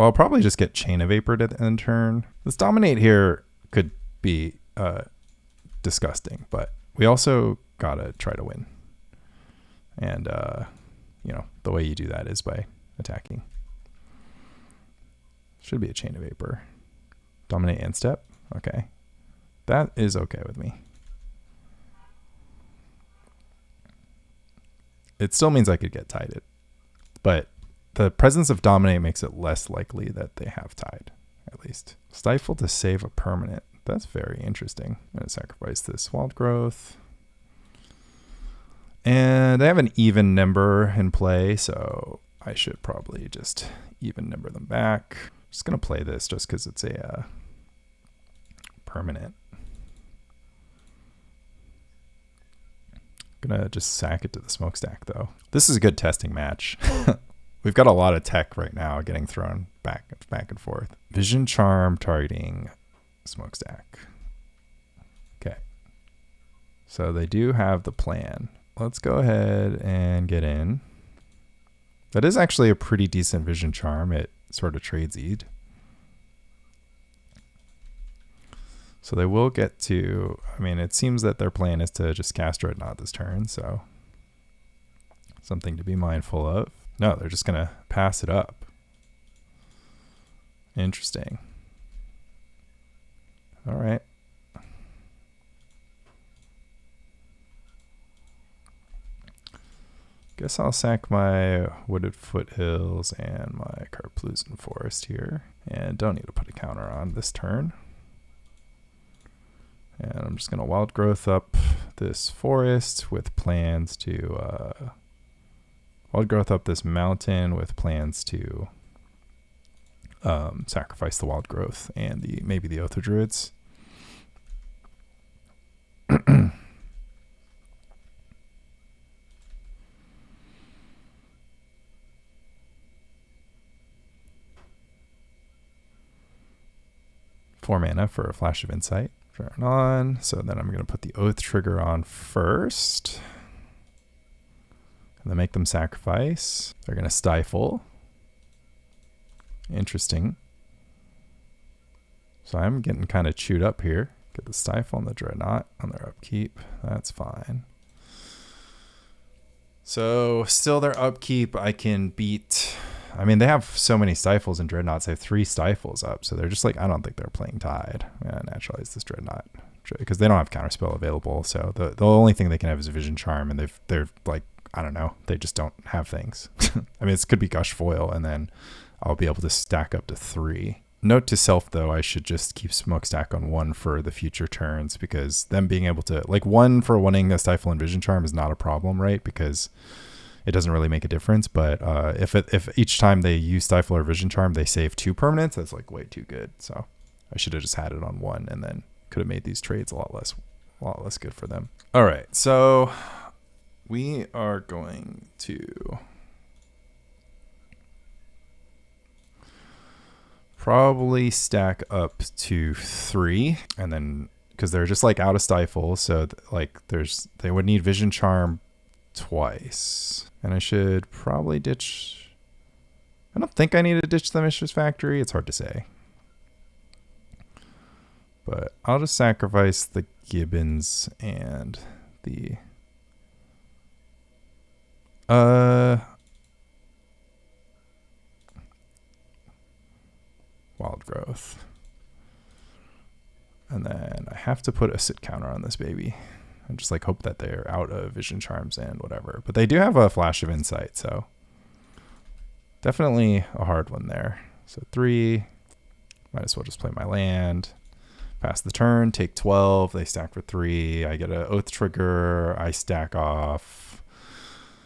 I'll probably just get Chain of Vapored at the end turn. This Dominate here could be disgusting, but we also gotta try to win. And, you know, the way you do that is by attacking. Should be a Chain of Vapor. Dominate end step. Okay. That is okay with me. It still means I could get tided, but the presence of Dominate makes it less likely that they have tide, at least. Stifle to save a permanent. That's very interesting. I'm going to sacrifice this Wild Growth. And I have an even number in play, so I should probably just even number them back. Just going to play this just because it's a permanent. Gonna just sack it to the Smokestack, though. This is a good testing match. We've got a lot of tech right now getting thrown back and forth. Vision Charm targeting Smokestack. Okay. So they do have the plan. Let's go ahead and get in. That is actually a pretty decent Vision Charm. It sort of trades Eid. So they will get to, I mean, it seems that their plan is to just cast Dreadnought this turn, so something to be mindful of. No, they're just going to pass it up. Interesting. All right. Guess I'll sack my Wooded Foothills and my Karplusan Forest here. And don't need to put a counter on this turn. And I'm just going to Wild Growth up this forest with plans to... Wild Growth up this mountain with plans to sacrifice the Wild Growth and maybe the Oath of Druids. Four mana for a Flash of Insight. Turn on. So then I'm going to put the Oath trigger on first. And then make them sacrifice. They're going to stifle. Interesting. So I'm getting kind of chewed up here. Get the stifle on the Dreadnought on their upkeep. That's fine. So still their upkeep, I can beat... I mean, they have so many stifles and Dreadnoughts. They have 3 stifles up. So they're just like, I don't think they're playing Tide. I'm going to naturalize this Dreadnought. Because they don't have Counterspell available. So the only thing they can have is a Vision Charm. And they're like, I don't know. They just don't have things. I mean, this could be Gush Foil. And then I'll be able to stack up to 3. Note to self, though, I should just keep Smokestack on 1 for the future turns, because them being able to, like, 1 for winning a Stifle and Vision Charm is not a problem, right? Because it doesn't really make a difference. But if each time they use Stifle or Vision Charm, they save 2 permanents, that's like way too good. So I should have just had it on 1, and then could have made these trades a lot less good for them. All right, so we are going to probably stack up to 3, and then because they're just like out of Stifle, so they would need Vision Charm twice, and I should probably ditch. I don't think I need to ditch the Mishra's Factory. It's hard to say, but I'll just sacrifice the Gibbons and the Wild Growth. And then I have to put a sit counter on this baby. And just like hope that they're out of Vision Charms and whatever. But they do have a Flash of Insight, so definitely a hard one there. So 3, might as well just play my land. Pass the turn, take 12, they stack for 3. I get an Oath trigger, I stack off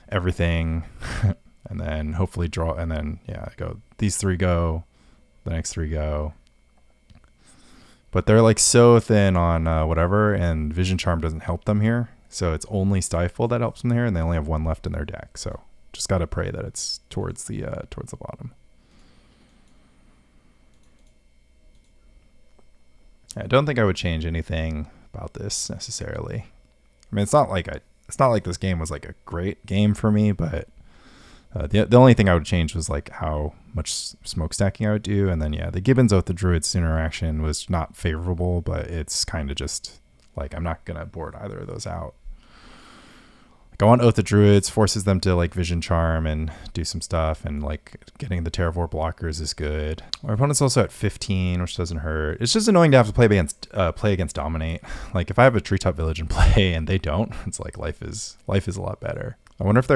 everything. And then hopefully draw, and then yeah, these 3 go. The next 3 go. But they're like so thin on whatever, and Vision Charm doesn't help them here. So it's only Stifle that helps them here, and they only have 1 left in their deck. So just got to pray that it's towards the bottom. I don't think I would change anything about this necessarily. I mean, it's not like this game was like a great game for me, but the only thing I would change was like how much smokestacking I would do. And then, yeah, the Gibbons Oath of Druids interaction was not favorable, but it's kind of just like, I'm not going to board either of those out. Like, I want Oath of Druids, forces them to like Vision Charm and do some stuff. And like getting the Terravore blockers is good. Our opponent's also at 15, which doesn't hurt. It's just annoying to have to play against Dominate. Like if I have a Treetop Village in play and they don't, it's like life is a lot better. I wonder if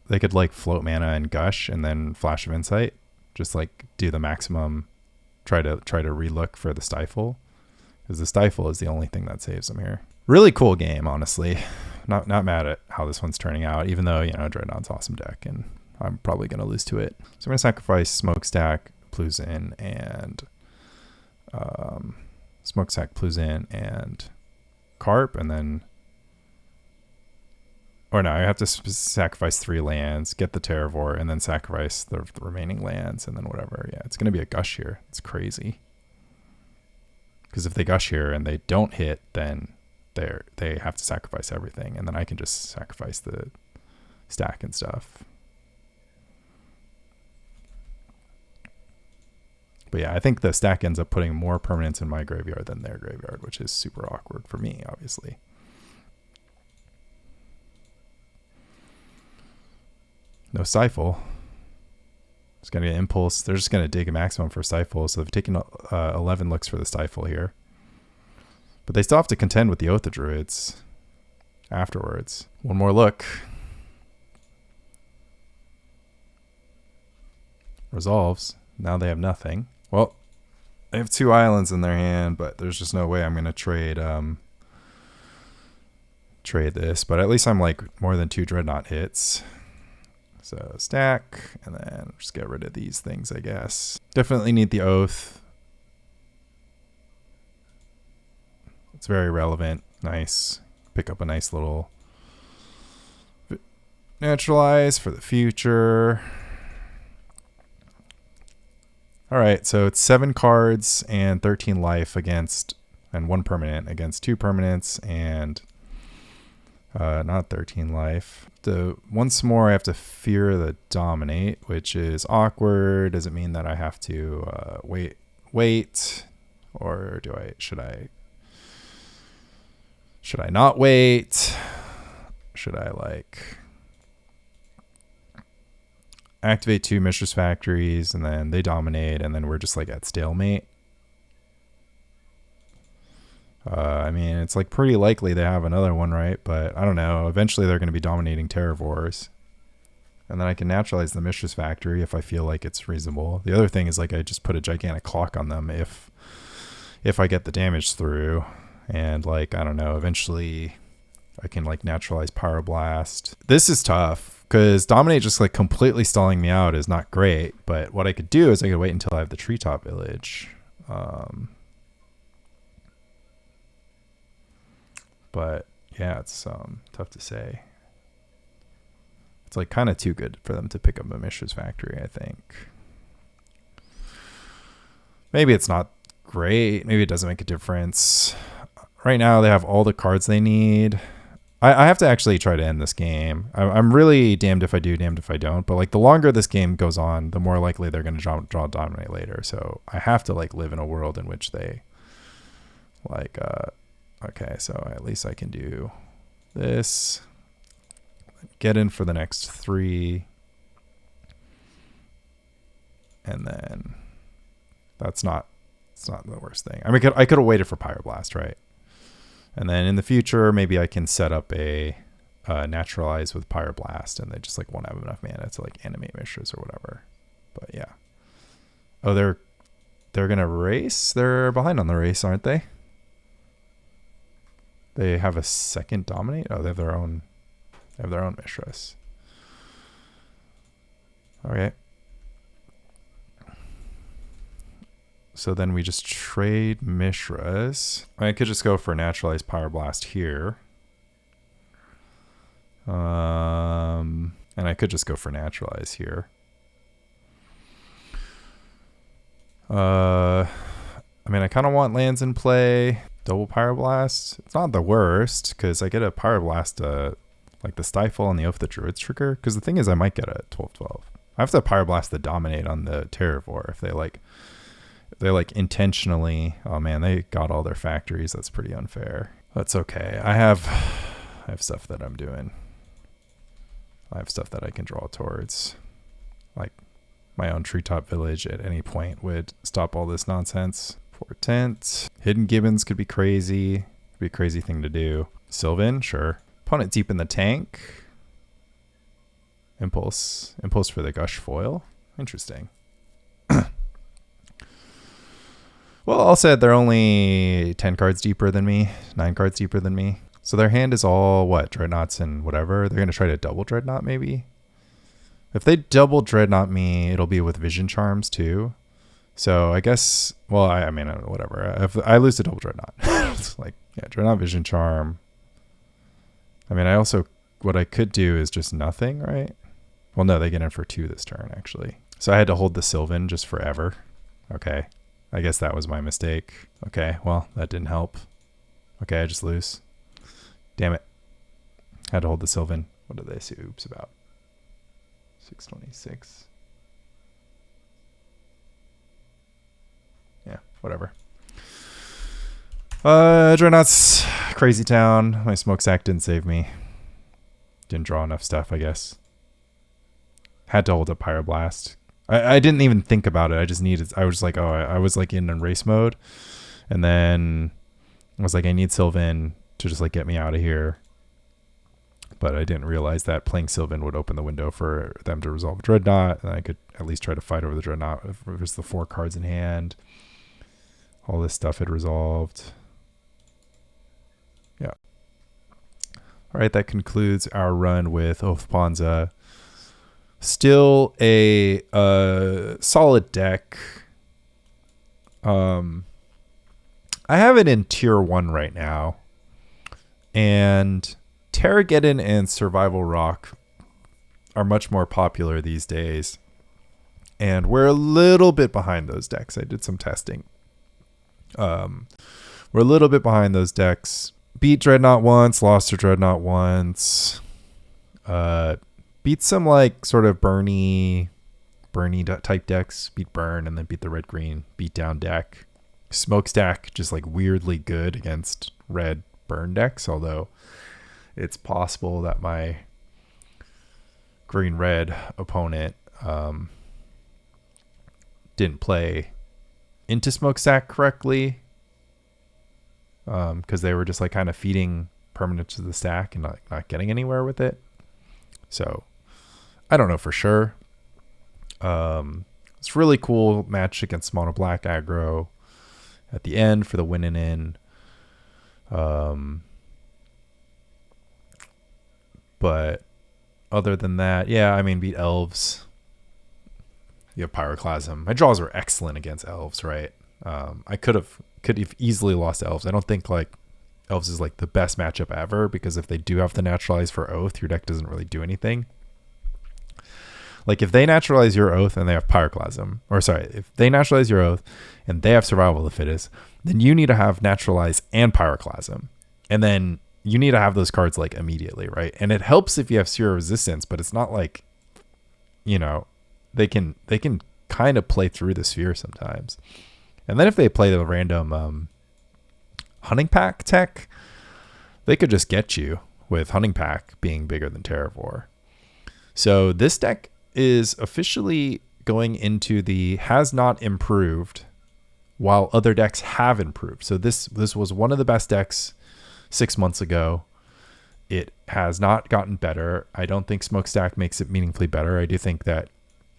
they could like float mana and Gush and then Flash of Insight. Just like do the maximum, try to relook for the Stifle, because the Stifle is the only thing that saves them here. Really cool game, honestly. Not mad at how this one's turning out, even though, you know, Dreadnought's awesome deck and I'm probably gonna lose to it. So I'm gonna sacrifice Smokestack, Karplusan, and Smokestack, Karplusan, and Carp, and then. Or no, I have to sacrifice 3 lands, get the Terravore, and then sacrifice the remaining lands, and then whatever. Yeah, it's going to be a Gush here. It's crazy. Because if they Gush here and they don't hit, then they have to sacrifice everything, and then I can just sacrifice the stack and stuff. But yeah, I think the stack ends up putting more permanents in my graveyard than their graveyard, which is super awkward for me, obviously. No Stifle. It's going to be an Impulse. They're just going to dig a maximum for Stifle. So they've taken 11 looks for the Stifle here. But they still have to contend with the Oath of Druids afterwards. One more look. Resolves. Now they have nothing. Well, they have 2 islands in their hand, but there's just no way I'm going to trade this. But at least I'm like more than 2 Dreadnought hits. So stack, and then just get rid of these things, I guess. Definitely need the Oath. It's very relevant. Nice. Pick up a nice little Naturalize for the future. All right, so it's 7 cards and 13 life against, and 1 permanent against 2 permanents, and not 13 life. Once more I have to fear the Dominate, which is awkward. Does it mean that I have to wait, or should I not wait? Should I like activate 2 Mishra's Factories and then they dominate and then we're just like at stalemate? I mean, it's like pretty likely they have another one, right? But I don't know. Eventually they're going to be dominating Terravores. And then I can naturalize the Mishra's Factory if I feel like it's reasonable. The other thing is like I just put a gigantic clock on them if I get the damage through. And like, I don't know, eventually I can like naturalize Pyroblast. This is tough because Dominate just like completely stalling me out is not great. But what I could do is I could wait until I have the Treetop Village. But yeah, it's tough to say. It's like kind of too good for them to pick up a Mishra's Factory, I think. Maybe it's not great. Maybe it doesn't make a difference. Right now they have all the cards they need. I have to actually try to end this game. I'm really damned if I do, damned if I don't. But like the longer this game goes on, the more likely they're going to draw Dominate later. So I have to like live in a world in which they like, okay, so at least I can do this. Get in for the next 3. And then it's not the worst thing. I mean, I could have waited for Pyroblast, right? And then in the future, maybe I can set up a Naturalize with Pyroblast, and they just like won't have enough mana to like animate Mishras or whatever. But yeah. Oh, they're gonna race. They're behind on the race, aren't they? They have a second Dominate. Oh, they have their own. They have their own Mishras. Okay. So then we just trade Mishras. I could just go for Naturalize Pyroblast here. And I could just go for Naturalize here. I mean, I kind of want lands in play. Double Pyroblast. It's not the worst because I get a Pyroblast, like the Stifle and the Oath of Druids trigger. Because the thing is, I might get a 12/12. I have to Pyroblast the Dominate on the Terravore if they like intentionally. Oh man, they got all their factories. That's pretty unfair. That's okay. I have stuff that I'm doing. I have stuff that I can draw towards. Like my own Treetop Village at any point would stop all this nonsense. Portent. Hidden Gibbons could be crazy. Could be a crazy thing to do. Sylvan, sure. Opponent deep in the tank. Impulse for the Gush foil. Interesting. Well, I'll say they're only 10 cards deeper than me, 9 cards deeper than me. So their hand is all, what, Dreadnoughts and whatever. They're going to try to double Dreadnought, maybe? If they double Dreadnought me, it'll be with Vision Charms, too. So I guess, well, I mean, whatever. If I lose to double Dreadnought. It's like, yeah, Dreadnought, Vision Charm. I mean, what I could do is just nothing, right? Well, no, they get in for 2 this turn, actually. So I had to hold the Sylvan just forever. Okay. I guess that was my mistake. Okay, well, that didn't help. Okay, I just lose. Damn it. Had to hold the Sylvan. What did they say? Oops, about 626. Yeah, whatever. Dreadnought's Crazy Town. My Smokestack didn't save me. Didn't draw enough stuff, I guess. Had to hold a Pyroblast. I didn't even think about it. I was like, I was like in race mode. And then I was like, I need Sylvan to just like get me out of here. But I didn't realize that playing Sylvan would open the window for them to resolve Dreadnought. And I could at least try to fight over the Dreadnought if it was the 4 cards in hand. All this stuff had resolved. Yeah. All right, that concludes our run with Oath Ponza. Still a solid deck. I have it in tier 1 right now. And Terrageddon and Survival Rock are much more popular these days. And we're a little bit behind those decks. I did some testing. We're a little bit behind those decks. Beat Dreadnought once, lost to Dreadnought once. Beat some like sort of Burny type decks. Beat Burn and then beat the red-green Beatdown deck. Smokestack just like weirdly good against red Burn decks, although it's possible that my green-red opponent didn't play into Smokestack correctly because they were just like kind of feeding permanents to the stack and not getting anywhere with it. So I don't know for sure. It's really cool match against mono black aggro at the end for the win and in. But other than that, yeah, I mean, beat elves. You have Pyroclasm. My draws were excellent against elves, right? I could have easily lost elves. I don't think like elves is like the best matchup ever, because if they do have the naturalize for Oath, your deck doesn't really do anything. Like if they naturalize your Oath and they have Pyroclasm, or sorry, if they naturalize your Oath and they have Survival of the Fittest, then you need to have Naturalize and Pyroclasm. And then you need to have those cards like immediately, right? And it helps if you have Zero Resistance, but it's not like, you know, they can kind of play through the sphere sometimes. And then if they play the random Hunting Pack tech, they could just get you with Hunting Pack being bigger than Terravore. So this deck is officially going into the has not improved while other decks have improved. So this was one of the best decks 6 months ago. It has not gotten better. I don't think Smokestack makes it meaningfully better. I do think that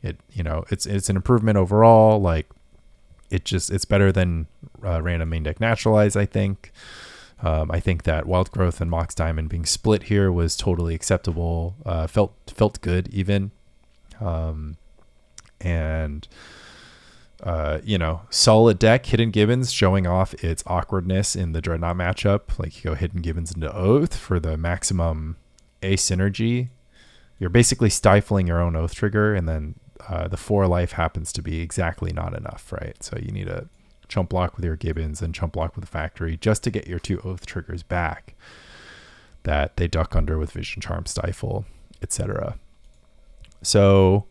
it, you know, it's an improvement overall. Like it's better than random main deck Naturalize, I think. I think that Wild Growth and Mox Diamond being split here was totally acceptable. Felt good even. You know, solid deck. Hidden Gibbons showing off its awkwardness in the Dreadnought matchup. Like you go Hidden Gibbons into Oath for the maximum asymmetry. You're basically stifling your own Oath trigger, and then the 4 life happens to be exactly not enough, right? So you need a chump block with your Gibbons and chump block with the Factory just to get your 2 Oath triggers back that they duck under with Vision Charm, Stifle, etc. So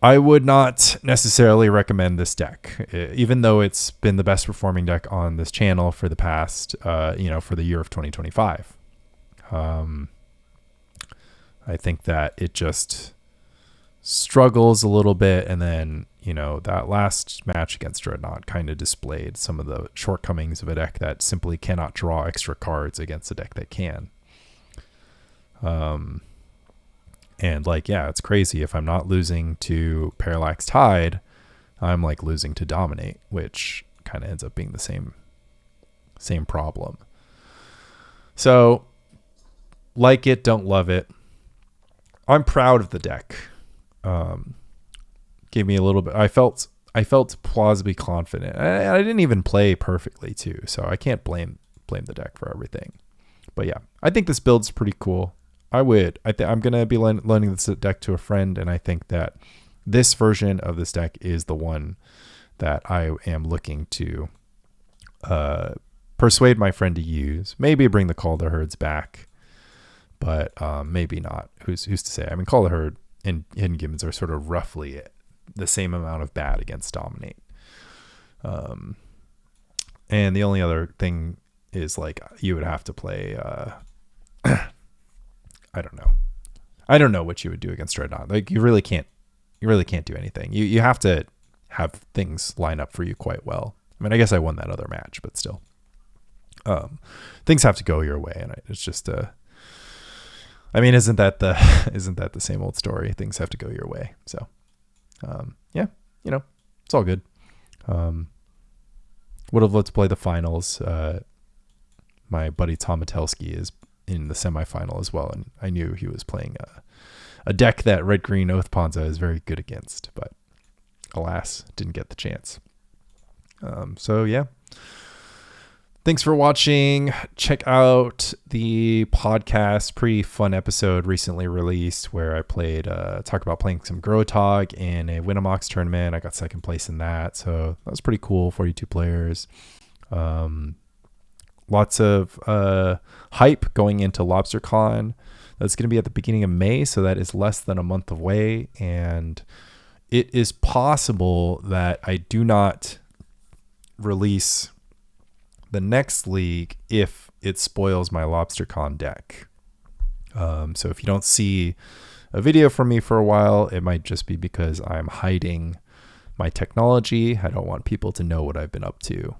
I would not necessarily recommend this deck, even though it's been the best performing deck on this channel for the past, for the year of 2025. I think that it just struggles a little bit. And then, you know, that last match against Dreadnought kind of displayed some of the shortcomings of a deck that simply cannot draw extra cards against a deck that can. And like, yeah, it's crazy. If I'm not losing to Parallax Tide, I'm like losing to Dominate, which kind of ends up being the same problem. So like it, don't love it. I'm proud of the deck. Gave me a little bit. I felt plausibly confident. I didn't even play perfectly too, so I can't blame the deck for everything. But yeah, I think this build's pretty cool. I'm gonna be lending this deck to a friend, and I think that this version of this deck is the one that I am looking to persuade my friend to use. Maybe bring the Call the Herds back, but maybe not. Who's to say? I mean, Call the Herd and Hidden Gibbons are sort of roughly the same amount of bad against Dominate. And the only other thing is like you would have to play. I don't know what you would do against Dreadnought. Like you really can't do anything. You have to have things line up for you quite well. I mean, I guess I won that other match, but still, things have to go your way, and it's just I mean, isn't that the same old story? Things have to go your way. So, yeah, you know, it's all good. Would have loved to play the finals. My buddy Tom Matelski is in the semifinal as well, and I knew he was playing a deck that Red Green Oath Ponza is very good against, but alas, didn't get the chance. So yeah. Thanks for watching. Check out the podcast. Pretty fun episode recently released where I played, talk about playing some Grotog in a Mox tournament. I got second place in that. So that was pretty cool. 42 players. Lots of hype going into LobsterCon. That's going to be at the beginning of May. So that is less than a month away. And it is possible that I do not release the next league if it spoils my LobsterCon deck. So if you don't see a video from me for a while, it might just be because I'm hiding my technology. I don't want people to know what I've been up to.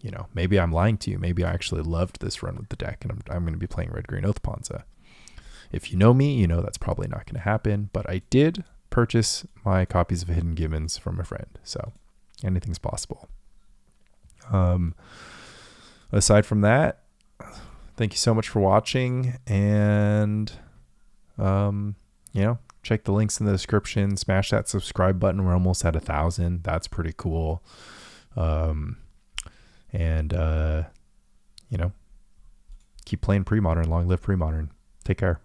You know, maybe I'm lying to you. Maybe I actually loved this run with the deck, and I'm going to be playing Red Green Oath Ponza. If you know me, you know that's probably not going to happen, but I did purchase my copies of Hidden Gibbons from a friend, so anything's possible. Aside from that, thank you so much for watching, and check the links in the description. Smash that subscribe button. We're almost at 1,000. That's pretty cool. Keep playing Premodern. Long live Premodern. Take care.